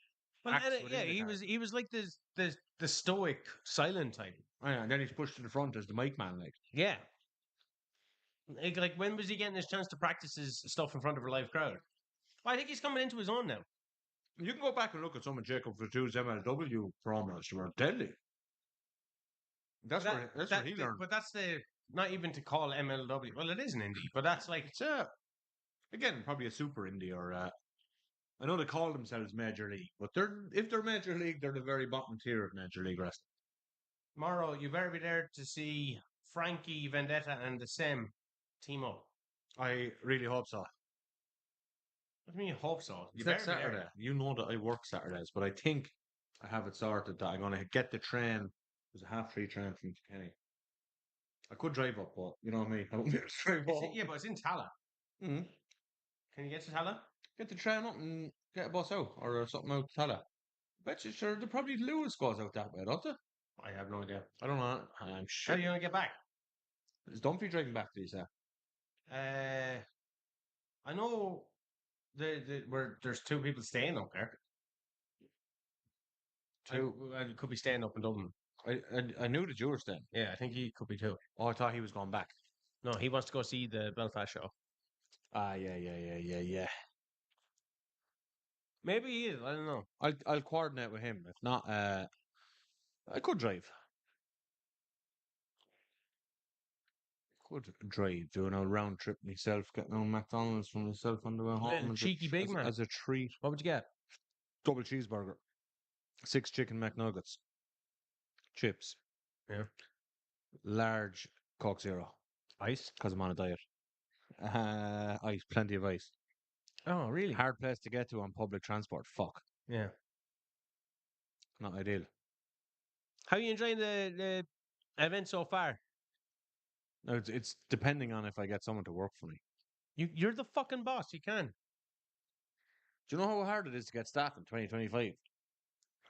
Well, acts and, within yeah, the he character. was like the stoic, silent type. Oh, yeah, and then he's pushed to the front as the mic man. Like, Yeah. Like when was he getting his chance to practice his stuff in front of a live crowd? Well, I think he's coming into his own now. you can go back and look at some of Jacob Fatu's MLW promos. They were deadly. That's where he learned. But that's the not even to call MLW. Well, it is an indie, but that's like It's again probably a super indie or I know they call themselves Major League, but if they're Major League, they're the very bottom tier of Major League wrestling. Morrow. You better be there to see Frankie Vendetta and the Sem team up. I really hope so. What do you mean you hope so? You It's that better be Saturday. there. You know that I work Saturdays, but I think I have it sorted that I'm going to get the train. There's a 3:30 train from Kenny. I could drive up, but you know me. I won't be able to drive up. Yeah, but it's in Tala. Mm-hmm. Can you get to Tala? Get the train up and get a bus out or something out to Tala. Bet you sure they probably Lewis goes out that way, don't they? I have no idea. I don't know. I'm How sure. are you gonna get back? Is Dunphy driving back to you, sir? I know where there's two people staying up there. Two. I could be staying up in Dublin. I knew that you were staying. Yeah, I think he could be too. Oh, I thought he was going back. No, he wants to go see the Belfast show. Ah, yeah. Maybe he is. I don't know. I'll coordinate with him. If not, I could drive. Could drive, doing a round trip myself, getting on McDonald's for myself on the way home. Cheeky big man. As a treat. What would you get? Double cheeseburger, 6 chicken McNuggets, chips, Yeah. large Coke Zero, Ice. because I'm on a diet. Ice, plenty of ice. Oh, really? Hard place to get to on public transport. Fuck. Yeah. Not ideal. How are you enjoying the event so far? No, it's depending on if I get someone to work for me. You're the fucking boss. You can. Do you know how hard it is to get staff in 2025?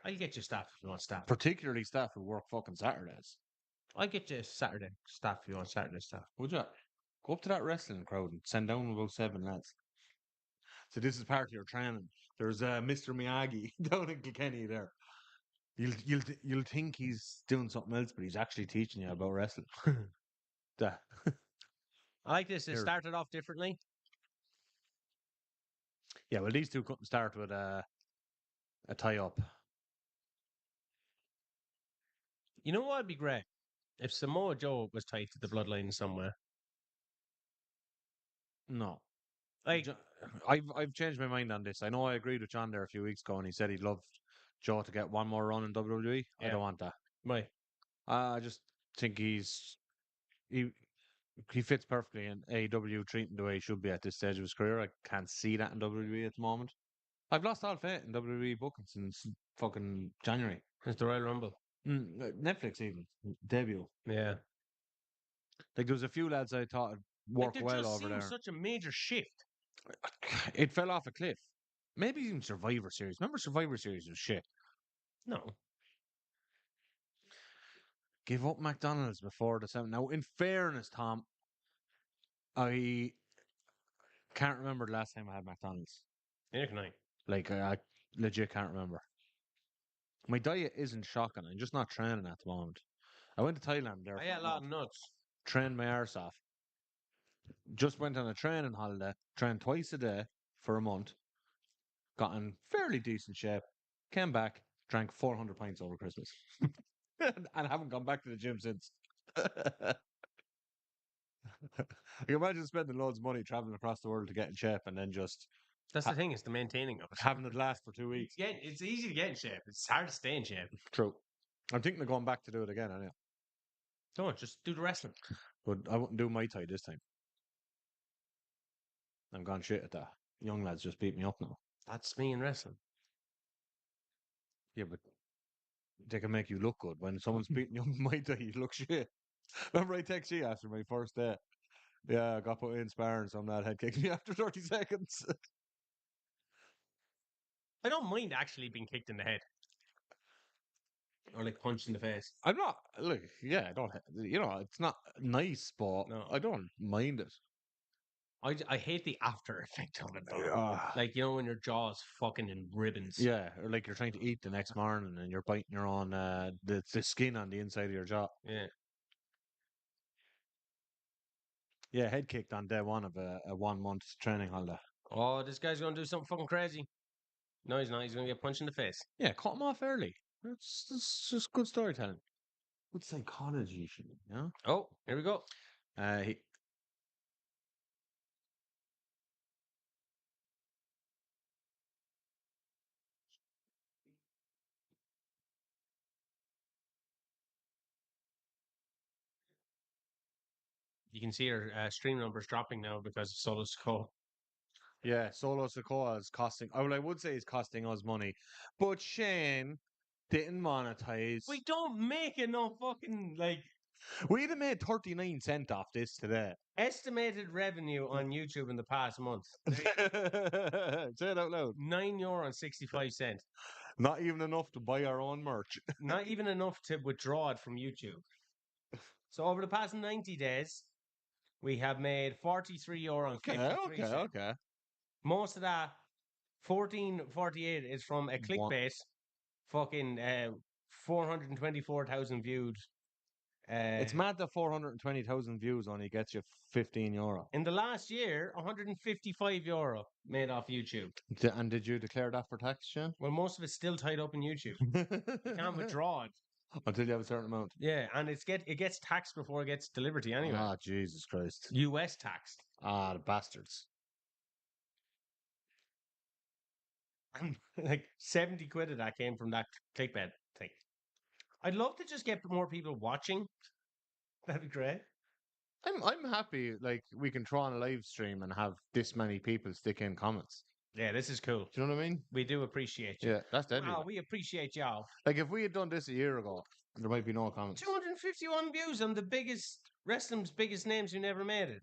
I'll get you staff if you want staff. Particularly staff who work fucking Saturdays. I'll get you Saturday staff if you want Saturday staff. Would you? Go up to that wrestling crowd and send down about 7 lads. So this is part of your training. There's Mr. Miyagi down in Kilkenny there. You'll think he's doing something else, but he's actually teaching you about wrestling. I like this. It Here. started off differently. Yeah, well, these two couldn't start with a tie-up. You know what would be great? If Samoa Joe was tied to the bloodline somewhere. No. Like, I've changed my mind on this. I know I agreed with John there a few weeks ago, and he said he'd love Joe to get one more run in WWE. I Yeah. don't want that. why? I just think he fits perfectly in AEW, treating the way he should be at this stage of his career. I can't see that in WWE at the moment. I've lost all faith in WWE booking since fucking January. It's the Royal Rumble. Netflix even debut. Yeah. Like there was a few lads I thought worked there well just over there. such a major shift. It fell off a cliff. Maybe even Survivor Series. Remember Survivor Series was shit. No. Give up McDonald's before the 7. Now, in fairness, Tom, I can't remember the last time I had McDonald's. Neither can I. Like, I legit can't remember. My diet isn't shocking. I'm just not training at the moment. I went to Thailand there. I ate a lot of nuts. Trained my arse off. Just went on a training holiday. Trained twice a day for a month. Got in fairly decent shape. Came back. Drank 400 pints over Christmas. And haven't gone back to the gym since. I can imagine spending loads of money traveling across the world to get in shape and then just That's the thing, is the maintaining of it. having it last for 2 weeks. It's easy to get in shape. It's hard to stay in shape. True. I'm thinking of going back to do it again anyway. Don't just do the wrestling. But I wouldn't do Muay Thai this time. I'm gone shit at that. Young lads just beat me up now. That's me in wrestling. Yeah, but they can make you look good. When someone's beating you up in Muay Thai, you look shit. Remember I text you after my first day? Yeah, I got put in sparring, some lad head kicked me after 30 seconds. I don't mind actually being kicked in the head or like punched in the face. I'm not, look, yeah, I don't, it's not nice, but No. I don't mind it. I hate the after effect of it though. Ah. Like, you know, when your jaw's fucking in ribbons. Yeah, or like you're trying to eat the next morning and you're biting your own, the skin on the inside of your jaw. Yeah. Yeah, head kicked on day one of a 1 month training holiday. Oh, this guy's gonna do something fucking crazy. No, he's not. He's gonna get punched in the face. Yeah, cut him off early. That's just good storytelling. Good psychology, you know? Oh, here we go. He, You can see her stream numbers dropping now because of Solo Sikoa. yeah, Solo Sikoa is costing, I would say he's costing us money, but Shane didn't monetize. We don't make enough fucking like We'd have made 39 cents off this today. estimated revenue on YouTube in the past month. Say it out loud. €9.65. Not even enough to buy our own merch. Not even enough to withdraw it from YouTube. So over the past 90 days, we have made €43.53. Okay. Most of that, 14.48 is from a clickbait, fucking 424,000 viewed. It's mad that 420,000 views only gets you €15. In the last year, €155 made off YouTube. And did you declare that for tax, Shane? Well, most of it's still tied up in YouTube. You can't withdraw it. Until you have a certain amount. Yeah, and it gets taxed before it gets delivered to you anyway. Ah, Jesus Christ. US taxed. Ah, the bastards. And like 70 quid of that came from that clickbait thing. I'd love to just get more people watching. That'd be great. I'm happy, like, we can throw on a live stream and have this many people stick in comments. Yeah, this is cool. Do you know what I mean? We do appreciate you. Yeah, that's deadly. Wow, we appreciate y'all. Like, if we had done this a year ago, there might be no comments. 251 views on the wrestling's biggest names who never made it.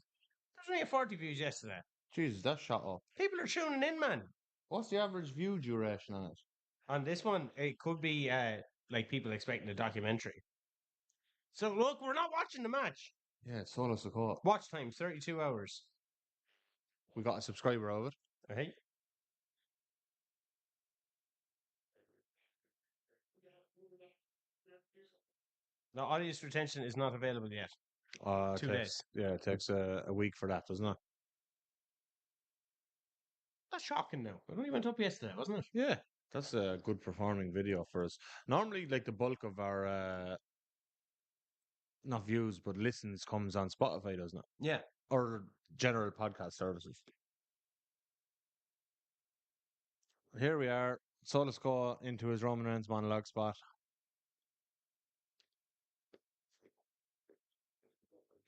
There's only 40 views yesterday. Jesus, that's shot up. People are tuning in, man. What's the average view duration on it? On this one, it could be like people expecting a documentary. So look, we're not watching the match. Yeah, Solo Sikoa. Watch time 32 hours. We got a subscriber of it. Okay. The audience retention is not available yet. 2 days. Yeah, it takes a week for that, doesn't it? That's shocking now. It only went up yesterday, wasn't it? Yeah, that's a good performing video for us. Normally, like the bulk of our not views but listens comes on Spotify, doesn't it? Yeah. Or general podcast services. Here we are. Solo Sikoa into his Roman Reigns monologue spot.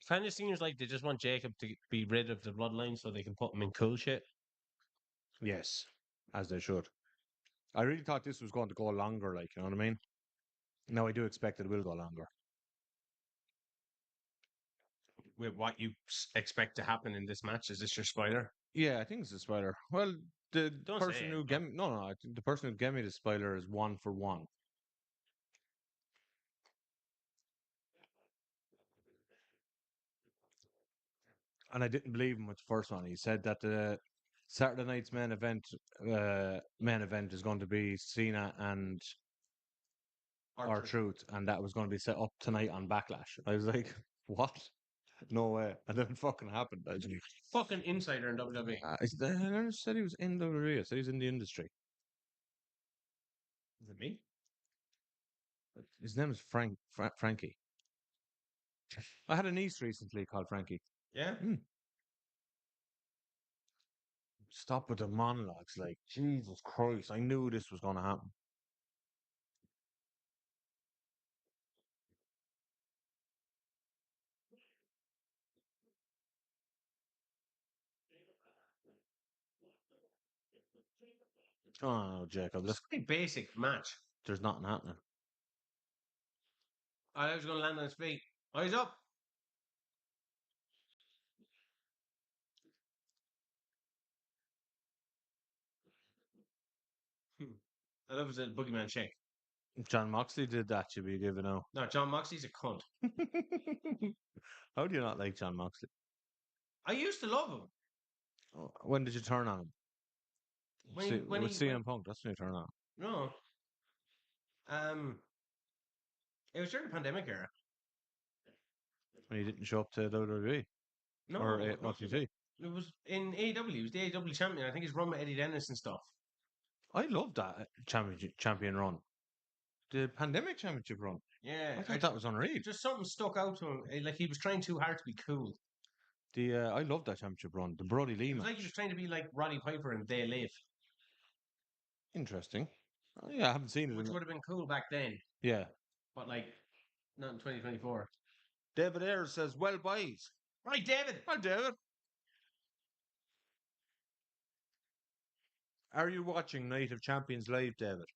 Kind of seems like they just want Jacob to be rid of the bloodline so they can put him in cool shit. Yes, as they should. I really thought this was going to go longer, like, you know what I mean? Now I do expect it will go longer. With what you expect to happen in this match, is this your spoiler? Yeah, I think it's a spoiler. Well, the Don't person say who it, gave me, no, I think the person who gave me the spoiler is 1 for 1. And I didn't believe him with the first one. He said that the Saturday night's main event is going to be Cena and R-Truth, and that was going to be set up tonight on Backlash. I was like, what? No way. And then it fucking happened. I just, Fucking insider in WWE. I never said he was in WWE. I said he's in the industry. Is it me? His name is Frankie. I had a niece recently called Frankie. Yeah. Stop with the monologues. Like, Jesus Christ. I knew this was going to happen. Oh, no, Jacob. It's a pretty basic match. There's nothing happening. I was going to land on his feet. Eyes up. I love his boogeyman shake. John Moxley did that, should be given out. No, John Moxley's a cunt. How do you not like John Moxley? I used to love him. When did you turn on him? When with he CM Punk, that's when you turn on. no, it was during the pandemic era. When he didn't show up to WWE No, or it OTT. It was in AEW. He was the AEW champion. I think he's run with Eddie Dennis and stuff. I loved that champion run. The pandemic championship run. Yeah, I thought that was unreal. Just something stuck out to him. Like he was trying too hard to be cool. I loved that championship run. The Brody Lee It was match. like he was trying to be like Roddy Piper and They Live. Interesting. Yeah, I haven't seen it. Which would have been cool back then. Yeah. But like, not in 2024. David Ayers says, well, boys. Right, David. Hi, David. Are you watching Night of Champions live, David?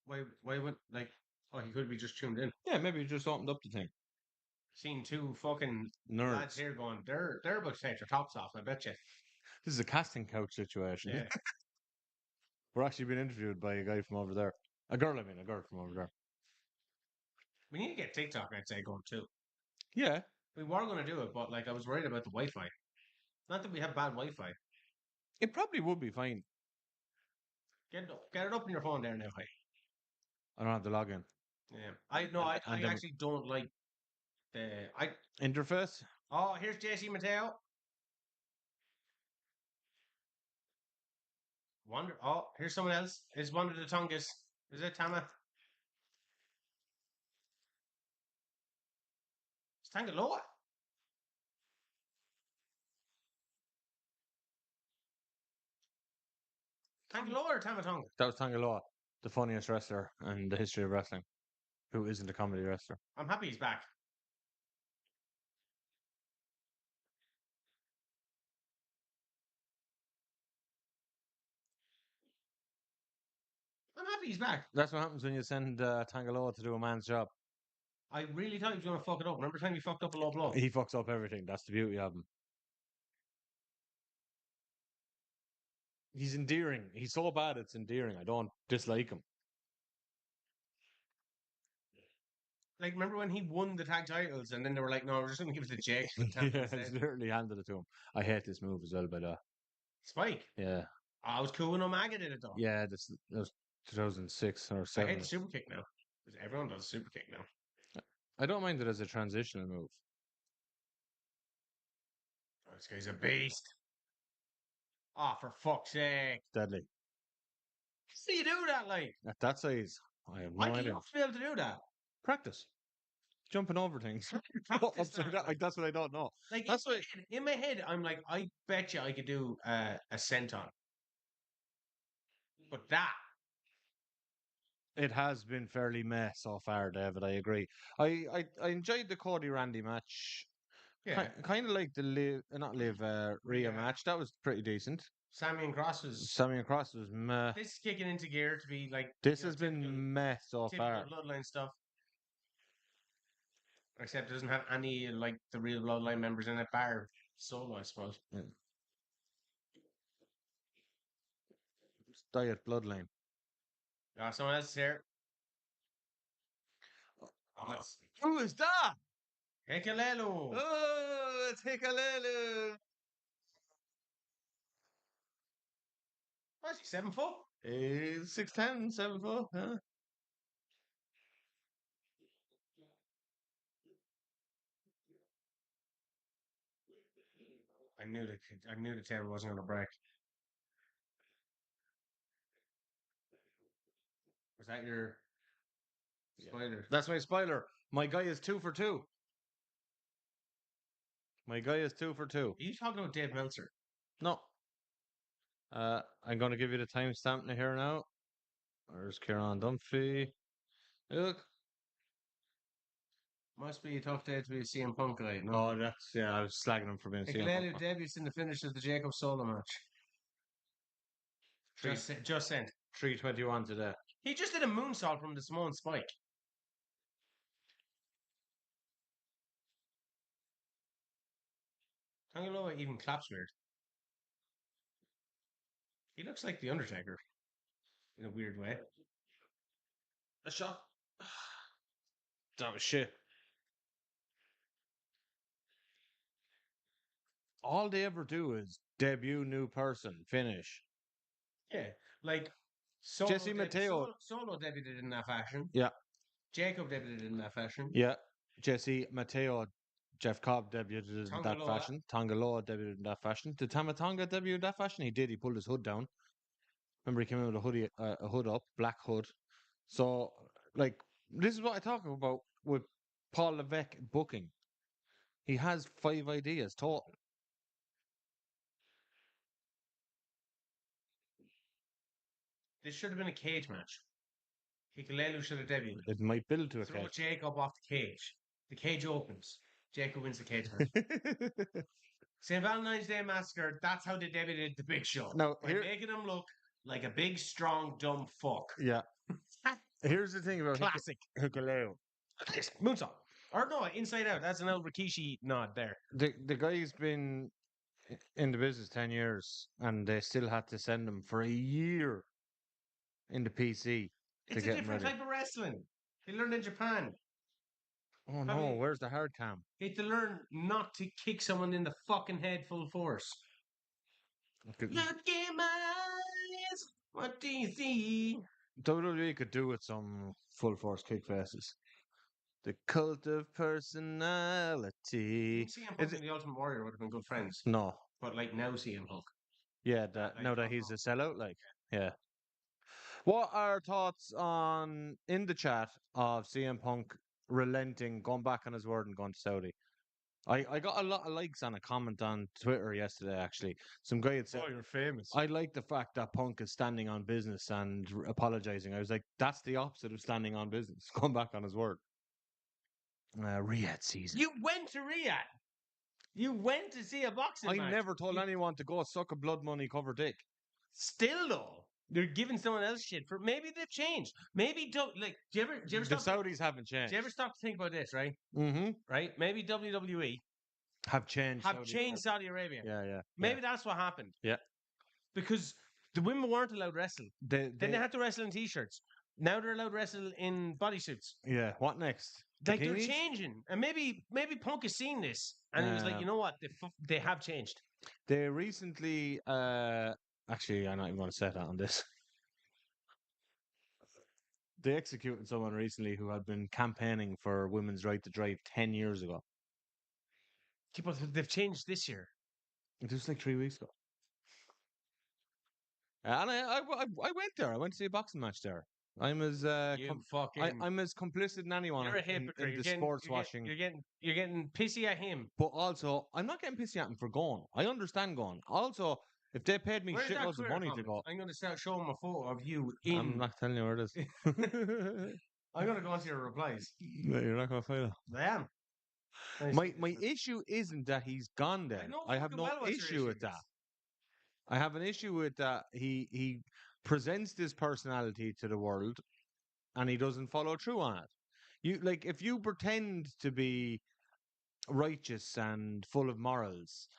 Why would, like, oh, he could be just tuned in. Yeah, maybe you just opened up the thing. Seen two fucking Nerds lads here going, they're about to take their tops off, I bet you. This is a casting couch situation. Yeah. We're actually being interviewed by a guy from over there. A girl from over there. We need to get TikTok, I'd say, going too. Yeah. We were going to do it, but like, I was worried about the Wi-Fi. Not that we have bad Wi-Fi. It probably would be fine. Get it up on your phone there now, hey. I don't have the login. Yeah. I actually don't like the interface. Oh, here's JC Mateo. Wonder. Oh, here's someone else. It's Wonder the Tongus. Is it Tama? It's Tangaloa. Tangaloa or Tamatonga? That was Tangaloa, the funniest wrestler in the history of wrestling, who isn't a comedy wrestler. I'm happy he's back. I'm happy he's back. That's what happens when you send Tangaloa to do a man's job. I really thought he was going to fuck it up. Remember the time he fucked up a low blow? He fucks up everything. That's the beauty of him. He's endearing. He's so bad it's endearing. I don't dislike him. Like, remember when he won the tag titles and then they were like, no, we're just going to give it to Jake. Yeah, he's literally handed it to him. I hate this move as well, by the Spike? Yeah. Oh, it was cool when Omega did it, though. Yeah, that was 2006 or 7. I hate the super kick now. Because everyone does super kick now. I don't mind it as a transitional move. Oh, this guy's a beast. Oh, for fuck's sake. Deadly. How do you do that, like? At that size, I have no Why do you idea. have to be able to do that? Practice. Jumping over things. Like, that's what I don't know. Like, that's what in my head, I'm like, I bet you I could do a senton. But that. It has been fairly meh so far, David. I agree. I enjoyed the Cody Randy match. Yeah. Kind of like the Rhea match. That was pretty decent. Sami and Kross was meh. This is kicking into gear to be like. This has been meh so far. Bloodline stuff. Except it doesn't have any like the real Bloodline members in it, bar Solo, I suppose. Yeah. Diet Bloodline. Someone else is here. Who is that? Hekalelu. Oh, it's Hekalelu. What's he, 7 foot? He's 6'10", 7 foot. Huh? I knew the table wasn't going to break. Was that your spoiler? Yeah. That's my spoiler. My guy is 2 for 2. My guy is 2 for 2. Are you talking about Dave Meltzer? No. I'm going to give you the timestamp here now. Where's Kieran Dunphy? Look. Must be a tough day to be a CM Punk guy. No? Oh, I was slagging him for being CM Punk. Debuts in the finish of the Jacob Solo match. Just sent. 3:21 today. He just did a moonsault from the Samoan Spike. Tanga Loa even claps weird. He looks like the Undertaker in a weird way. A shot. That was shit. All they ever do is debut new person, finish. Yeah, like Jesse Mateo. Solo debuted in that fashion. Yeah. Jacob debuted in that fashion. Yeah. Jesse Mateo, Jeff Cobb debuted in that Tongaloa. fashion. Tongaloa debuted in that fashion. Did Tamatonga debut in that fashion? He did. He pulled his hood down. Remember, he came in with a hood up, black hood. So, like, this is what I talk about with Paul Levesque booking. He has 5 ideas total. This should have been a cage match. Hikulelu should have debuted. It might build to a Throw cage. Jacob off the cage. The cage opens. Jacob wins the cage match. St. Valentine's Day Massacre, that's how they debuted the Big Show. Now, by making him look like a big, strong, dumb fuck. Yeah. Here's the thing about Classic. Hikuleo. Moonsault. Or no, Inside Out. That's an El Rikishi nod there. The guy's been in the business 10 years and they still had to send him for a year in the PC to It's a get him different ready. type of wrestling. They learned in Japan. Oh no, where's the hard cam? They had to learn not to kick someone in the fucking head full force. Look in my eyes. What do you see? WWE could do with some full force kick faces. The cult of personality. CM Punk and the Ultimate Warrior would have been good friends. No. But like now CM Punk. Yeah, now that he's a sellout, like, yeah. What are thoughts on in the chat of CM Punk relenting, going back on his word and going to Saudi? I got a lot of likes on a comment on Twitter yesterday, actually. Some guy had said, "Oh, you're famous." I like the fact that Punk is standing on business and apologizing. I was like, that's the opposite of standing on business. Going back on his word. Riyadh season. You went to Riyadh. You went to see a boxing match. I never told anyone to go suck a blood money cover dick. Still though, they're giving someone else shit for. Maybe they've changed. Maybe do you ever The stop? Saudis haven't changed. Do you ever stop to think about this? Right. Mm-hmm. Right. Maybe WWE Have changed. Saudi Arabia. Yeah. Maybe that's what happened. Yeah. Because the women weren't allowed to wrestle. Then they had to wrestle in t-shirts. Now they're allowed to wrestle in bodysuits. Yeah. What next? Like they're changing, and maybe Punk has seen this, and he was like, you know what, they have changed. They recently, actually, I'm not even going to say that on this. They executed someone recently who had been campaigning for women's right to drive 10 years ago. Yeah, but they've changed this year. It was like 3 weeks ago. And I went there. I went to see a boxing match there. I'm as I'm as complicit as anyone. You're a hypocrite. In the sports washing. You're getting pissy at him. But also, I'm not getting pissy at him for going. I understand going. Also, if they paid me shitloads of money to go, I'm going to start showing a photo of you in. I'm not telling you where it is. I'm going to go into your replies. No, you're not going to find it. I am. My issue isn't that he's gone there. I have no issue with that. I have an issue with that. He presents this personality to the world, and he doesn't follow through on it. You like if you pretend to be righteous and full of morals,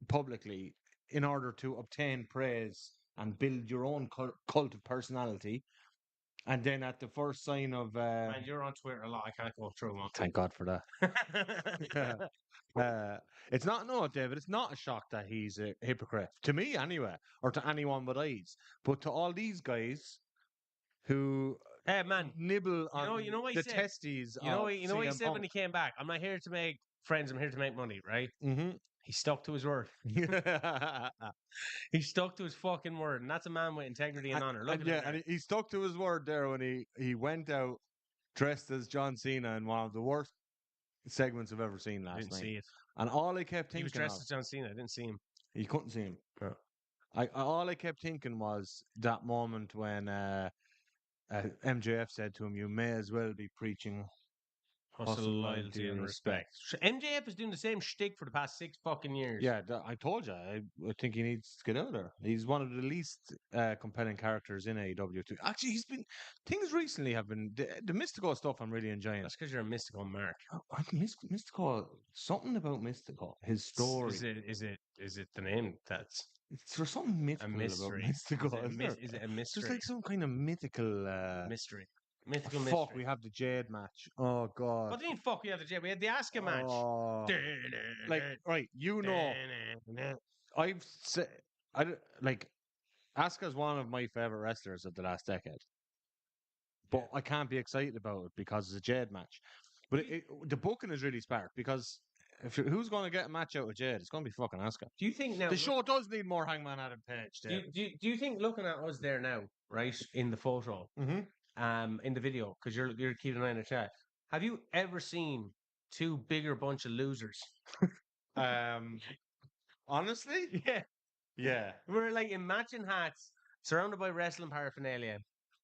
publicly in order to obtain praise and build your own cult of personality, and then at the first sign of man, you're on Twitter a lot. I can't go through them. Thank God for that. It's not David. It's not a shock that he's a hypocrite to me, anyway, or to anyone with eyes. But to all these guys who nibble on the testes. You know what he said when he came back. I'm not here to make friends. I'm here to make money. Right? Mm-hmm. He stuck to his word. He stuck to his fucking word, and that's a man with integrity and honor. Look at him. And he stuck to his word there when he went out dressed as John Cena in one of the worst segments I've ever seen last night. Didn't see it. And all I kept thinking, he was dressed as John Cena. I didn't see him. You couldn't see him. All I kept thinking was that moment when MJF said to him, "You may as well be preaching Hustle, loyalty, and respect. MJF is doing the same shtick for the past 6 fucking years. Yeah, I told you. I think he needs to get out of there. He's one of the least compelling characters in AEW. Too. Actually, he's been things recently have been the Mystical stuff. I'm really enjoying. That's because you're a mystical mark. Mystical, something about Mystical. His story. Is it the name that's It's for something mythical about mystery? Mystical. Is it a mystery? There's like some kind of mythical mystery. Mythical fuck, mystery. we have the Jade match. Oh god. What do you mean? Fuck, we had the Jade. We had the Asuka match. Like right, you know, I've said like Asuka's one of my favorite wrestlers of the last decade, but I can't be excited about it because it's a Jade match. But the booking is really smart because who's going to get a match out of Jade? It's going to be fucking Asuka. Do you think now the show does need more Hangman Adam Page? Do you think looking at us there now, right in the photo, in the video, because you're keeping an eye on the chat, have you ever seen two bigger bunch of losers? Honestly, yeah. We're like in matching hats, surrounded by wrestling paraphernalia,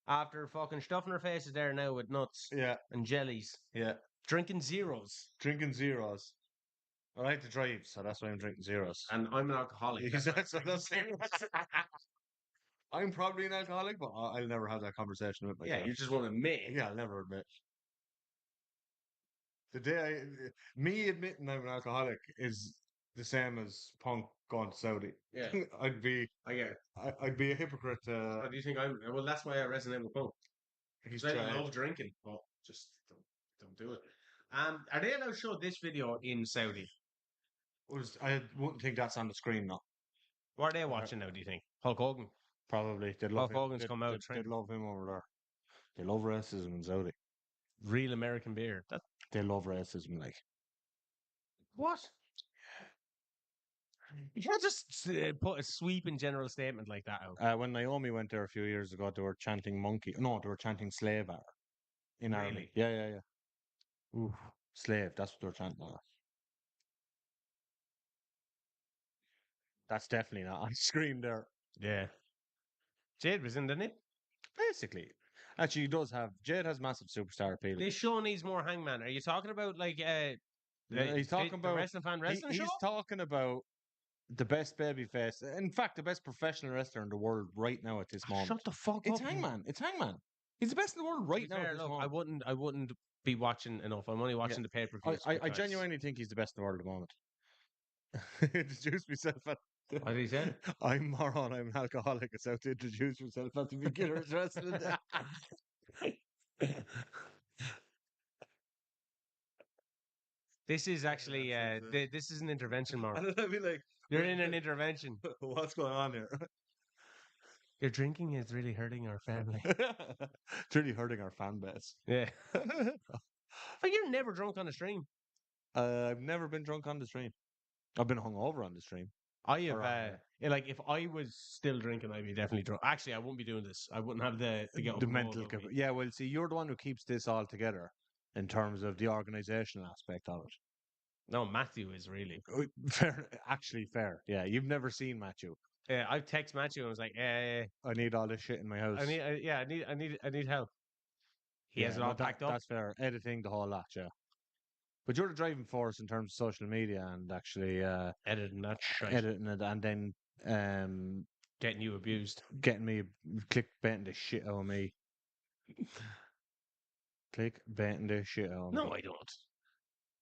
after fucking stuffing our faces there now with nuts, and jellies, drinking zeros. I like to drive, so that's why I'm drinking zeros. And I'm an alcoholic. I'm probably an alcoholic, but I'll never have that conversation with myself. Yeah, you just want to admit. Yeah, I'll never admit. The day me admitting I'm an alcoholic is the same as Punk going to Saudi. Yeah, I'd be a hypocrite. What do you think I'm? Well, that's why I resonate with Punk. Because I love drinking, but just don't do it. Are they allowed to show this video in Saudi? I wouldn't think that's on the screen now. What are they watching now? Do you think Hulk Hogan? Probably. Hulk Hogan's come out. They'd love him over there. They love racism in Saudi. Real American beer. They love racism, like. What? You can't just put a sweeping general statement like that out. When Naomi went there a few years ago, they were chanting monkey. No, they were chanting slave in Arabic. Yeah. Ooh, slave. That's what they were chanting. That's definitely not on screen there. Yeah. Jade was in, didn't it? Basically. Actually, Jade has massive superstar appeal. This show needs more Hangman. Are you talking about like he's talking about wrestling fan wrestling show? He's talking about the best babyface. In fact, the best professional wrestler in the world right now at this moment. Shut the fuck up. It's Hangman. He's the best in the world right now at this moment. I wouldn't be watching enough. I'm only watching the pay-per-view. I genuinely think he's the best in the world at the moment. Introduce myself at what did he say? I'm moron, I'm an alcoholic. It's out to introduce myself at the beginner's wrestling. This is actually this is an intervention, Mark. I'd be like, you're in an intervention. What's going on here? Your drinking is really hurting our family. It's really hurting our fan base. Yeah. But you're never drunk on the stream. I've never been drunk on the stream. I've been hungover on the stream. I have, like, if I was still drinking, I'd be definitely drunk. Actually, I wouldn't be doing this. I wouldn't have the mental. Yeah, well, see, you're the one who keeps this all together in terms of the organizational aspect of it. No, Matthew is really fair. Actually, fair. Yeah, you've never seen Matthew. Yeah, I've texted Matthew and I was like, I need all this shit in my house. I need help. He has it all packed up. That's fair. Editing the whole lot, yeah. But you're the driving force in terms of social media and actually editing that shit. Editing it and then getting you abused. Getting me clickbaiting the shit out of me. Clickbaiting the shit out of me. No, I don't.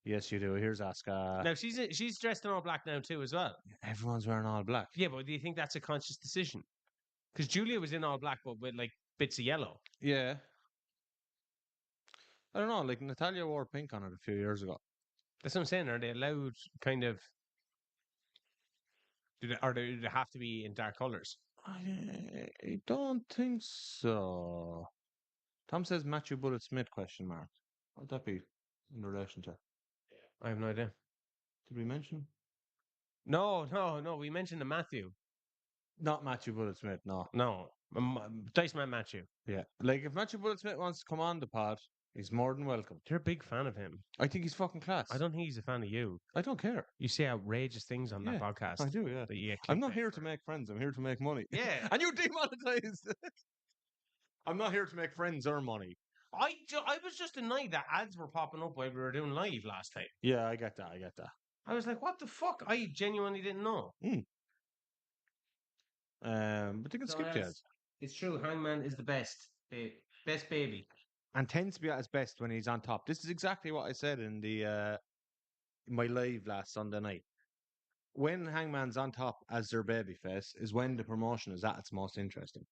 Yes, you do. Here's Asuka. Now she's dressed in all black now too as well. Everyone's wearing all black. Yeah, but do you think that's a conscious decision? Because Julia was in all black but with like bits of yellow. Yeah. I don't know, like Natalia wore pink on it a few years ago. That's what I'm saying. Are they allowed kind of... do they have to be in dark colours? I don't think so. Tom says Matthew Bullet Smith, question mark. What would that be in relation to? I have no idea. Did we mention? No. We mentioned the Matthew. Not Matthew Bullet Smith, no. No. Dice Man Matthew. Yeah. Like, if Matthew Bullet Smith wants to come on the pod, he's more than welcome. You're a big fan of him. I think he's fucking class. I don't think he's a fan of you. I don't care. You say outrageous things on that podcast. I do, yeah. I'm not here to make friends. I'm here to make money. Yeah. And you're demonetized. I'm not here to make friends or money. I was just annoyed that ads were popping up while we were doing live last time. Yeah, I get that. I was like, what the fuck? I genuinely didn't know. But they can So skip the ads. it's true. Hangman is the best. Best baby. And tends to be at his best when he's on top. This is exactly what I said in the in my live last Sunday night. When Hangman's on top as their babyface is when the promotion is at its most interesting.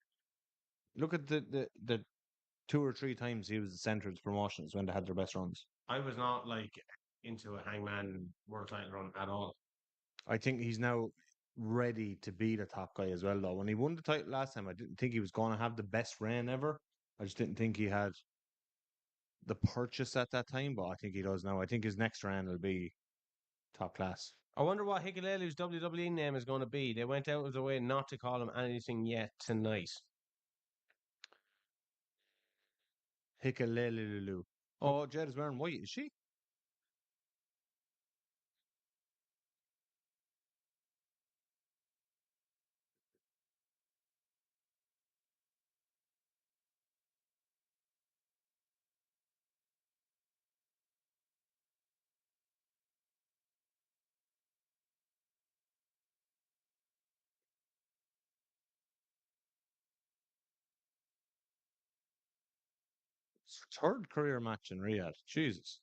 Look at the 2 or 3 times he was the center of the promotions when they had their best runs. I was not like into a Hangman world title run at all. I think he's now ready to be the top guy as well, though. When he won the title last time, I didn't think he was going to have the best reign ever. I just didn't think he had the purchase at that time, but I think he does now. I think his next reign will be top class. I wonder what Hikulele's WWE name is going to be. They went out of the way not to call him anything yet tonight. Hikalelulu. Oh, Jade is wearing white, is she? It's her third career match in Riyadh. Jesus.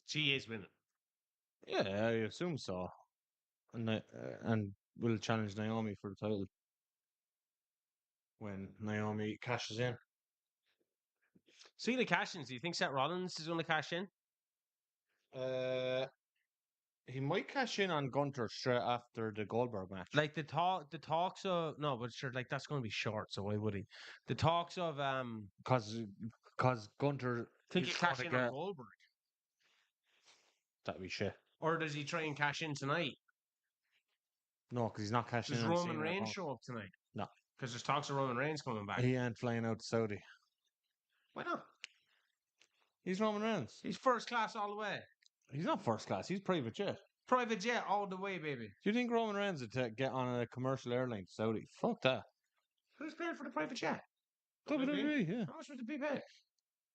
She is winning. Yeah, I assume so. And will challenge Naomi for the title when Naomi cashes in. See the cash-ins. Do you think Seth Rollins is going to cash in? He might cash in on Gunter straight after the Goldberg match. Like the talks of no, but sure, like that's going to be short. So why would he? The talks of Because Gunter think he is cash gonna in on get Goldberg, that'd be shit. or does he try and cash in tonight? No, because he's not cashing Does in on Roman Cena Reigns account. show up tonight? No, Because there's talks of Roman Reigns coming back. he ain't flying out to Saudi. Why not? He's Roman Reigns. He's first class all the way. He's not first class. He's private jet. Private jet all the way, baby. Do you think Roman Reigns would get on a commercial airline to Saudi? Fuck that. Who's paying for the private jet? WWE, yeah. How much would it be paid?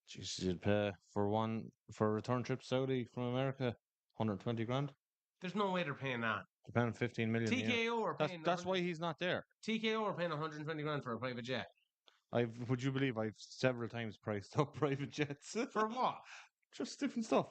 Jesus, you'd pay for a return trip to Saudi from America, 120 grand. There's no way they're paying that. They're paying 15 million. TKO are paying. That's why he's not there. TKO are paying 120 grand for a private jet. Would you believe I've several times priced up private jets For what? Just different stuff.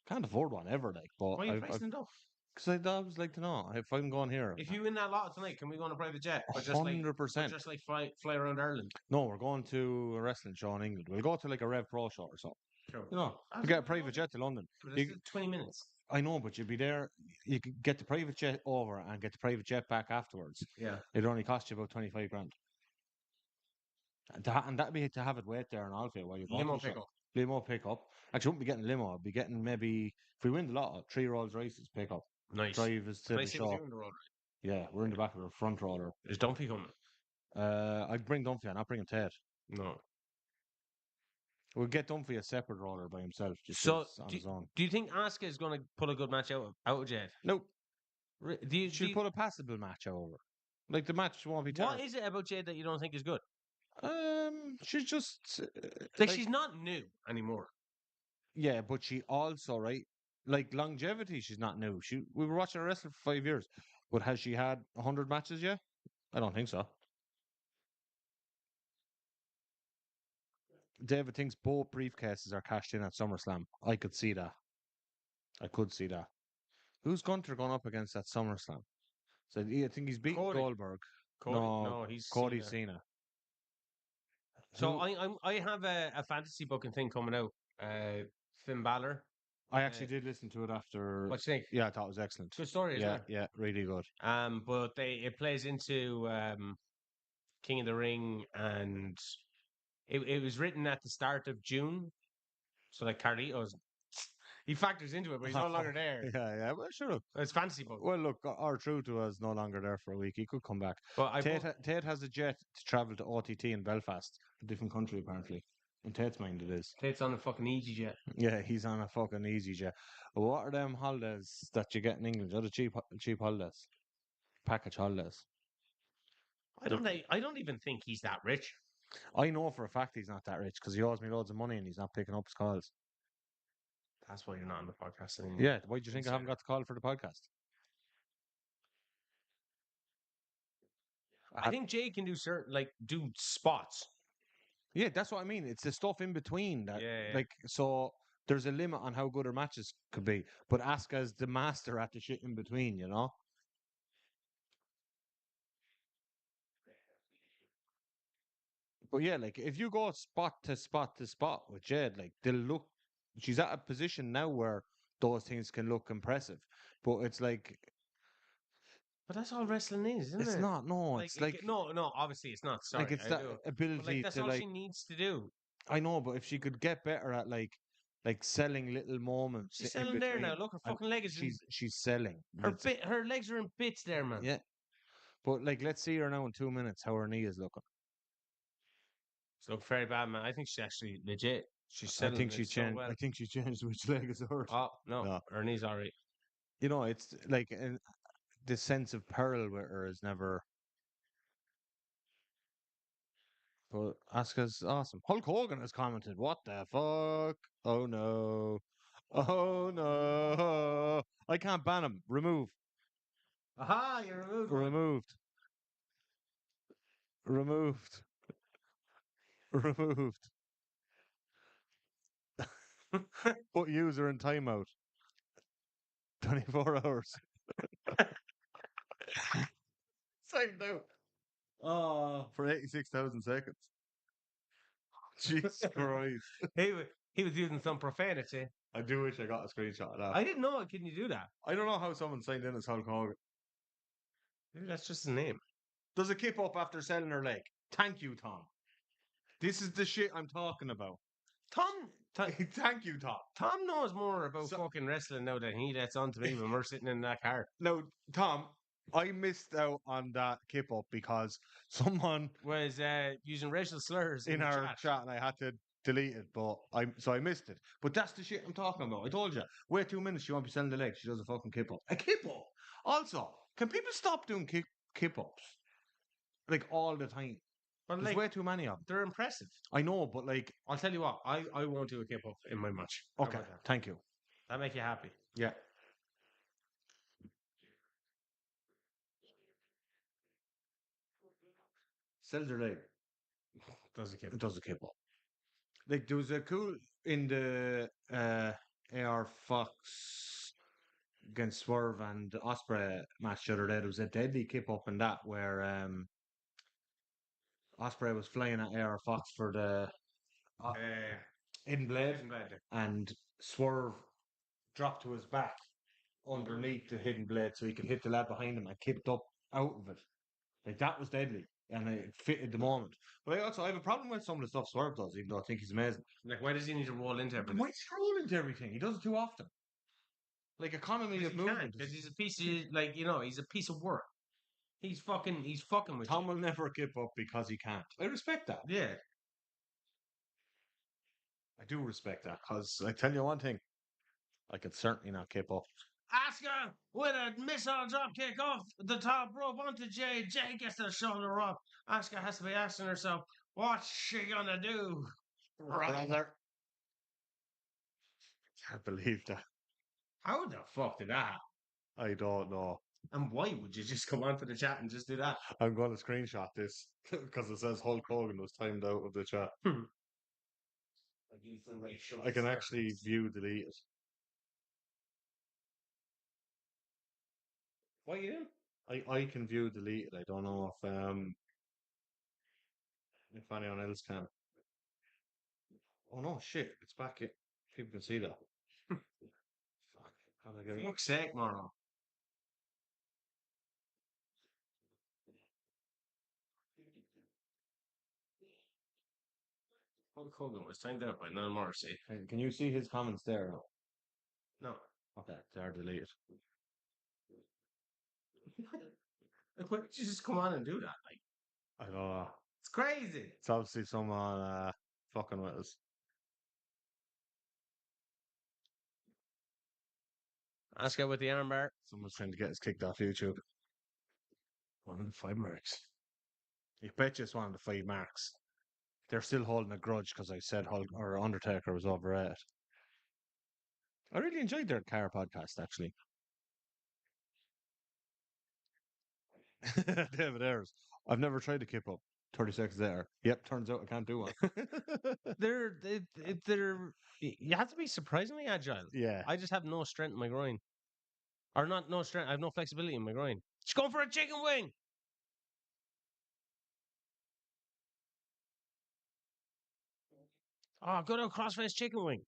Can't afford one ever, like. But why are you pricing it up? Because I'd always like to know if I'm going here. If you win that lot tonight, can we go on a private jet? 100%. Just like fly around Ireland. No, we're going to a wrestling show in England. We'll go to like a Rev Pro show or something. Cool. You know, we get a private jet to London. But it's 20 minutes. I know, but you'd be there. You could get the private jet over and get the private jet back afterwards. Yeah. It'd only cost you about 25 grand. And that'd be to have it wait there in Alfie while you're going. Limo pickup. Actually, I wouldn't be getting a limo. I'd be getting maybe, if we win the lot, 3 Rolls Royces pickup. Nice. Drive us to the show. Yeah, we're in the back of the front roller. Is Dumpy coming? I'd bring Dumpy. I'm not bringing Ted. No. We'll get Dumpy a separate roller by himself. So, on his own. Do you think Asuka is going to put a good match out of Jade? Nope. She'll put a passable match over. Like the match won't be terrible. What is it about Jade that you don't think is good? She's just like she's not new anymore. Yeah, but she also like longevity. She's not new. We were watching her wrestle for 5 years, but has she had 100 matches yet? I don't think so. David thinks both briefcases are cashed in at SummerSlam. I could see that. Who's Gunter going up against at SummerSlam? So I think he's beating Goldberg. No, he's Cody Cena. So I have a fantasy booking thing coming out. Finn Balor. I actually did listen to it after. What you think? Yeah, I thought it was excellent. Good story, isn't it? Yeah, really good. But it plays into King of the Ring, and it was written at the start of June. So like Carlito's, he factors into it, but he's no longer there. Yeah, well, sure. It's fantasy book. Well, look, our Truth was no longer there for a week. He could come back. But Tate has a jet to travel to OTT in Belfast, a different country apparently. In Tate's mind, it is. Tate's on a fucking easy jet. Yeah, he's on a fucking easy jet. What are them holidays that you get in England? Are the cheap holidays? Package holidays. I don't even think he's that rich. I know for a fact he's not that rich because he owes me loads of money and he's not picking up his calls. That's why you're not on the podcast anymore. Yeah, why do you think I haven't got the call for the podcast? I think Jade can do do spots. Yeah, that's what I mean. It's the stuff in between that, Yeah. like, so there's a limit on how good her matches could be. But Asuka's the master at the shit in between, you know? But yeah, like, if you go spot to spot to spot with Jade, like, they'll look, she's at a position now where those things can look impressive. But it's like, But that's all wrestling is, isn't it's it? not, no, it's like, no, obviously it's not. Sorry, like, it's I that do. But ability that's to, all like, she needs to do. I know, but if she could get better at, like selling little moments She's in selling there between, now. Look, her and fucking leg is she's selling. her legs are in bits there, man. Yeah. But like, let's see her now in 2 minutes. How her knee is looking. It's looking very bad, man. I think she's actually legit. She's I selling think it she's so changed. well. I think she's changed which leg is hers. Oh no, No. her knee's alright. You know, it's like the sense of peril with her is never. But Asuka's awesome. Hulk Hogan has commented, "What the fuck? Oh no, oh no! I can't ban him. Remove. Aha, you're removed. Removed. Removed. Removed. Put user in timeout. 24 hours. Signed out. Oh, for 86,000 seconds. Jesus Christ. he was using some profanity. I do wish I got a screenshot of that. I didn't know. Can you do that? I don't know how someone signed in as Hulk Hogan. Maybe that's just his name. Does a kip up after selling her leg? Thank you, Tom. This is the shit I'm talking about. Tom Thank you, Tom. Tom knows more about fucking wrestling now than he lets on to me when we're sitting in that car. No, Tom, I missed out on that kip up because someone Was using racial slurs in the our chat and I had to delete it, but I missed it. But that's the shit I'm talking about. I told you. Wait 2 minutes, she won't be selling the leg. She does a fucking kip up. A kip up. Also, can people stop doing kip ups like all the time? But There's way too many of them. They're impressive. I know, but like, I'll tell you what, I won't do a kip up in my match. Okay, thank you. That make you happy? Yeah. Sells her leg. Does a kip. It does a kip up. Like there was a cool in the AR Fox against Swerve and Osprey match the other day. There was a deadly kip up in that where Osprey was flying at AR Fox for the hidden blade, and Swerve dropped to his back underneath the hidden blade so he could hit the lad behind him and kicked up out of it. Like that was deadly and it fitted the moment. But I have a problem with some of the stuff Swerve does, even though I think he's amazing. Like, why does he need to roll into everything? Why does he roll into everything? He does it too often. Like economy of movement. Because he's a piece of he's a piece of work. He's fucking with Tom you. will never give up because he can't. I respect that. Yeah. I do respect that because I tell you one thing, I could certainly not keep up. Asuka with a missile drop kick off the top rope onto Jade. Jade gets the shoulder up. Asuka has to be asking herself, what's she gonna do? Brother. Can't believe that. How the fuck did that happen? I don't know. And why would you just come onto the chat and just do that? I'm going to screenshot this because it says Hulk Hogan was timed out of the chat. I can actually view delete it. What you doing? I can view delete it. I don't know if anyone else can. Oh no, shit! It's back. People can see that. Fuck. How do I get it? Fuck's sake, moron. Hulk Hogan was timed out by Neil Morrissey. Can you see his comments there? No. Okay, they're deleted. Like, why did you just come on and do that? Like, I don't know. it's crazy. It's obviously someone fucking with us. Asuka with the armbar. Someone's trying to get us kicked off YouTube. One of the 5 marks. You bet you it's one of the 5 marks. They're still holding a grudge because I said Hulk or Undertaker was overrated. I really enjoyed their car podcast, actually. David Ayers. I've never tried to keep up. 30 seconds later. Yep, turns out I can't do one. They're you have to be surprisingly agile. Yeah. I just have no strength in my groin. Or not no strength, I have no flexibility in my groin. Just going for a chicken wing. Oh, good old crossface chicken wing.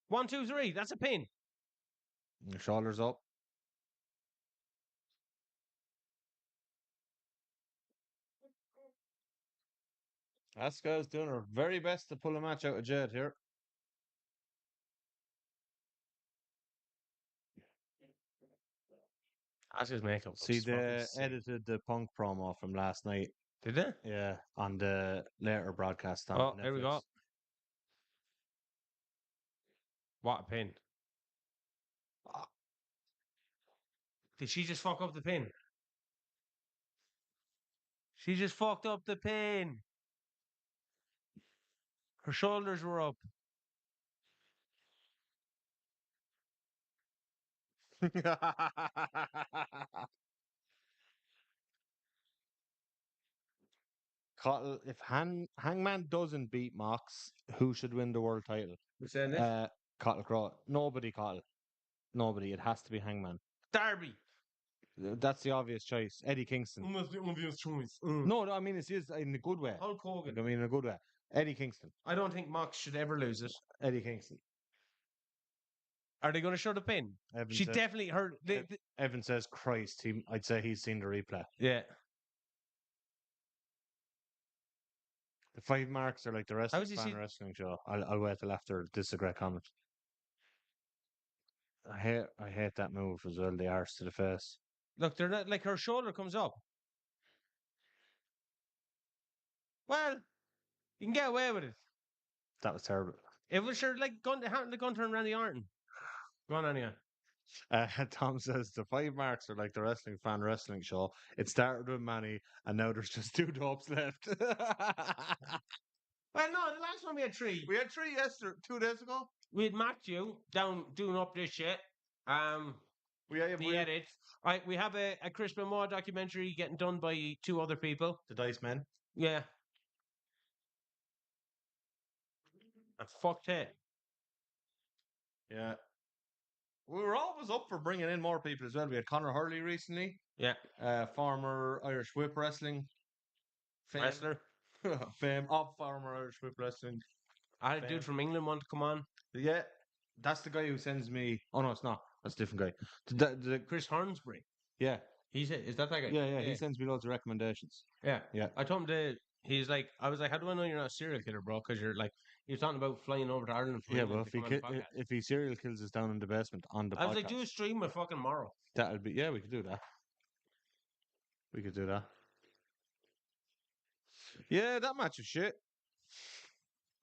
1, 2, 3. That's a pin. Your shoulders up. Asuka is doing her very best to pull a match out of Jade here. Asuka's makeup. See, looks fucking they sick. edited the Punk promo from last night. Did they? Yeah, on the later broadcast on Oh, Netflix. here we go. What a pin. Did she just fuck up the pin? She just fucked up the pin. Her shoulders were up. Cottle, if Hangman doesn't beat Mox, who should win the world title? We're saying this? Cottle Crow. Nobody, Cottle. Nobody. It has to be Hangman. Darby. That's the obvious choice. Eddie Kingston. That's the obvious choice. No, I mean, it's in a good way. Hulk Hogan. I mean, in a good way. Eddie Kingston. I don't think Mox should ever lose it. Eddie Kingston. Are they going to show the pin? Evan She says, definitely heard. Evan says, Christ, I'd say he's seen the replay. Yeah. The 5 marks are like the rest How of has the he fan wrestling show. I'll wait till after. This is a great comment. I hate that move as well. The arse to the face. Look, they're not like her shoulder comes up. Well, you can get away with it. That was terrible. It was sure like the Gunter and Randy Orton. Go on, anyway. Tom says the 5 marks are like the wrestling fan wrestling show. It started with Manny, and now there's just 2 dopes left. Well, no, the last one we had 3. We had 3 yesterday, 2 days ago. We had Matthew down doing up this shit. We The edit. Right, we have a Chris Benoit documentary getting done by 2 other people. the Dice Men. Yeah. And fucked it. Yeah. We were always up for bringing in more people as well. We had Conor Hurley recently. Yeah. Former Irish Whip Wrestling Wrestler. fame of former Irish Whip Wrestling. I had a dude from England want to come on. Yeah, that's the guy who sends me. Oh no, it's not. That's a different guy. The Chris Hornsby. yeah, Is that guy? yeah. He sends me loads of recommendations. Yeah. Yeah. I told him I was like, how do I know you're not a serial killer, bro? Because you're like, you're talking about flying over to Ireland. Yeah, well, if he serial kills us down in the basement on the I was podcast, like, do a stream with fucking Morrow. that'll be we could do that. We could do that. Yeah, that match was shit.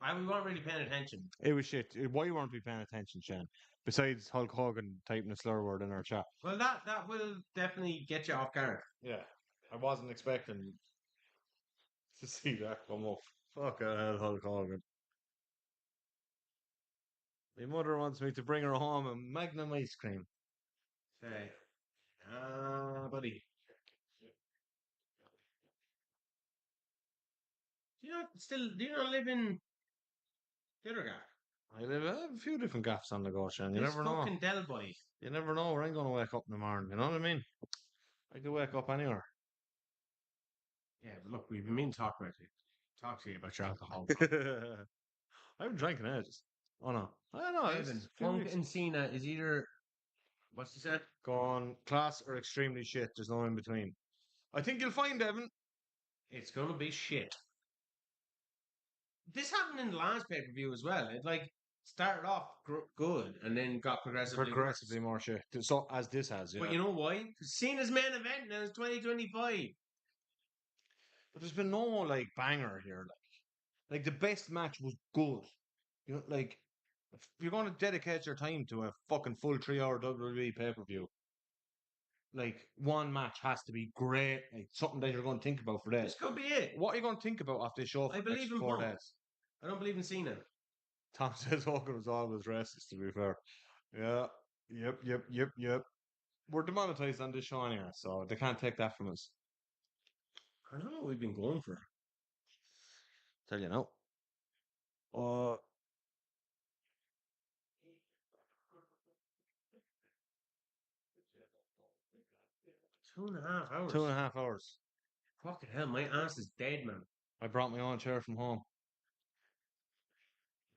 We weren't really paying attention. It was shit. Why weren't we paying attention, Shane? Besides Hulk Hogan typing a slur word in our chat. Well, that will definitely get you off guard. Yeah, I wasn't expecting to see that come up. Fucking hell, Hulk Hogan. My mother wants me to bring her home a Magnum ice cream. Say, buddy. Do you not live in the other guy? I have a few different gaffs on the go, Shane. You never know. Fucking Del Boy. You never know where I'm going to wake up in the morning. You know what I mean? I could wake up anywhere. Yeah, but look, we've been meaning to talk about it. Talk to you about your alcohol. I haven't drank in ages. Oh no. I don't know. Evan, Funk and Cena is either, what's he said? Gone class or extremely shit. There's no in between. I think you'll find, Evan. It's going to be shit. This happened in the last pay-per-view as well. It started off good and then got progressively worse. more shit. So as this has, But you know why? Because Cena's main event now is 2025. But there's been no like banger here. Like the best match was good. You know, like if you're going to dedicate your time to a fucking full 3 hour WWE pay per view, like one match has to be great, like something that you're going to think about for days. This could be it. What are you going to think about after the show for I the next believe in 4 Punk. days? I don't believe in Cena. Tom says Hogan was always racist, to be fair. Yeah. Yep. We're demonetized on this show anyway, so they can't take that from us. I don't know what we've been going for. Tell you now. Uh, 2.5 hours. 2.5 hours. Fucking hell, my ass is dead, man. I brought my own chair from home.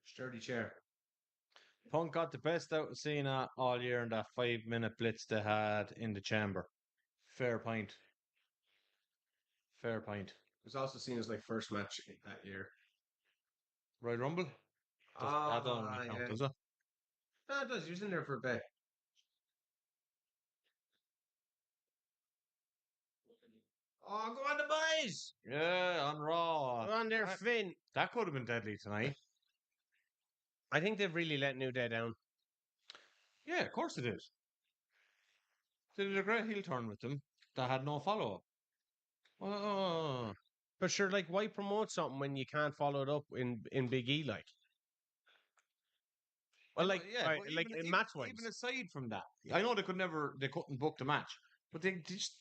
Sturdy chair. Punk got the best out of Cena all year in that 5 minute blitz they had in the chamber. Fair point. Fair point. It was also seen as like first match that year. Royal Rumble? That don't really count, does it? No, it does. He was in there for a bit. Oh, go on the boys! Yeah, on Raw. Go on there, Finn. That could have been deadly tonight. I think they've really let New Day down. Yeah, of course it is. They did a great heel turn with them that had no follow up. Oh, But sure, like, why promote something when you can't follow it up in Big E, like? Well, like, yeah, like match wise. Even aside from that, I know they couldn't book the match, but they just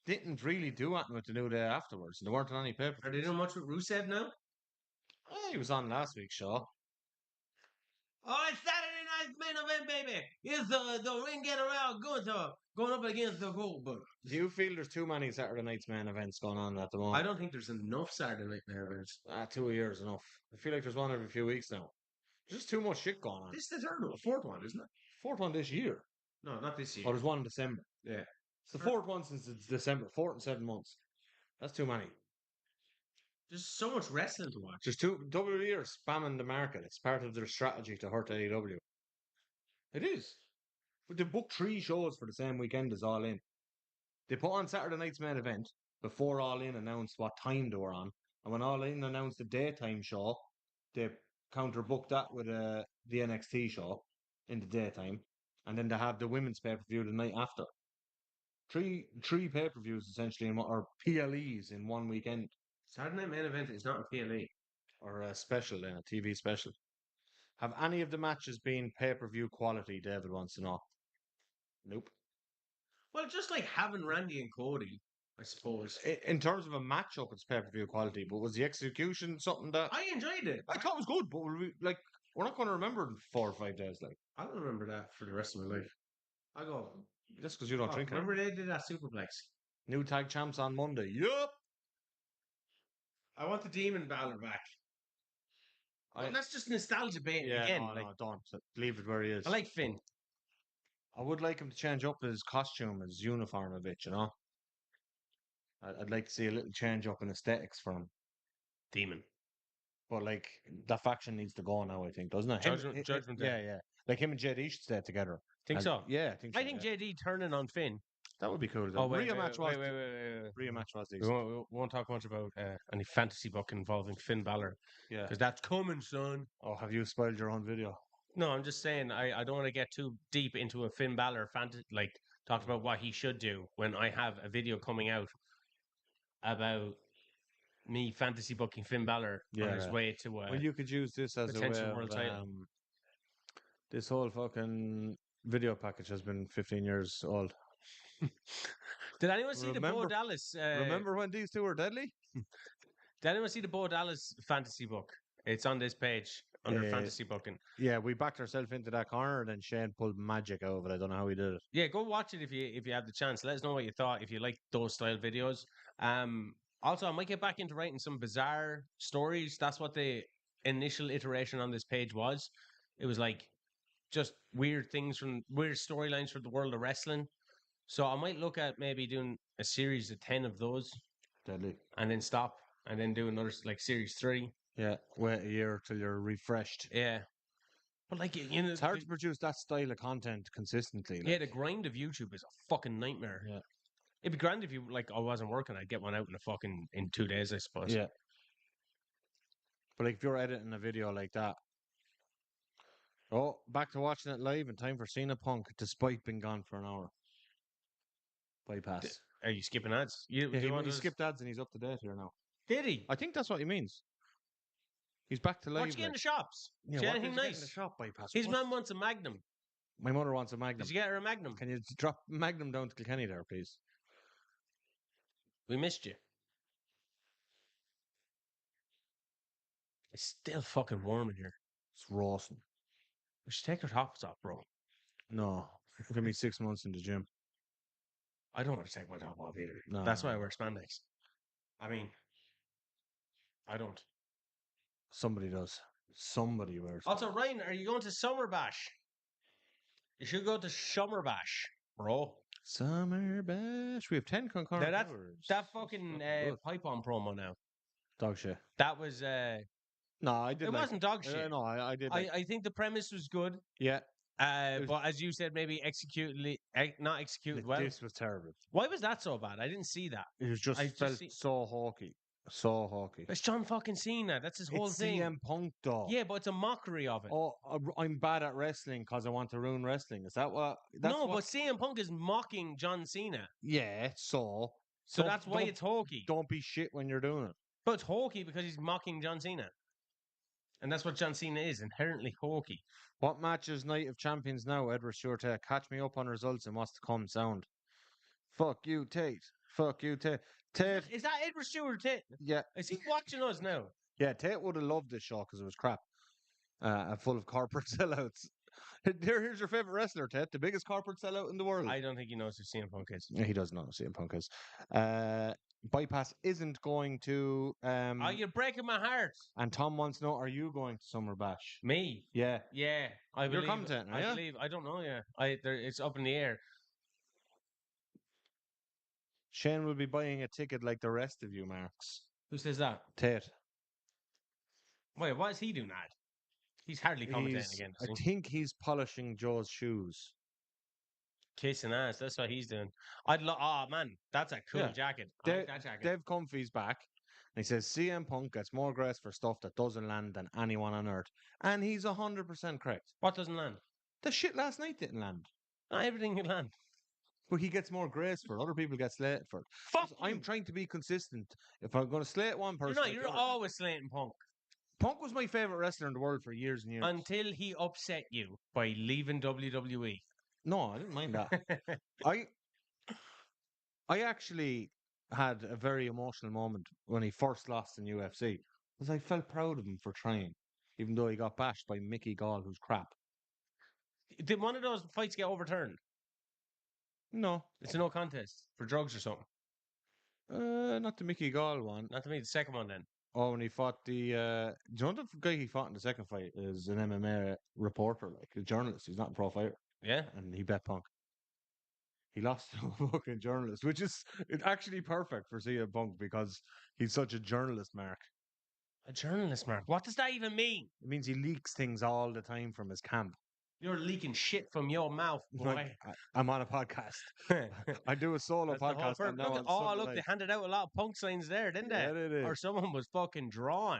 didn't really do anything with the New Day afterwards. And they weren't on any paper. Are they doing much with Rusev now? He was on last week's show. Oh, it's Saturday night's main event, baby. It's the ring get around going up against the Goldberg. Do you feel there's too many Saturday night's main events going on at the moment? I don't think there's enough Saturday night main events. 2 years enough. I feel like there's one every few weeks now. There's just too much shit going on. This is the third one, fourth one, isn't it? Fourth one this year. No, not this year. Oh, there's one in December. Yeah. It's the fourth one since it's December. 4 in 7 months. That's too many. There's so much wrestling to watch. There's WWE are spamming the market. It's part of their strategy to hurt AEW. It is. But they booked 3 shows for the same weekend as All In. They put on Saturday night's main event before All In announced what time they were on. And when All In announced the daytime show, they counter-booked that with the NXT show in the daytime. And then they have the women's pay-per-view the night after. Three pay-per-views essentially, or PLEs in one weekend. Saturday night main event is not a PLE. Or a special then, a TV special. Have any of the matches been pay-per-view quality, David wants to know? Nope. Well, just like having Randy and Cody, I suppose. In terms of a matchup, it's pay-per-view quality, but was the execution something that... I enjoyed it. I thought it was good, but we're not going to remember it in 4 or 5 days. I don't remember that for the rest of my life. I go... Just because you don't drink it. Remember they did that Superplex? New tag champs on Monday. Yup! I want the Demon Balor back. Well, that's just nostalgia bait again. No, don't. Leave it where he is. I like Finn. I would like him to change up his costume, his uniform a bit, you know? I'd like to see a little change up in aesthetics for him. Demon. But, like, that faction needs to go now, I think, doesn't it? Judgment Day. Yeah. Like, him and JD should stay together. Think so? Yeah, I think so. I think JD turning on Finn. That would be cool. Oh, wait, Rhea match was We won't talk much about any fantasy book involving Finn Balor. Yeah. Because that's coming, son. Oh, have you spoiled your own video? No, I'm just saying I don't want to get too deep into a Finn Balor fantasy, like, talking about what he should do when I have a video coming out about me fantasy booking Finn Balor on his way to well, you could use this as a way world title. This whole fucking video package has been 15 years old. Did anyone see the Bo Dallas? Remember when these two were deadly? Did anyone see the Bo Dallas fantasy book? It's on this page under fantasy booking. Yeah, we backed ourselves into that corner, and then Shane pulled magic out of it. I don't know how he did it. Yeah, go watch it if you have the chance. Let us know what you thought if you like those style videos. Also, I might get back into writing some bizarre stories. That's what the initial iteration on this page was. It was like just weird storylines from the world of wrestling. So I might look at maybe doing a series of 10 of those. Deadly. And then stop and then do another like series 3. Yeah, wait a year till you're refreshed. Yeah. But like, you know, it's hard to produce that style of content consistently. Yeah, the grind of YouTube is a fucking nightmare. Yeah. It'd be grand if you like. I wasn't working. I'd get one out in 2 days, I suppose. Yeah. But like, if you're editing a video like that, back to watching it live in time for Cena Punk, despite being gone for an hour. Bypass. Are you skipping ads? He skipped ads and he's up to date here now. Did he? I think that's what he means. He's back to live. What you get in the shops? Yeah, See what anything did you get nice? in the shop, Bypass? His man wants a Magnum. My mother wants a Magnum. Did you get her a Magnum? Can you drop Magnum down to Kilkenny there, please? We missed you. It's still fucking warm in here. It's roasting. We should take our tops off, bro. No. Give me 6 months in the gym. I don't want to take my top off either. No. That's why I wear spandex. I mean, I don't. Somebody does. Somebody wears. Also, Ryan, are you going to Summer Bash? You should go to Summer Bash, bro. Summer Bash. We have 10 concurrent Now viewers. that fucking pipe on promo now. Dog shit. That was No, I did. It wasn't dog shit. No, I did. I think the premise was good. Yeah. But as you said, maybe not executed well. This was terrible. Why was that so bad? I didn't see that. It was felt so hawky. So hawky. It's John fucking Cena. That's his whole thing. CM Punk, though. Yeah, but it's a mockery of it. Oh, I'm bad at wrestling because I want to ruin wrestling. Is that what? But CM Punk is mocking John Cena. Yeah, so that's why it's hokey. Don't be shit when you're doing it. But it's hokey because he's mocking John Cena. And that's what John Cena is, inherently hokey. What match is Night of Champions now, Edward Stewart? Catch me up on results and what's to come sound. Fuck you, Tate. Fuck you, Tate. Tate. Is that Edward Stewart, Tate? Yeah. Is he watching us now? Yeah, Tate would have loved this show because it was crap. Full of corporate sellouts. Here's your favorite wrestler, Tate. The biggest corporate sellout in the world. I don't think he knows who CM Punk is. Yeah, he does know who CM Punk is. Bypass isn't going to. Oh, you're breaking my heart. And Tom wants to know: are you going to Summer Bash? Me? Yeah. Yeah. You're commentating, I believe. I don't know. Yeah. It's up in the air. Shane will be buying a ticket like the rest of you, Marks. Who says that? Tate. Wait, what is he doing that? He's hardly commentating again. I think he's polishing Joe's shoes. Kissing ass. That's what he's doing. Oh man, that's a cool jacket. I like that jacket. Dave Comfy's back. And he says CM Punk gets more grace for stuff that doesn't land than anyone on earth. And he's 100% correct. What doesn't land? The shit last night didn't land. Not everything can land. But he gets more grace for it. Other people get slated for it. Fuck I'm trying to be consistent. If I'm going to slate one person... You're always slating Punk. Punk was my favourite wrestler in the world for years and years. Until he upset you by leaving WWE. No, I didn't mind that. I actually had a very emotional moment when he first lost in UFC. Because I felt proud of him for trying. Even though he got bashed by Mickey Gall, who's crap. Did one of those fights get overturned? No. It's a no contest for drugs or something. Not the Mickey Gall one. Not to me, the second one then. Oh, when he fought do you know the guy he fought in the second fight is an MMA reporter, like a journalist. He's not a pro fighter. Yeah. And he bet Punk. He lost to a fucking journalist, which is actually perfect for CM Punk because he's such a journalist, Mark. A journalist, Mark? What does that even mean? It means he leaks things all the time from his camp. You're leaking shit from your mouth, boy. I'm on a podcast. I do a solo podcast. Look, they handed out a lot of Punk signs there, didn't they? Yeah, they did. Or someone was fucking drawn.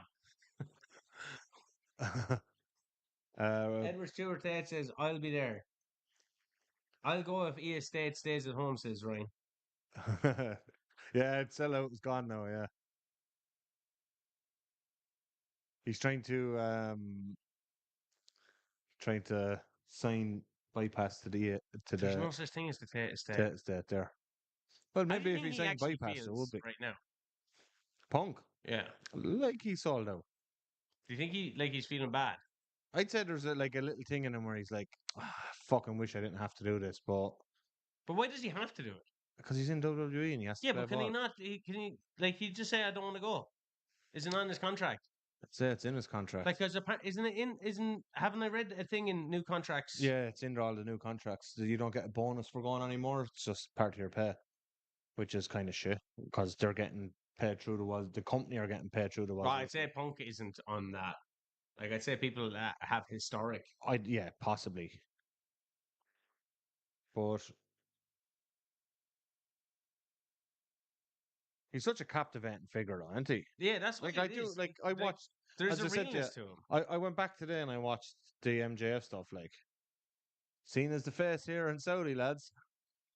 Edward Stewart Tate says, I'll be there. I'll go if EA State stays at home, says Ryan. Yeah, it's sellout is gone now, yeah. He's trying to sign Bypass to the There's no such thing as the Tate Estate. Tate Estate there. Well, maybe if he's saying Bypass, it would be right now. Punk. Yeah, like he sold out. Do you think he's feeling bad? I'd say there's a little thing in him where he's like, fucking wish I didn't have to do this, but why does he have to do it? Because he's in WWE and he has to. Yeah, but can he not? Can he just say I don't want to go? Isn't it on his contract? I'd say it's in his contract. Like, haven't I read a thing in new contracts? Yeah, it's in all the new contracts. You don't get a bonus for going anymore. It's just part of your pay, which is kind of shit because they're getting paid through the company are getting paid through the Well, I'd say Punk isn't on that. Like, I'd say people that have historic. Yeah, possibly. But He's such a captivating figure, though, isn't he? Yeah, that's what Like I it do. is. Like I watched. There's As a I said to you, realness to him. I went back today and I watched the MJF stuff. Like, Cena's the face here in Saudi, lads.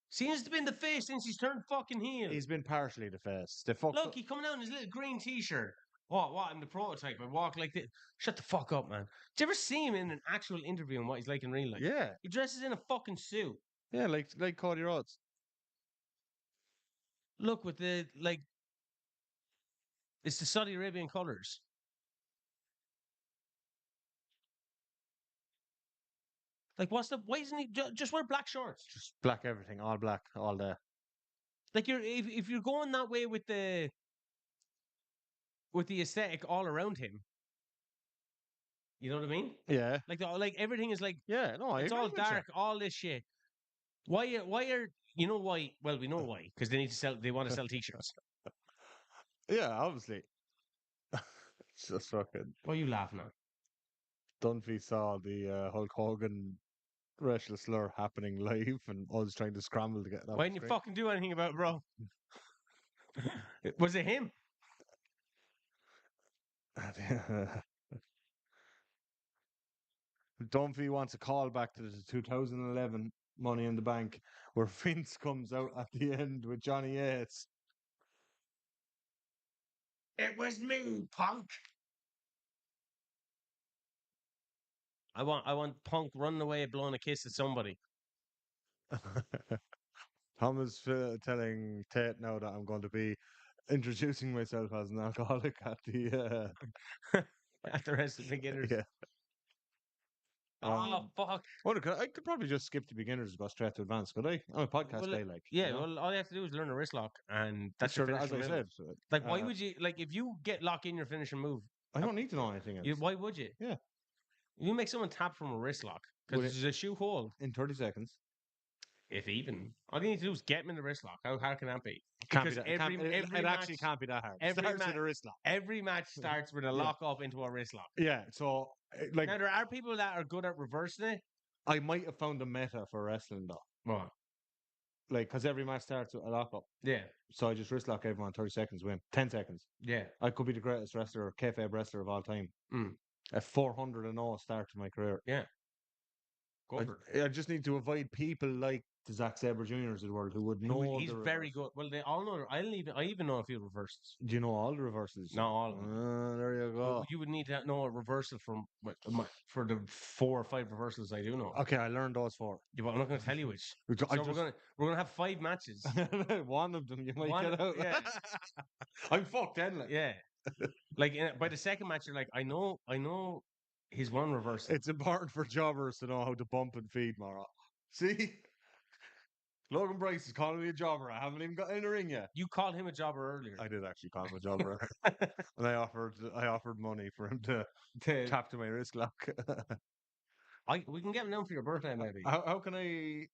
Cena's been the face since he's turned fucking heel. He's been partially the face. They fucked Look, up. he coming out in his little green t-shirt. What? I'm the prototype. I walk like this. Shut the fuck up, man. Did you ever see him in an actual interview and what he's like in real life? Yeah, He dresses in a fucking suit. yeah, like Cody Rhodes. Look with the like. It's the Saudi Arabian colors. Like, what's the? Why isn't he just wear black shorts? Just black everything, all black, all day. Like if you're going that way with the aesthetic all around him, you know what I mean? Yeah, Like everything is like yeah. No, I it's agree all with dark, all this shit. Why are you know why? Well, we know why because they need to sell. They want to sell t-shirts. you. Yeah, obviously. It's just fucking. What are you laughing at? Dunphy saw the Hulk Hogan racial slur happening live, and I was trying to scramble to get it off Why the didn't you screen. fucking do anything about it, bro? Was it him? Dunphy wants a call back to the 2011 Money in the Bank, where Vince comes out at the end with Johnny Yates. It was me, punk. I want Punk running away, blowing a kiss at somebody. Thomas telling Tate now that I'm going to be introducing myself as an alcoholic at the At the rest of the beginners. yeah. Oh fuck! I could probably just skip the beginners and go straight to advanced, could I? I'm a podcast Well, guy, like. yeah. You know? Well, all you have to do is learn a wrist lock, and that's Sure, your as finishing I move. said. Like, why would you like if you get lock in your finishing move? I don't need to know anything else. Why would you? Yeah. You make someone tap from a wrist lock because Would it- there's a shoe hold. in 30 seconds. If even, all you need to do is get him in the wrist lock. How hard can that be? Can't be Because that, it match, actually can't be that hard. every Starts ma- with a wrist lock. every match starts with a lock up into a wrist lock. Yeah, so like Now there are people that are good at reversing it. I might have found a meta for wrestling though. What? Like, because every match starts with a lock up. Yeah, So I just wrist lock everyone 30 seconds, win. 10 seconds. yeah. I could be the greatest wrestler, kayfabe wrestler of all time. Mm. A 400-0 start to my career. Yeah. Go for it. I just need to avoid people like the Zack Sabre Juniors of the world who would know. He's very good. Well, they all know. I even know a few reversals. Do you know all the reversals? Not all of them. There you go. Well, you would need to know a reversal for the 4 or 5 reversals I do know. Okay, I learned those 4. Yeah, but I'm not going to tell you which. I So just, we're gonna have 5 matches. one of them you might One- get out. yeah. I'm fucked then. Like. Yeah, like by the second match, you're like, I know, his one reversal. It's important for jobbers to know how to bump and feed, Mara. See? Logan Bryce is calling me a jobber. I haven't even got in the ring yet. You called him a jobber earlier. I did actually call him a jobber. And I offered money for him to tap to my wrist lock. We can get him down for your birthday, maybe. How can I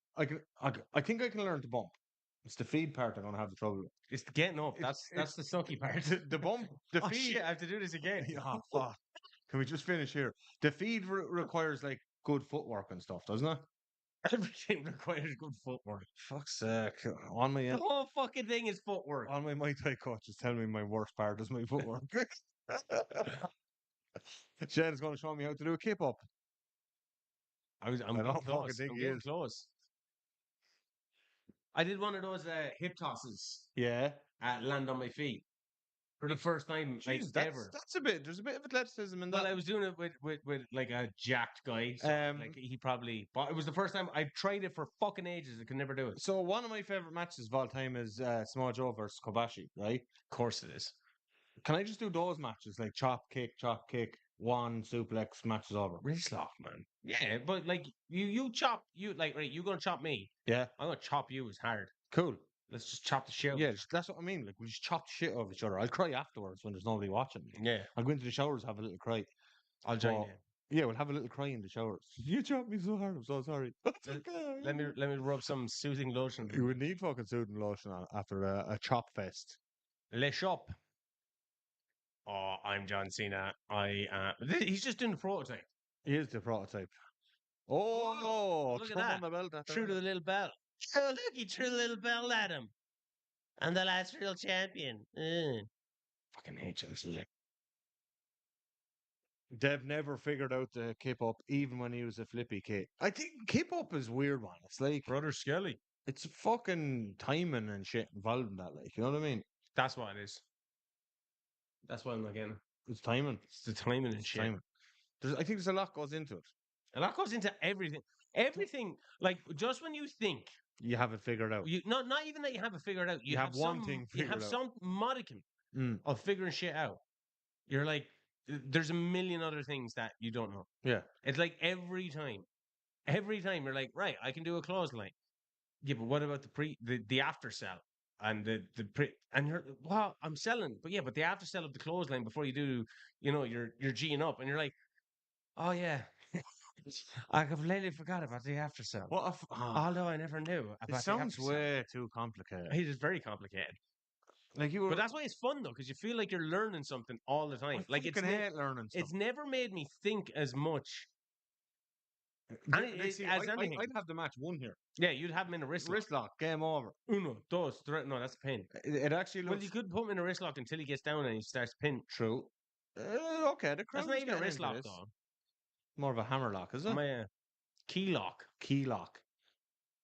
think I can learn to bump. It's the feed part I'm gonna have the trouble with. It's the getting up. That's the sucky part. The bump, the Oh feed. shit! I have to do this again. Oh, fuck. Can we just finish here? The feed requires like good footwork and stuff, doesn't it? Everything requires good footwork. Fuck's sake. On my The whole fucking thing is footwork. on my Muay Thai coach is telling me my worst part is my footwork. Shane's going to show me how to do a keep up. I'm I getting don't close. fucking think I'm he getting is. close. I did one of those hip tosses Yeah. at Land on My Feet for the first time like Jeez, ever. that's a bit. There's a bit of athleticism in that. Well, I was doing it with like a jacked guy. So like he probably, but it was the first time I tried it for fucking ages. I could never do it. So one of my favorite matches of all time is Samoa Joe versus Kobashi, right? Of course it is. Can I just do those matches like chop, kick, one suplex, match is over? Wrist lock, man. Yeah, but like you chop right. You're gonna chop me. Yeah, I'm gonna chop you as hard. cool. Let's just chop the shit. out. Yeah, that's what I mean. Like we just chop the shit out of each other. I'll cry afterwards when there's nobody watching. Yeah, I'll go into the showers, have a little cry. I'll join But- you. Yeah, we'll have a little cry in the showers. You chopped me so hard. I'm so sorry. That's okay. Let me rub some soothing lotion. You would need fucking soothing lotion after a chop fest. Le shop. Oh, I'm John Cena. He's just doing the prototype. Here's the prototype. Oh, look at throw him that. on the belt. Threw to the little bell. Oh, look, he threw the little bell at him. I'm the last real champion. Fucking hate you. They've never figured out the kip up, even when he was a flippy kid. I think kip up is a weird one. It's like Brother Skelly. it's fucking timing and shit involved in that. Like, you know what I mean? That's what it is. That's why I'm not getting it. It's timing. It's the timing and It's shit. timing. I think there's a lot goes into it. And that goes into everything. Everything, like just when you think You have it figured out. you not even that you have it figured out. You have one thing You figured have out. some modicum Mm, of figuring shit out. You're like, there's a million other things that you don't know. yeah. It's like every time you're like, right, I can do a clothesline. Yeah, but what about the after sell and the pre and you're well, I'm selling, but yeah, but the after sell of the clothesline before you do, you're G'ing up, and you're like, oh yeah, I completely forgot about the after sell. What if, Although I never knew it about the sounds after sell. way too complicated. It is very complicated, Like you but were. that's why it's fun though, because you feel like you're learning something all the I time. Like fucking hate learning stuff. it's never made me think as much. See, As anything, I'd have the match won here. yeah, you'd have him in a wrist lock. Wrist lock, game over. Uno, dos, tres. No, that's a pin. It actually Well, looks you could put him in a wrist lock until he gets down and he starts pinning. true. Okay, the crowd That's not is even a getting wrist into lock this. though. More of a hammer lock, is it? My key lock. Key lock.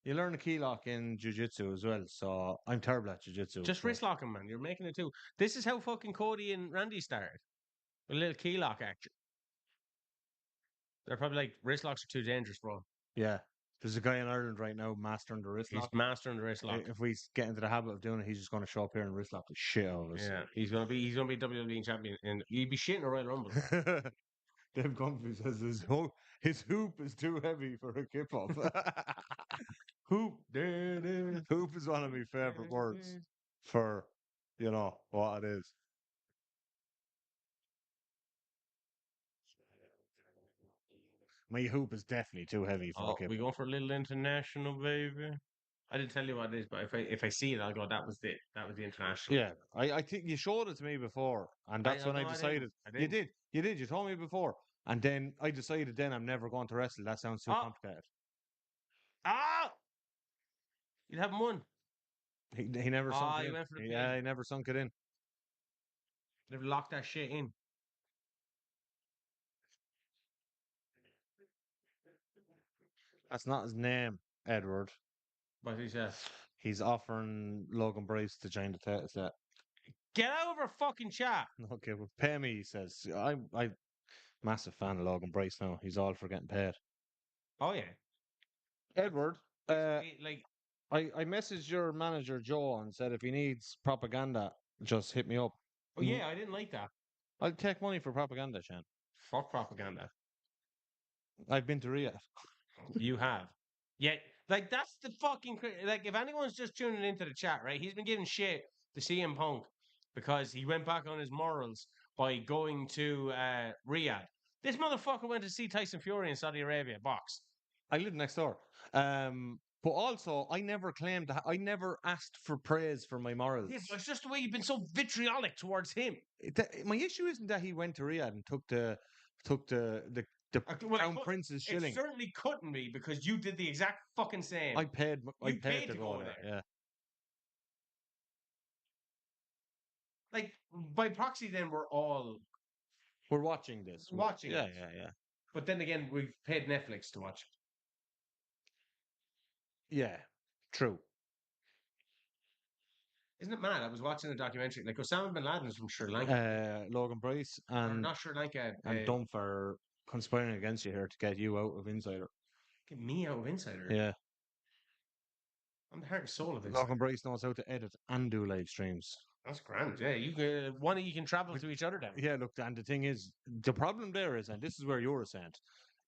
You learn a key lock in jiu-jitsu as well, so I'm terrible at jiu-jitsu. Just wrist locking, man. You're making it too. This is how fucking Cody and Randy started. A little key lock action. They're probably like, wrist locks are too dangerous, bro. Yeah. There's a guy in Ireland right now mastering the wrist He's lock. mastering the wrist lock. If we get into the habit of doing it, he's just going to show up here and wrist lock the shit out of us. Yeah, he's gonna be WWE champion, and he'd be shitting a Royal Rumble. Dave Comfy says his hoop is too heavy for a kip up. Hoop. Hoop is one of my favorite words for, what it is. My hoop is definitely too heavy for a Oh, kip we up. going for a little international, baby. I didn't tell you what it is, but if I see it, I'll go. That was the international. Yeah, I think you showed it to me before, and that's when I no, I decided. didn't. You did. You told me before, and then I decided. Then I'm never going to wrestle. That sounds too Oh. complicated. Ah, you'd have one. He never sunk it you in. went for the Yeah, pin. he never sunk it in. They've locked that shit in. That's not his name, Edward. But he says, He's offering Logan Bryce to join the title set. get out of our fucking chat. Okay, well, pay me. He says, I'm massive fan of Logan Bryce now. He's all for getting paid. Oh yeah, Edward, like I messaged your manager Joe and said if he needs propaganda, just hit me up. oh yeah, I didn't like that. I'll take money for propaganda, Shan. Fuck propaganda. I've been to Rhea. You have. Yeah, like that's the fucking like if anyone's just tuning into the chat, right? He's been giving shit to CM Punk because he went back on his morals by going to Riyadh. This motherfucker went to see Tyson Fury in Saudi Arabia box. I live next door. But also, I never claimed I never asked for praise for my morals. Yeah, but it's just the way you've been so vitriolic towards him. My issue isn't that he went to Riyadh and took the Crown Prince's shilling. It certainly couldn't be because you did the exact fucking same. I paid to go there. Yeah. Like by proxy, then we're watching this. Watching Yeah, it. yeah. But then again, we've paid Netflix to watch it. Yeah, true. Isn't it mad? I was watching a documentary. Like Osama bin Laden is from Sri Lanka. Logan Bryce and not Sri Lanka. and Dunf are conspiring against you here to get you out of Insider. Get me out of Insider. Yeah. I'm the heart and soul of Insider. Logan Bryce knows how to edit and do live streams. That's grand. Yeah, you can one of you can travel to each other then. Yeah, look, and the thing is, the problem there is, and this is where you're sent.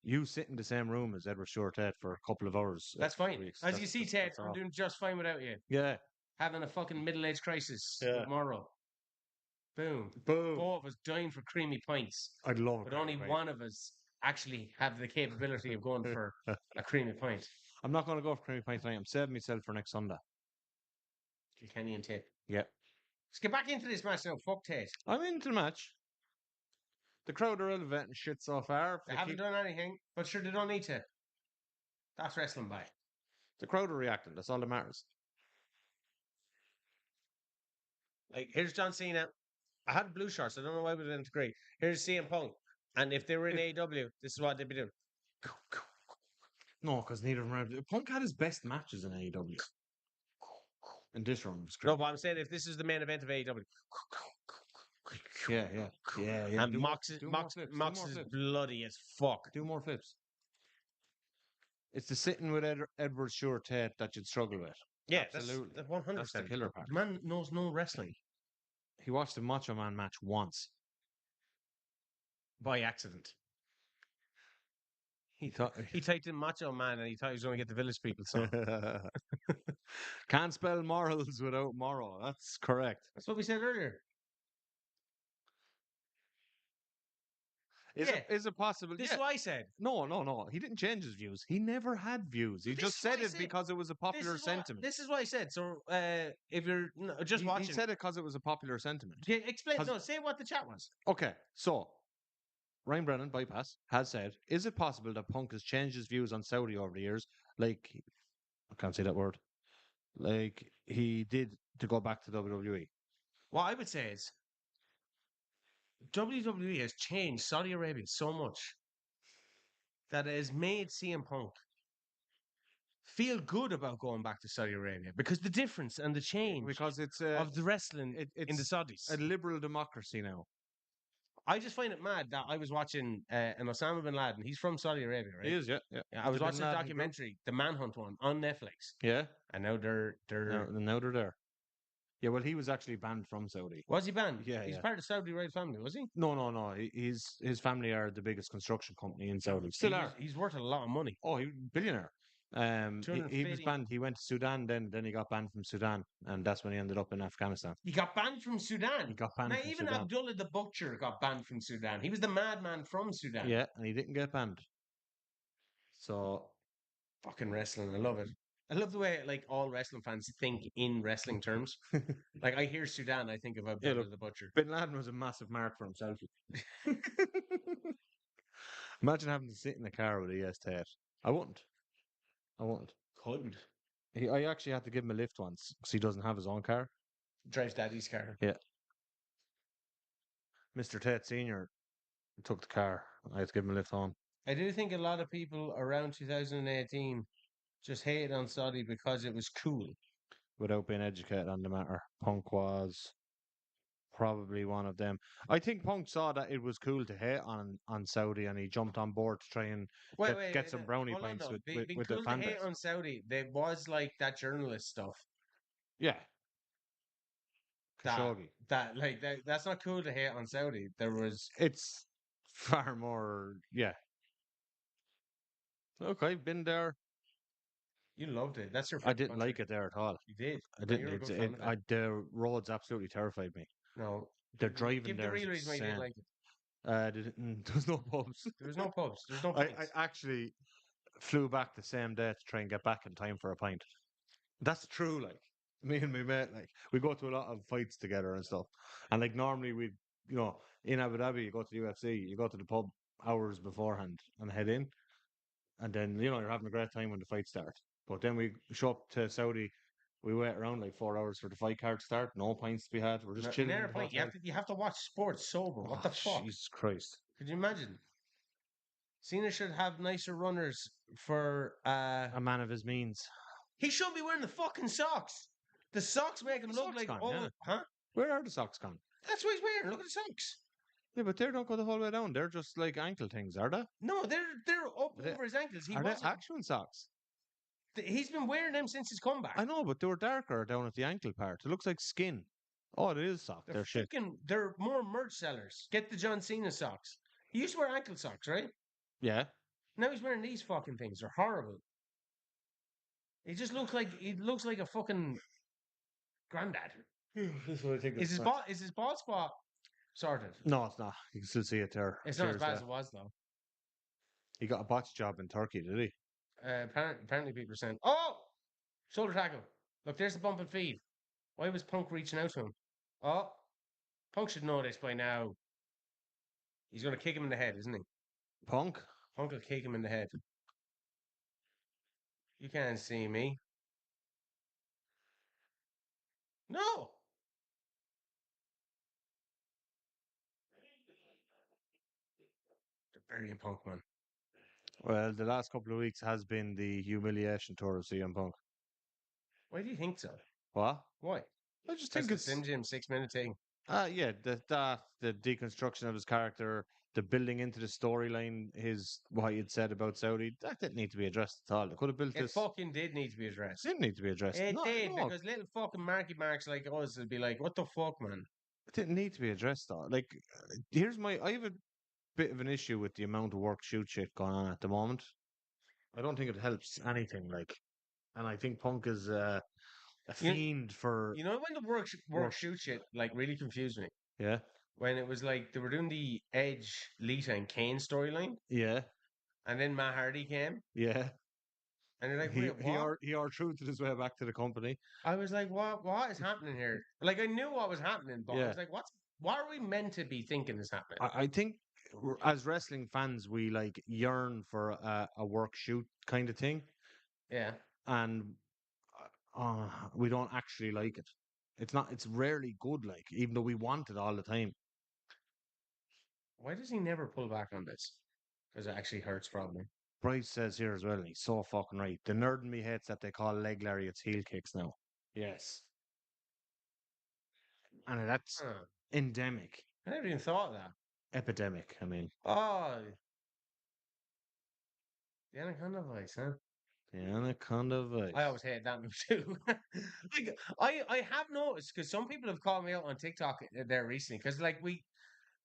You sit in the same room as Edward Short Ted for a couple of hours. That's fine. As you see, Ted, I'm doing just fine without you. Yeah. Having a fucking middle-age crisis tomorrow. Boom. Boom. Both of us dying for creamy pints. I'd love it. But only one of us actually have the capability of going for a creamy pint. I'm not going to go for creamy pint tonight. I'm saving myself for next Sunday. Kilkenny and Tip. Yep. Let's get back into this match now. Fuck Ted. I'm into the match. The crowd are elevating shit so far. They haven't done anything, but sure, they don't need to. That's wrestling by. The crowd are reacting. That's all that matters. Like, here's John Cena. I had blue shorts. I don't know why we didn't agree. Here's CM Punk. And if they were in AEW, this is what they'd be doing. No, because neither of them are. Punk had his best matches in AEW. And this one was great. No, but I'm saying if this is the main event of AEW. Yeah. And Mox is bloody as fuck. Do more flips. It's the sitting with Edward Stewart Tate that you'd struggle with. Yeah, absolutely. That's 100%. That's the killer part. The man knows no wrestling. He watched the Macho Man match once. By accident. He thought he typed in Macho Man and he thought he was going to get the Village People song. Can't spell morals without moral. That's correct. That's what we said earlier. Is it possible? This is what I said. No. He didn't change his views. He never had views. He just said it because it was a popular sentiment. This is what I said. So if you're just watching... He said it because it was a popular sentiment. Yeah, explain. No, say what the chat was. Okay, so Ryan Brennan, Bypass, has said, is it possible that Punk has changed his views on Saudi over the years? Like, I can't say that word. Like he did to go back to WWE. What I would say is WWE has changed Saudi Arabia so much that it has made CM Punk feel good about going back to Saudi Arabia because the difference and the change because it's of the wrestling in the Saudis. A liberal democracy now. I just find it mad that I was watching an Osama bin Laden. He's from Saudi Arabia, right? He is, yeah. I was watching a documentary, the Manhunt one, on Netflix. Yeah. And now they're now they're there. Yeah, well, he was actually banned from Saudi. Was he banned? Yeah, he's part of the Saudi royal family, was he? No. His family are the biggest construction company in Saudi. Still are. He's worth a lot of money. Oh, he's a billionaire. He was banned. He went to Sudan, then he got banned from Sudan, and that's when he ended up in Afghanistan. He got banned from Sudan. He got banned now, from even Sudan. Abdullah the Butcher got banned from Sudan. He was the madman from Sudan. Yeah, and he didn't get banned. So, fucking wrestling, I love it. I love the way like all wrestling fans think in wrestling terms. Like I hear Sudan, I think of Abdullah the Butcher. Bin Laden was a massive mark for himself. Imagine having to sit in a car with ES Tate. I wouldn't. Couldn't. I actually had to give him a lift once because he doesn't have his own car. Drives daddy's car. Yeah. Mr. Tate Sr. took the car. I had to give him a lift home. I do think a lot of people around 2018 just hated on Saudi because it was cool. Without being educated on the matter. Punk was probably one of them. I think Punk saw that it was cool to hate on Saudi and he jumped on board to try and get some brownie points with cool the fan to base. hate on Saudi. There was like that journalist stuff. Yeah. That's not cool to hate on Saudi. It's far more, yeah. Okay, been there. You loved it. That's your. I didn't like it there at all. You did. I didn't. The roads absolutely terrified me. No, they're driving give there. Give the real reason why you didn't like it. There's no pubs. There was no pubs. There's no pubs. I actually flew back the same day to try and get back in time for a pint. That's true. Like me and my mate, like we go to a lot of fights together and stuff. And like normally we, in Abu Dhabi, you go to the UFC, you go to the pub hours beforehand and head in, and then you're having a great time when the fight starts. But then we show up to Saudi. We wait around like 4 hours for the fight card to start. No pints to be had. We're just chilling. You have to watch sports sober. What the fuck? Jesus Christ! Could you imagine? Cena should have nicer runners for a man of his means. He shouldn't be wearing the fucking socks. The socks make him look like huh? Where are the socks gone? That's what he's wearing. Look at the socks. Yeah, but they don't go the whole way down. They're just like ankle things, are they? No, they're up over his ankles. Are they actual socks? He's been wearing them since his comeback. I know, but they were darker down at the ankle part. It looks like skin. Oh, it is socks. They're shit. They're more merch sellers. Get the John Cena socks. He used to wear ankle socks, right? Yeah. Now he's wearing these fucking things. They're horrible. He looks like a fucking granddad. That's what I think. Is his bald spot sorted? No, it's not. You can still see it there. It's not as bad as it was though. He got a botch job in Turkey, did he? Apparently people are saying, "Oh, shoulder tackle! Look, there's the bump and feed." Why was Punk reaching out to him? Oh, Punk should know this by now. He's going to kick him in the head, isn't he? Punk will kick him in the head. You can't see me. No. CM Punk, man. Well, the last couple of weeks has been the humiliation tour of CM Punk. Why do you think so? What? Why? I just That's think the it's Sim Jim 6-minute thing. yeah, the deconstruction of his character, the building into the storyline, his what he had said about Saudi, that didn't need to be addressed at all. They could have built It this. fucking did need to be addressed. Didn't need to be addressed. It No, did, no, because little fucking Marky Marks like us would be like, what the fuck, man? it didn't need to be addressed. Though. Like, I have a bit of an issue with the amount of work shoot shit going on at the moment. I don't think it helps anything. Like, and I think Punk is a You, fiend for you know when the work shoot shit like really confused me? yeah, When it was like they were doing the Edge, Lita, and Kane storyline, yeah, and then Matt Hardy came, yeah. and you're like, He wait, he what? are he are truthed his way back to the company. I was like, what is happening here? Like I knew what was happening, but I Yeah, was like, what are we meant to be thinking is happening? I think as wrestling fans, we like yearn for a work shoot kind of thing, Yeah. and we don't actually like it. It's not. It's rarely good. Like even though we want it all the time. Why does he never pull back on this? Because it actually hurts, probably. Bryce says here as well, and he's so fucking right. The nerd in me hates that they call leg lariats heel kicks now, Yes. and that's Huh. endemic, I never even thought of that. epidemic. I mean, Oh, the Anaconda voice, huh? the anaconda vice. I always hate that move too. Like I have noticed because some people have called me out on TikTok there recently because like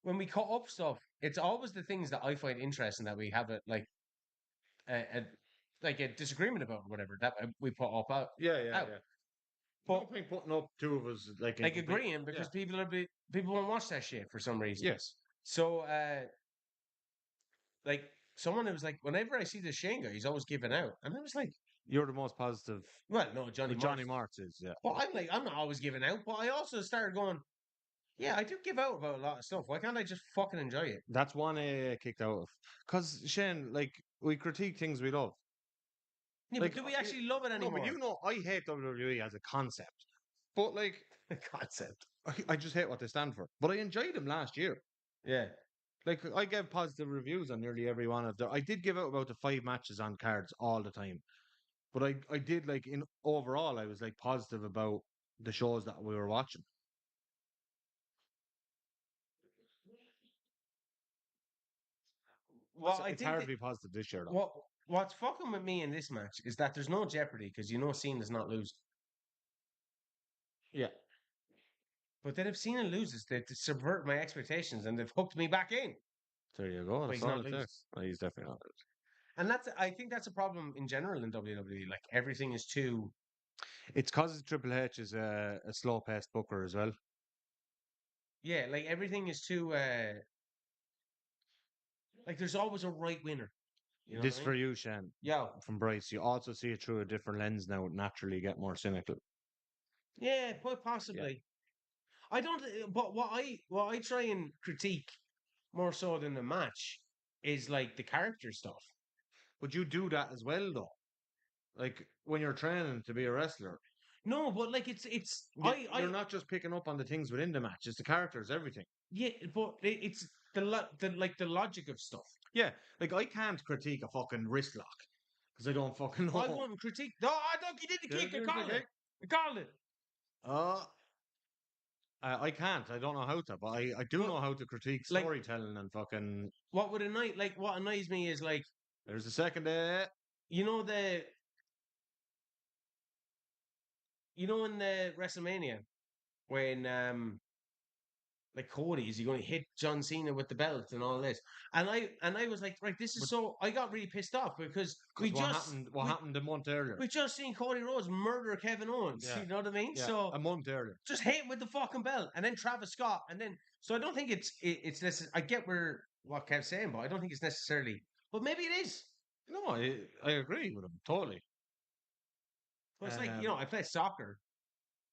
when we cut up stuff, it's always the things that I find interesting that we have a like a disagreement about or whatever that we put up out. Yeah, yeah, Out. yeah. No But point putting up two of us like in like complete. agreeing Yeah. because people won't watch that shit for some reason. Yes. So like someone who was like, whenever I see the Shane guy, he's always giving out, and I was like, You're the most positive. well, no, Johnny Well, Johnny Marks. Marks is, yeah. But I'm like, I'm not always giving out, but I also started going, yeah, I do give out about a lot of stuff. Why can't I just fucking enjoy it? That's one I kicked out of. Because, Shane, like, we critique things we love. Yeah, Like, but do we actually love it no, but anymore? you know, I hate WWE as a concept. But, like, The concept. I just hate what they stand for. But I enjoyed them last year. Yeah. Like, I gave positive reviews on nearly every one of them. I did give out about the 5 matches on cards all the time. But I did, like, in overall, I was, like, positive about the shows that we were watching. Well, I It's think hard that to be positive this year, though. what's fucking with me in this match is that there's no jeopardy because you know Cena's not losing. Yeah. But then if Cena loses, they subvert my expectations and they've hooked me back in. There you go. But That's he's all not it losing. takes. No, he's definitely not. And I think that's a problem in general in WWE. Like everything is too, It's because Triple H is a slow paced booker as well. yeah, like everything is too, like there's always a right winner. You know This what I for mean? you, Shan, Yeah. from Bryce. You also see it through a different lens now. Naturally, get more cynical. Yeah, quite Yeah. possibly. I don't, but what I try and critique more so than the match is like the character stuff. But you do that as well, though. Like when you're training to be a wrestler, No, but like it's you're not just picking up on the things within the match. It's the characters, everything. yeah, but it's the like the logic of stuff. Yeah, like I can't critique a fucking wrist lock because I don't fucking know. I wouldn't critique. No, I don't. He did the kick. I called it. I called it. Uh, I can't. I don't know how to, but I do But know how to critique like, storytelling and fucking. what would annoy like what annoys me is like There's a second there. you know the in the WrestleMania when like Cody is he going to hit John Cena with the belt and all this, and I was like, right, this is But so I got really pissed off because we what just happened? What happened a month earlier? we just seen Cody Rhodes murder Kevin Owens. Yeah, You know what I mean? yeah, So a month earlier. just hit him with the fucking belt, and then Travis Scott, and then so I don't think it's necessary. I get where what Kev's saying, but I don't think it's necessarily. But maybe it is. No, I agree with him totally. But it's like I play soccer.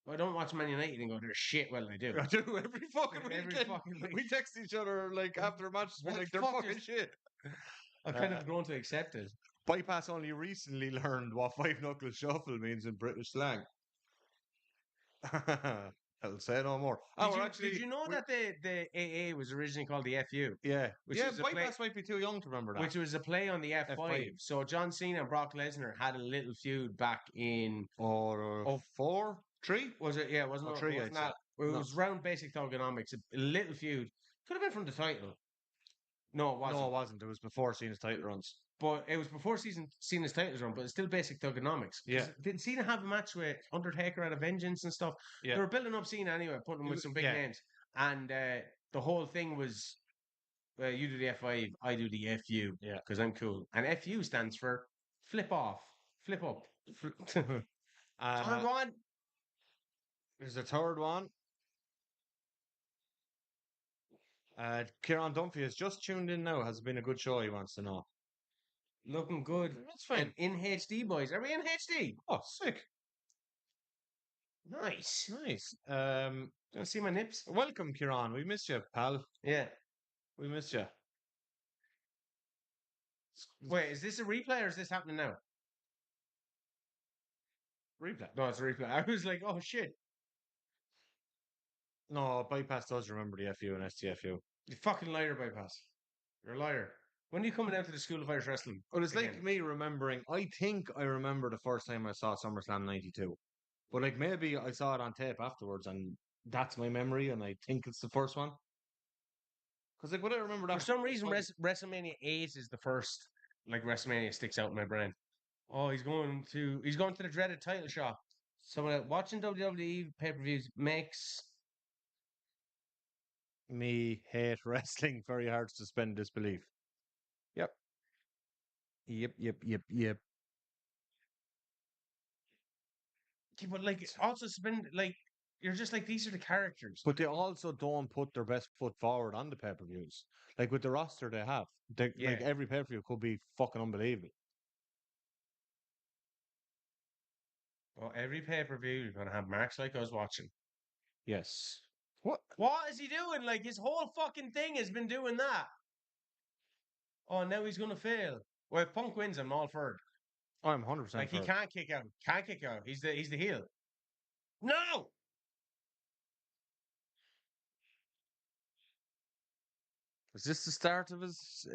I don't watch Man United and go, they're shit. Well, I do. I do every fucking Every weekend. fucking week. We text each other like after matches, be What like they're fuck fucking is- shit. I've kind of grown to accept it. Bypass only recently learned what five knuckle shuffle means in British slang. I'll say no more. Oh, we're actually. Did you know that the AA was originally called the FU? Yeah. Which Yeah, is a Bypass might be too young to remember that. Which was a play on the F5. F5. So John Cena and Brock Lesnar had a little feud back in Or 4, 3? was it? Yeah, wasn't Or it? 3, Wasn't I'd say. that? It No. was round basic thugonomics. A little feud. Could have been from the title. No, it wasn't. No, it wasn't. It was before Cena's title runs. But it was before Cena's titles run, but it's still basic thugonomics. Yeah. Didn't Cena have a match with Undertaker at a Vengeance and stuff? Yeah. They were building up Cena anyway, putting him with some big Yeah. names. And the whole thing was, you do the F5, I do the FU. Yeah. Because I'm cool. And FU stands for flip off, flip up. Third one. There's a third one. Kieran Dunphy has just tuned in now. Has it been a good show? He wants to know. Looking good. That's fine. And in HD, boys. Are we in HD? Oh, sick. Nice. Nice. Do you see my nips? Welcome, Kieran. We missed you, pal. Yeah. We missed you. Wait, is this a replay or is this happening now? Replay. No, it's a replay. I was like, oh shit. No, Bypass does remember the FU and STFU. You fucking liar, Bypass. You're a liar. When are you coming out to the School of Irish Wrestling? Well, it's again? like me remembering. I think I remember the first time I saw SummerSlam '92, but like maybe I saw it on tape afterwards, and that's my memory, and I think it's the first one. Because like, what I remember that For some reason, WrestleMania 8 is the first. Like WrestleMania sticks out in my brain. Oh, he's going to the dreaded title shot. So watching WWE pay-per-views makes me hate wrestling very hard to suspend disbelief. Yep. Yep. Yeah, but like also spend like you're just like these are the characters. But they also don't put their best foot forward on the pay-per-views. Like with the roster they have, like every pay-per-view could be fucking unbelievable. Well, every pay-per-view you're gonna have marks like I was watching. Yes. What is he doing? Like his whole fucking thing has been doing that. Oh, now he's gonna fail. Well, if Punk wins, I'm all for it. I'm 100% like he can't kick out. Can't kick out. He's the heel. No. Is this the start of his?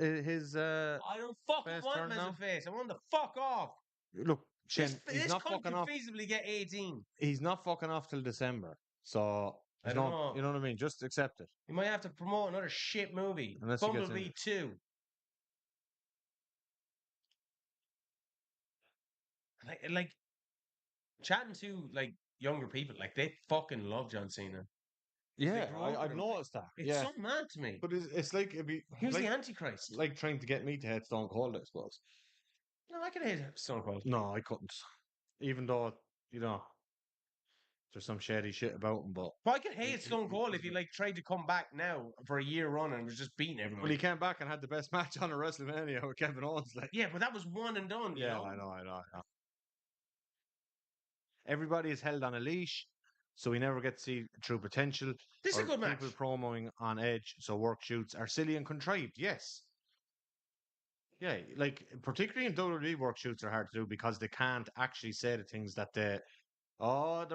I don't fucking want him as a face. I want him to fuck off. Look, Shane, he's not fucking off. Feasibly get 18. He's not fucking off till December. So I don't know. You know what I mean? Just accept it. You might have to promote another shit movie. Unless Bumblebee 2. Like chatting to like younger people, like they fucking love John Cena. Yeah, I've noticed that. It's so mad to me. But it's like he was like, the Antichrist. Like trying to get me to hate Stone Cold, I suppose. No, I could hate Stone Cold. No, I couldn't. Even though, there's some shady shit about him, but I could hate Stone Cold if he like tried to come back now for a year run and was just beating everyone. Well, he came back and had the best match on a WrestleMania with Kevin Owens. Like, yeah, but that was one and done. Yeah, you know? I know. Everybody is held on a leash, so we never get to see true potential. This is a good match. People promoting on edge, so work shoots are silly and contrived. Yes. Yeah, like particularly in WWE, work shoots are hard to do because they can't actually say the things that the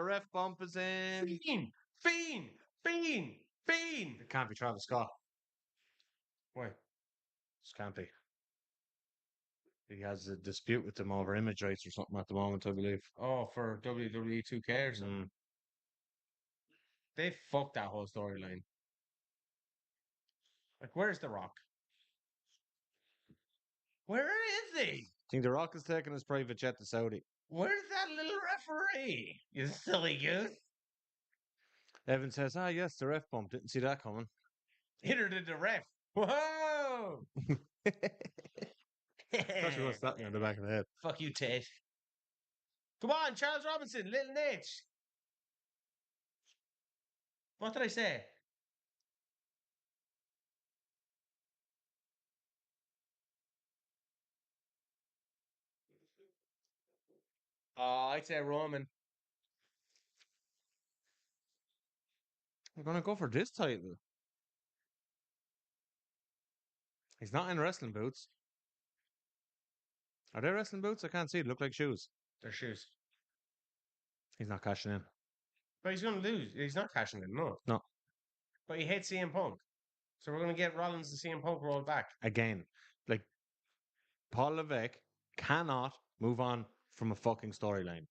ref bump is in. Fiend. It can't be Travis Scott. Why? Just can't be. He has a dispute with them over image rights or something at the moment, I believe. Oh, for WWE 2K or something. They fucked that whole storyline. Like, where's The Rock? Where is he? I think The Rock is taking his private jet to Saudi. Where's that little referee? You silly goose. Evan says, yes, the ref bump. Didn't see that coming. Hit her to the ref. Whoa! Especially what's that in the back of the head. Fuck you, Ted. Come on, Charles Robinson, little Nitch. What did I say? Oh, I'd say Roman. I'm going to go for this title. He's not in wrestling boots. Are they wrestling boots? I can't see. They look like shoes. They're shoes. He's not cashing in. But he's going to lose. He's not cashing in, no. No. But he hates CM Punk. So we're going to get Rollins and CM Punk rolled back. Again, like Paul Levesque cannot move on from a fucking storyline.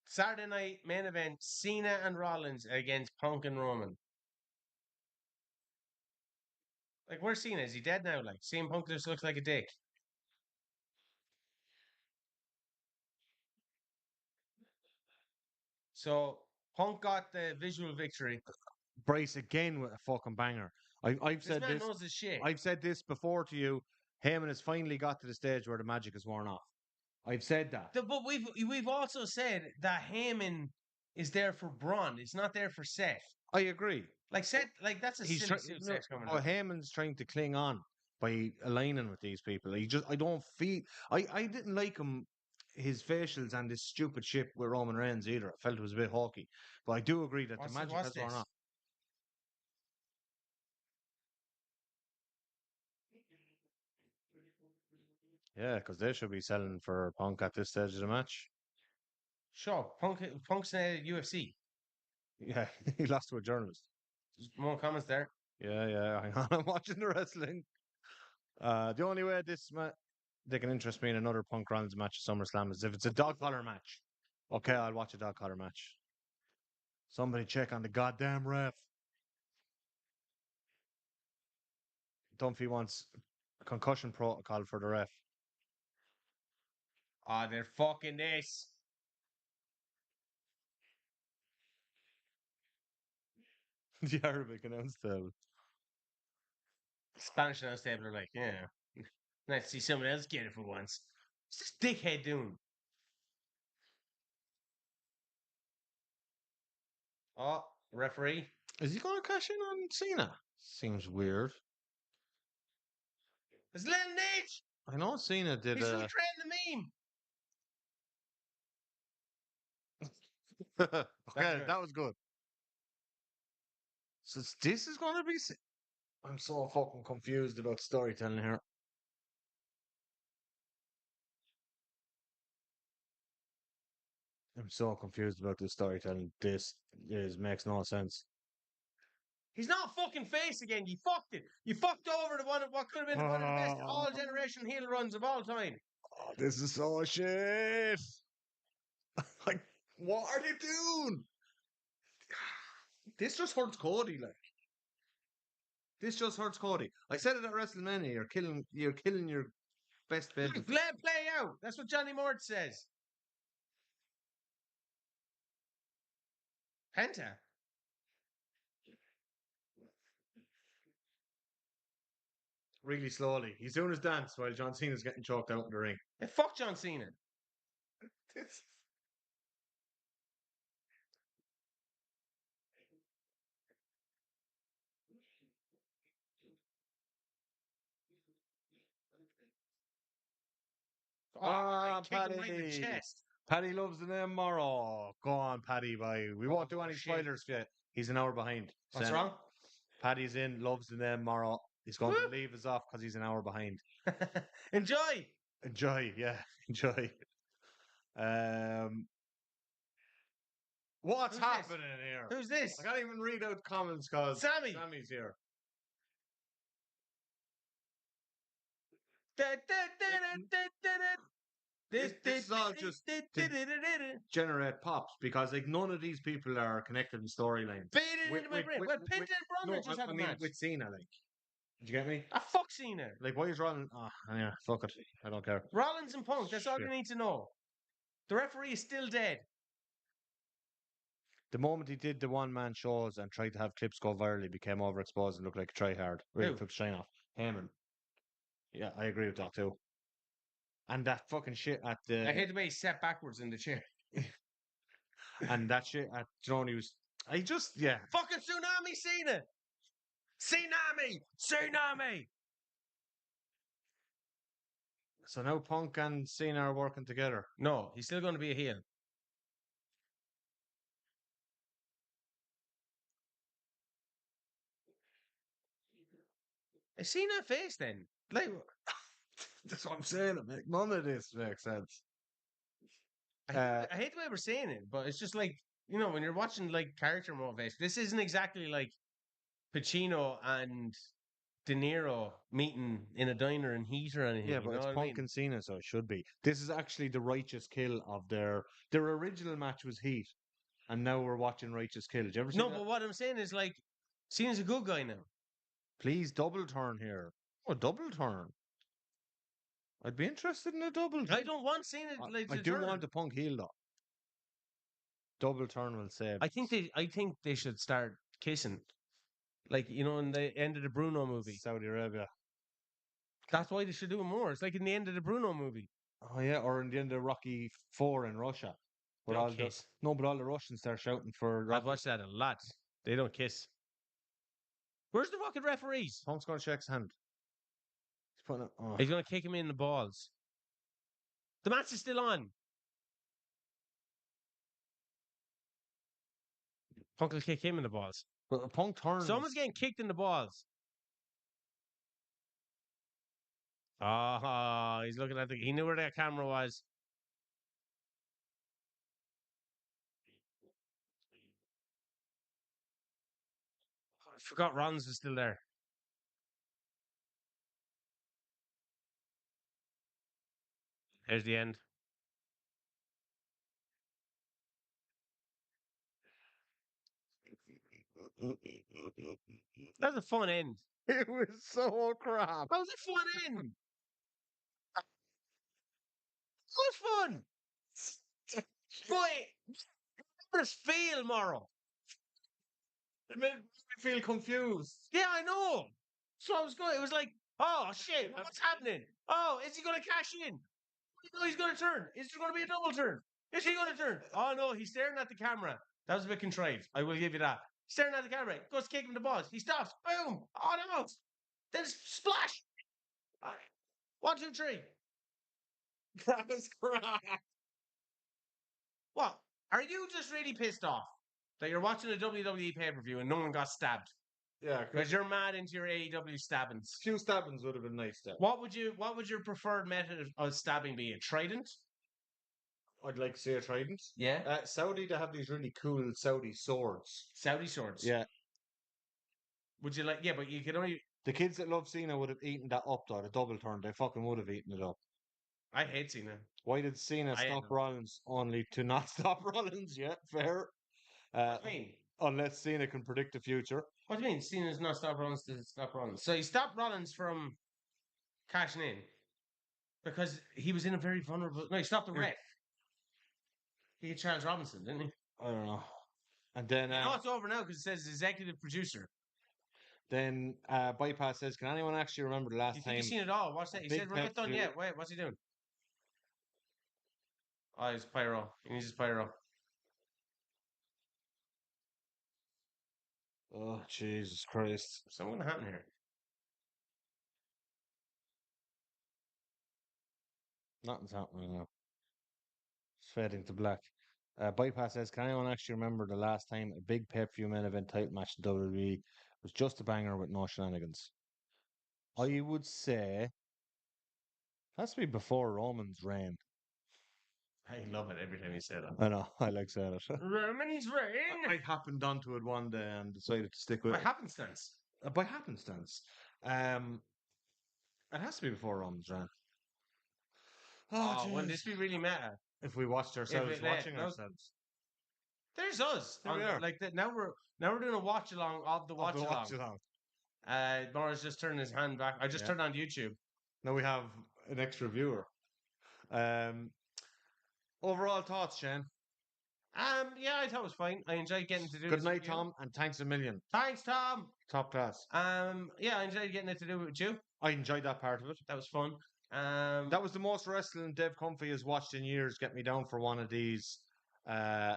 Saturday night main event: Cena and Rollins against Punk and Roman. Like, where's Cena? Is he dead now? Like, CM Punk just looks like a dick. So Punk got the visual victory. Bryce again with a fucking banger. I've This said man this. knows his shit. I've said this before to you. Heyman has finally got to the stage where the magic is worn off. I've said that. But we've also said that Heyman is there for Braun. It's not there for Seth. I agree. Like Seth, like that's a silly suit No, Seth's coming oh, out. Heyman's trying to cling on by aligning with these people. I don't feel. I didn't like him, his facials and this stupid shit with Roman Reigns either. I felt it was a bit hawky. But I do agree that the magic What's has worn this? off. Yeah, because they should be selling for Punk at this stage of the match. Sure, Punk's UFC. Yeah, he lost to a journalist. There's more comments there. Yeah. Hang on, I'm watching the wrestling. The only way they can interest me in another Punk Rollins match at SummerSlam is if it's a dog collar match. Okay, I'll watch a dog collar match. Somebody check on the goddamn ref. Dunphy wants a concussion protocol for the ref. Ah, they're fucking this. The Arabic announce table. Spanish announce table are like, yeah. Nice to see someone else get it for once. What's this dickhead doing? Oh, referee. Is he going to cash in on Cena? Seems weird. It's Little Nitch. I know Cena did. He's recreating the meme. Okay, that was good. So this is going to be. I'm so fucking confused about storytelling here. I'm so confused about this storytelling. This makes no sense. He's not fucking face again. You fucked it. You fucked over the one of what could have been one of the best all generation heel runs of all time. Oh, this is so shit. Like, what are they doing? This just hurts Cody, like. This just hurts Cody. I said it at WrestleMania. You're killing your best bet. Let it play out. That's what Johnny Mort says. Penta. Really slowly. He's doing his dance while John Cena's getting choked out in the ring. Hey, fuck John Cena. This- Kick him right in the chest. Paddy loves the name Morrow. Go on, Paddy, bye. We won't do any spoilers yet. He's an hour behind. What's wrong? Paddy's in, loves the name Morrow. He's going to leave us off because he's an hour behind. Enjoy. Enjoy, yeah, enjoy. What's Who's happening this? here? Who's this? I can't even read out comments because Sami. Sammy's here. This is all just to generate pops because like none of these people are connected in storyline. Well, Penta and Braun just had a match. With Cena, like, did you get me? Fuck Cena. Like, why is Rollins? Oh, yeah, fuck it. I don't care. Rollins and Punk. That's all Shit. you need to know. The referee is still dead. The moment he did the one-man shows and tried to have clips go viral, he became overexposed and looked like a tryhard. Really Who? took the shine off. Heyman. Yeah, I agree with that too. And that fucking shit at the... I hate the way he sat backwards in the chair. And that shit at Johnny was... I just... Yeah. Fucking Tsunami Cena! Tsunami! So now Punk and Cena are working together. No, he's still going to be a heel. Is Cena a face then? Like, That's what I'm saying. None of this makes sense. I hate the way we're saying it, but it's just like, when you're watching like character motivation, this isn't exactly like Pacino and De Niro meeting in a diner in Heat or anything. Yeah, You but know it's what I Punk mean? and Cena, so it should be. This is actually the righteous kill of their original match was Heat, and now we're watching Righteous Kill. Did you ever see No, that? but what I'm saying is like, Cena's a good guy now. Please double turn here. Oh, double turn. I'd be interested in a double. I don't want Cena like I to do turn. want a Punk heel though. Double turn will save. I think they should start kissing, like in the end of the Bruno movie. Saudi Arabia. That's why they should do it more. It's like in the end of the Bruno movie. Oh yeah, or in the end of Rocky 4 in Russia. They don't kiss. But all the Russians start shouting for I've Rocky. watched that a lot. They don't kiss. Where's the fucking referees? Punk's gonna shake his hand. He's putting it. Oh. He's gonna kick him in the balls. The match is still on. Punk will kick him in the balls. But Punk turns. Someone's getting kicked in the balls. Oh, he's looking at he knew where that camera was. I forgot Rollins was still there. Here's the end. That was a fun end. It was so crap. That was a fun end. It was fun. But let's feel, Morrow. It made me feel confused. Yeah, I know. So I was going. It was like, oh shit, what's happening? Oh, is he going to cash in? No, he's going to turn. Is there going to be a double turn? Is he going to turn? Oh no, he's staring at the camera. That was a bit contrived. I will give you that. Staring at the camera, goes to kick him the balls. He stops. Boom. Oh no. Then splash. 1, 2, 3. That was crap. What? Are you just really pissed off that you're watching a WWE pay-per-view and no one got stabbed? Yeah, Because you're mad into your AEW stabbings. few stabbings would have been nice then. What would your preferred method of stabbing be? A trident? I'd like to see a trident. Yeah. Saudi, they have these really cool Saudi swords. Saudi swords. Yeah. Would you like? Yeah, but you can only. The kids that love Cena would have eaten that up though, the double turn. They fucking would have eaten it up. I hate Cena. Why did Cena stop Rollins only to not stop Rollins? Yeah, fair. What do you mean? Unless Cena can predict the future. What do you mean? Cena's not stop Rollins to stop Rollins. So he stopped Rollins from cashing in because he was in a very vulnerable. No, he stopped the ref. He had Charles Robinson, didn't he? I don't know. And then it's over now because it says executive producer. Then Bypass says, "Can anyone actually remember the last time?" You've seen it all. What's that? He said, "We're not done yet." Wait, what's he doing? Oh, he's pyro. He needs his pyro. Oh, Jesus Christ. Something going to happen here. Nothing's happening now. It's fading to black. Bypass says, "Can anyone actually remember the last time a big pay-per-view main event title match in WWE was just a banger with no shenanigans?" I would say it has to be before Roman's reign. I love it every time you say that. I know, I like saying it. Roman's reign. I happened onto it one day and decided to stick with By it. happenstance. By happenstance. It has to be before Roman's reign. Oh, wouldn't this be really meta? If we watched ourselves watching ourselves. There's us. Here we are. Like that. Now we're doing a watch along of the watch along. Morris just turned his hand back. I just turned on YouTube. Now we have an extra viewer. Overall thoughts, Shane? Yeah, I thought it was fine. I enjoyed getting to do. Good night, Tom, and thanks a million. Thanks, Tom. Top class. Yeah, I enjoyed getting it to do it with you. I enjoyed that part of it. That was fun. That was the most wrestling Dave Comfy has watched in years. Get me down for one of these. Yeah.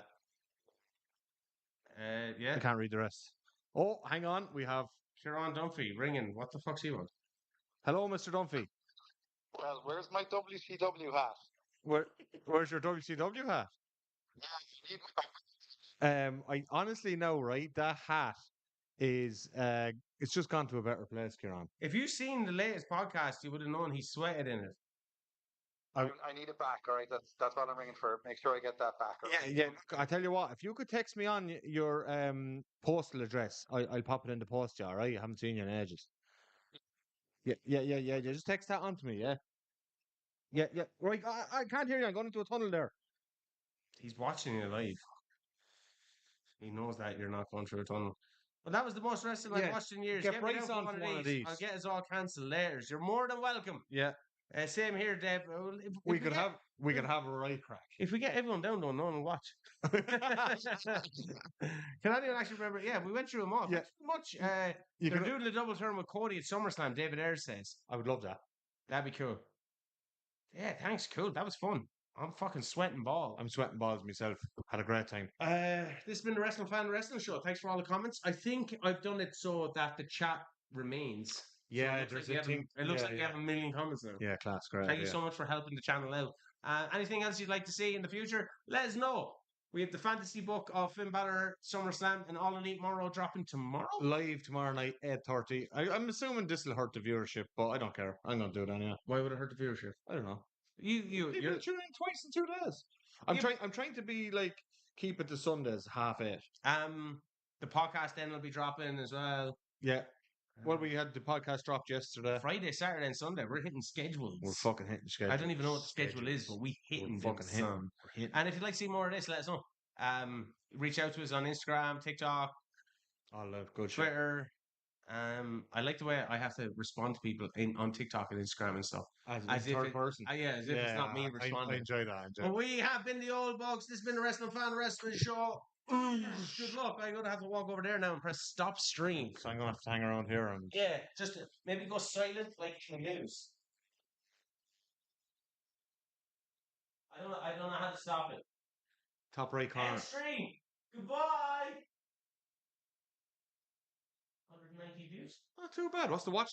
I can't read the rest. Oh, hang on. We have Kieran Dunphy ringing. What the fuck's he want? Hello, Mr. Dunphy. Well, where's my WCW hat? Where's your WCW hat? I honestly know, right? That hat is it's just gone to a better place, Kieran. If you've seen the latest podcast, you would have known he sweated in it. I need it back. All right, that's what I'm ringing for. Make sure I get that back. All right? Yeah. Look, I tell you what, if you could text me on your postal address, I'll pop it in the post. Yeah, all right. I haven't seen you in ages. Yeah. Just text that on to me. Yeah. Right. I can't hear you. I'm going into a tunnel there. He's watching you live. He knows that you're not going through a tunnel. But that was the most wrestling I've Yeah, watched in years. get me Bryce down on for one of these. I'll these. get us all cancelled later. You're more than welcome. Yeah. Same here, Dave. If We could have a right crack. If we get everyone down, no one will watch. Can anyone actually remember? Yeah, we went through them all. Yeah. Much. You They're can- doing the double turn with Cody at SummerSlam. David Ayres says I would love that. that'd be cool. Yeah, thanks. Cool. That was fun. I'm fucking sweating balls. I'm sweating balls myself. Had a great time. This has been the Wrestling Fan Wrestling Show. Thanks for all the comments. I think I've done it so that the chat remains. Yeah, it there's looks like a thing. it looks like you have a million comments now. Yeah, class, great. Thank you so much for helping the channel out. Anything else you'd like to see in the future? Let us know. We have the fantasy book of Finn Balor, SummerSlam, and All Elite Morrow dropping tomorrow. Live tomorrow night, 8:30. I'm assuming this will hurt the viewership, but I don't care. I'm going to do it anyway. Why would it hurt the viewership? I don't know. You're tuning in twice in 2 days. I'm trying to be like keep it to Sundays 8:30. The podcast then will be dropping as well. Yeah. Well, we had the podcast dropped yesterday. Friday, Saturday, and Sunday. We're hitting schedules. We're fucking hitting schedule. I don't even know what the schedule is, but we hitting fucking hitting. hitting. And if you'd like to see more of this, let us know. Reach out to us on Instagram, TikTok, All that good shit. Twitter. I like the way I have to respond to people on TikTok and Instagram and stuff. As if third person. As if it's not me responding. I enjoy that. But we have been the Old Bugs. This has been the Wrestling Fan Wrestling Show. Good luck. I'm going to have to walk over there now and press stop stream. So I'm going to have to hang around here and... Yeah, just maybe go silent like the news. I don't know how to stop it. Top right corner. End stream. Goodbye. 190 views. Not too bad. What's the watch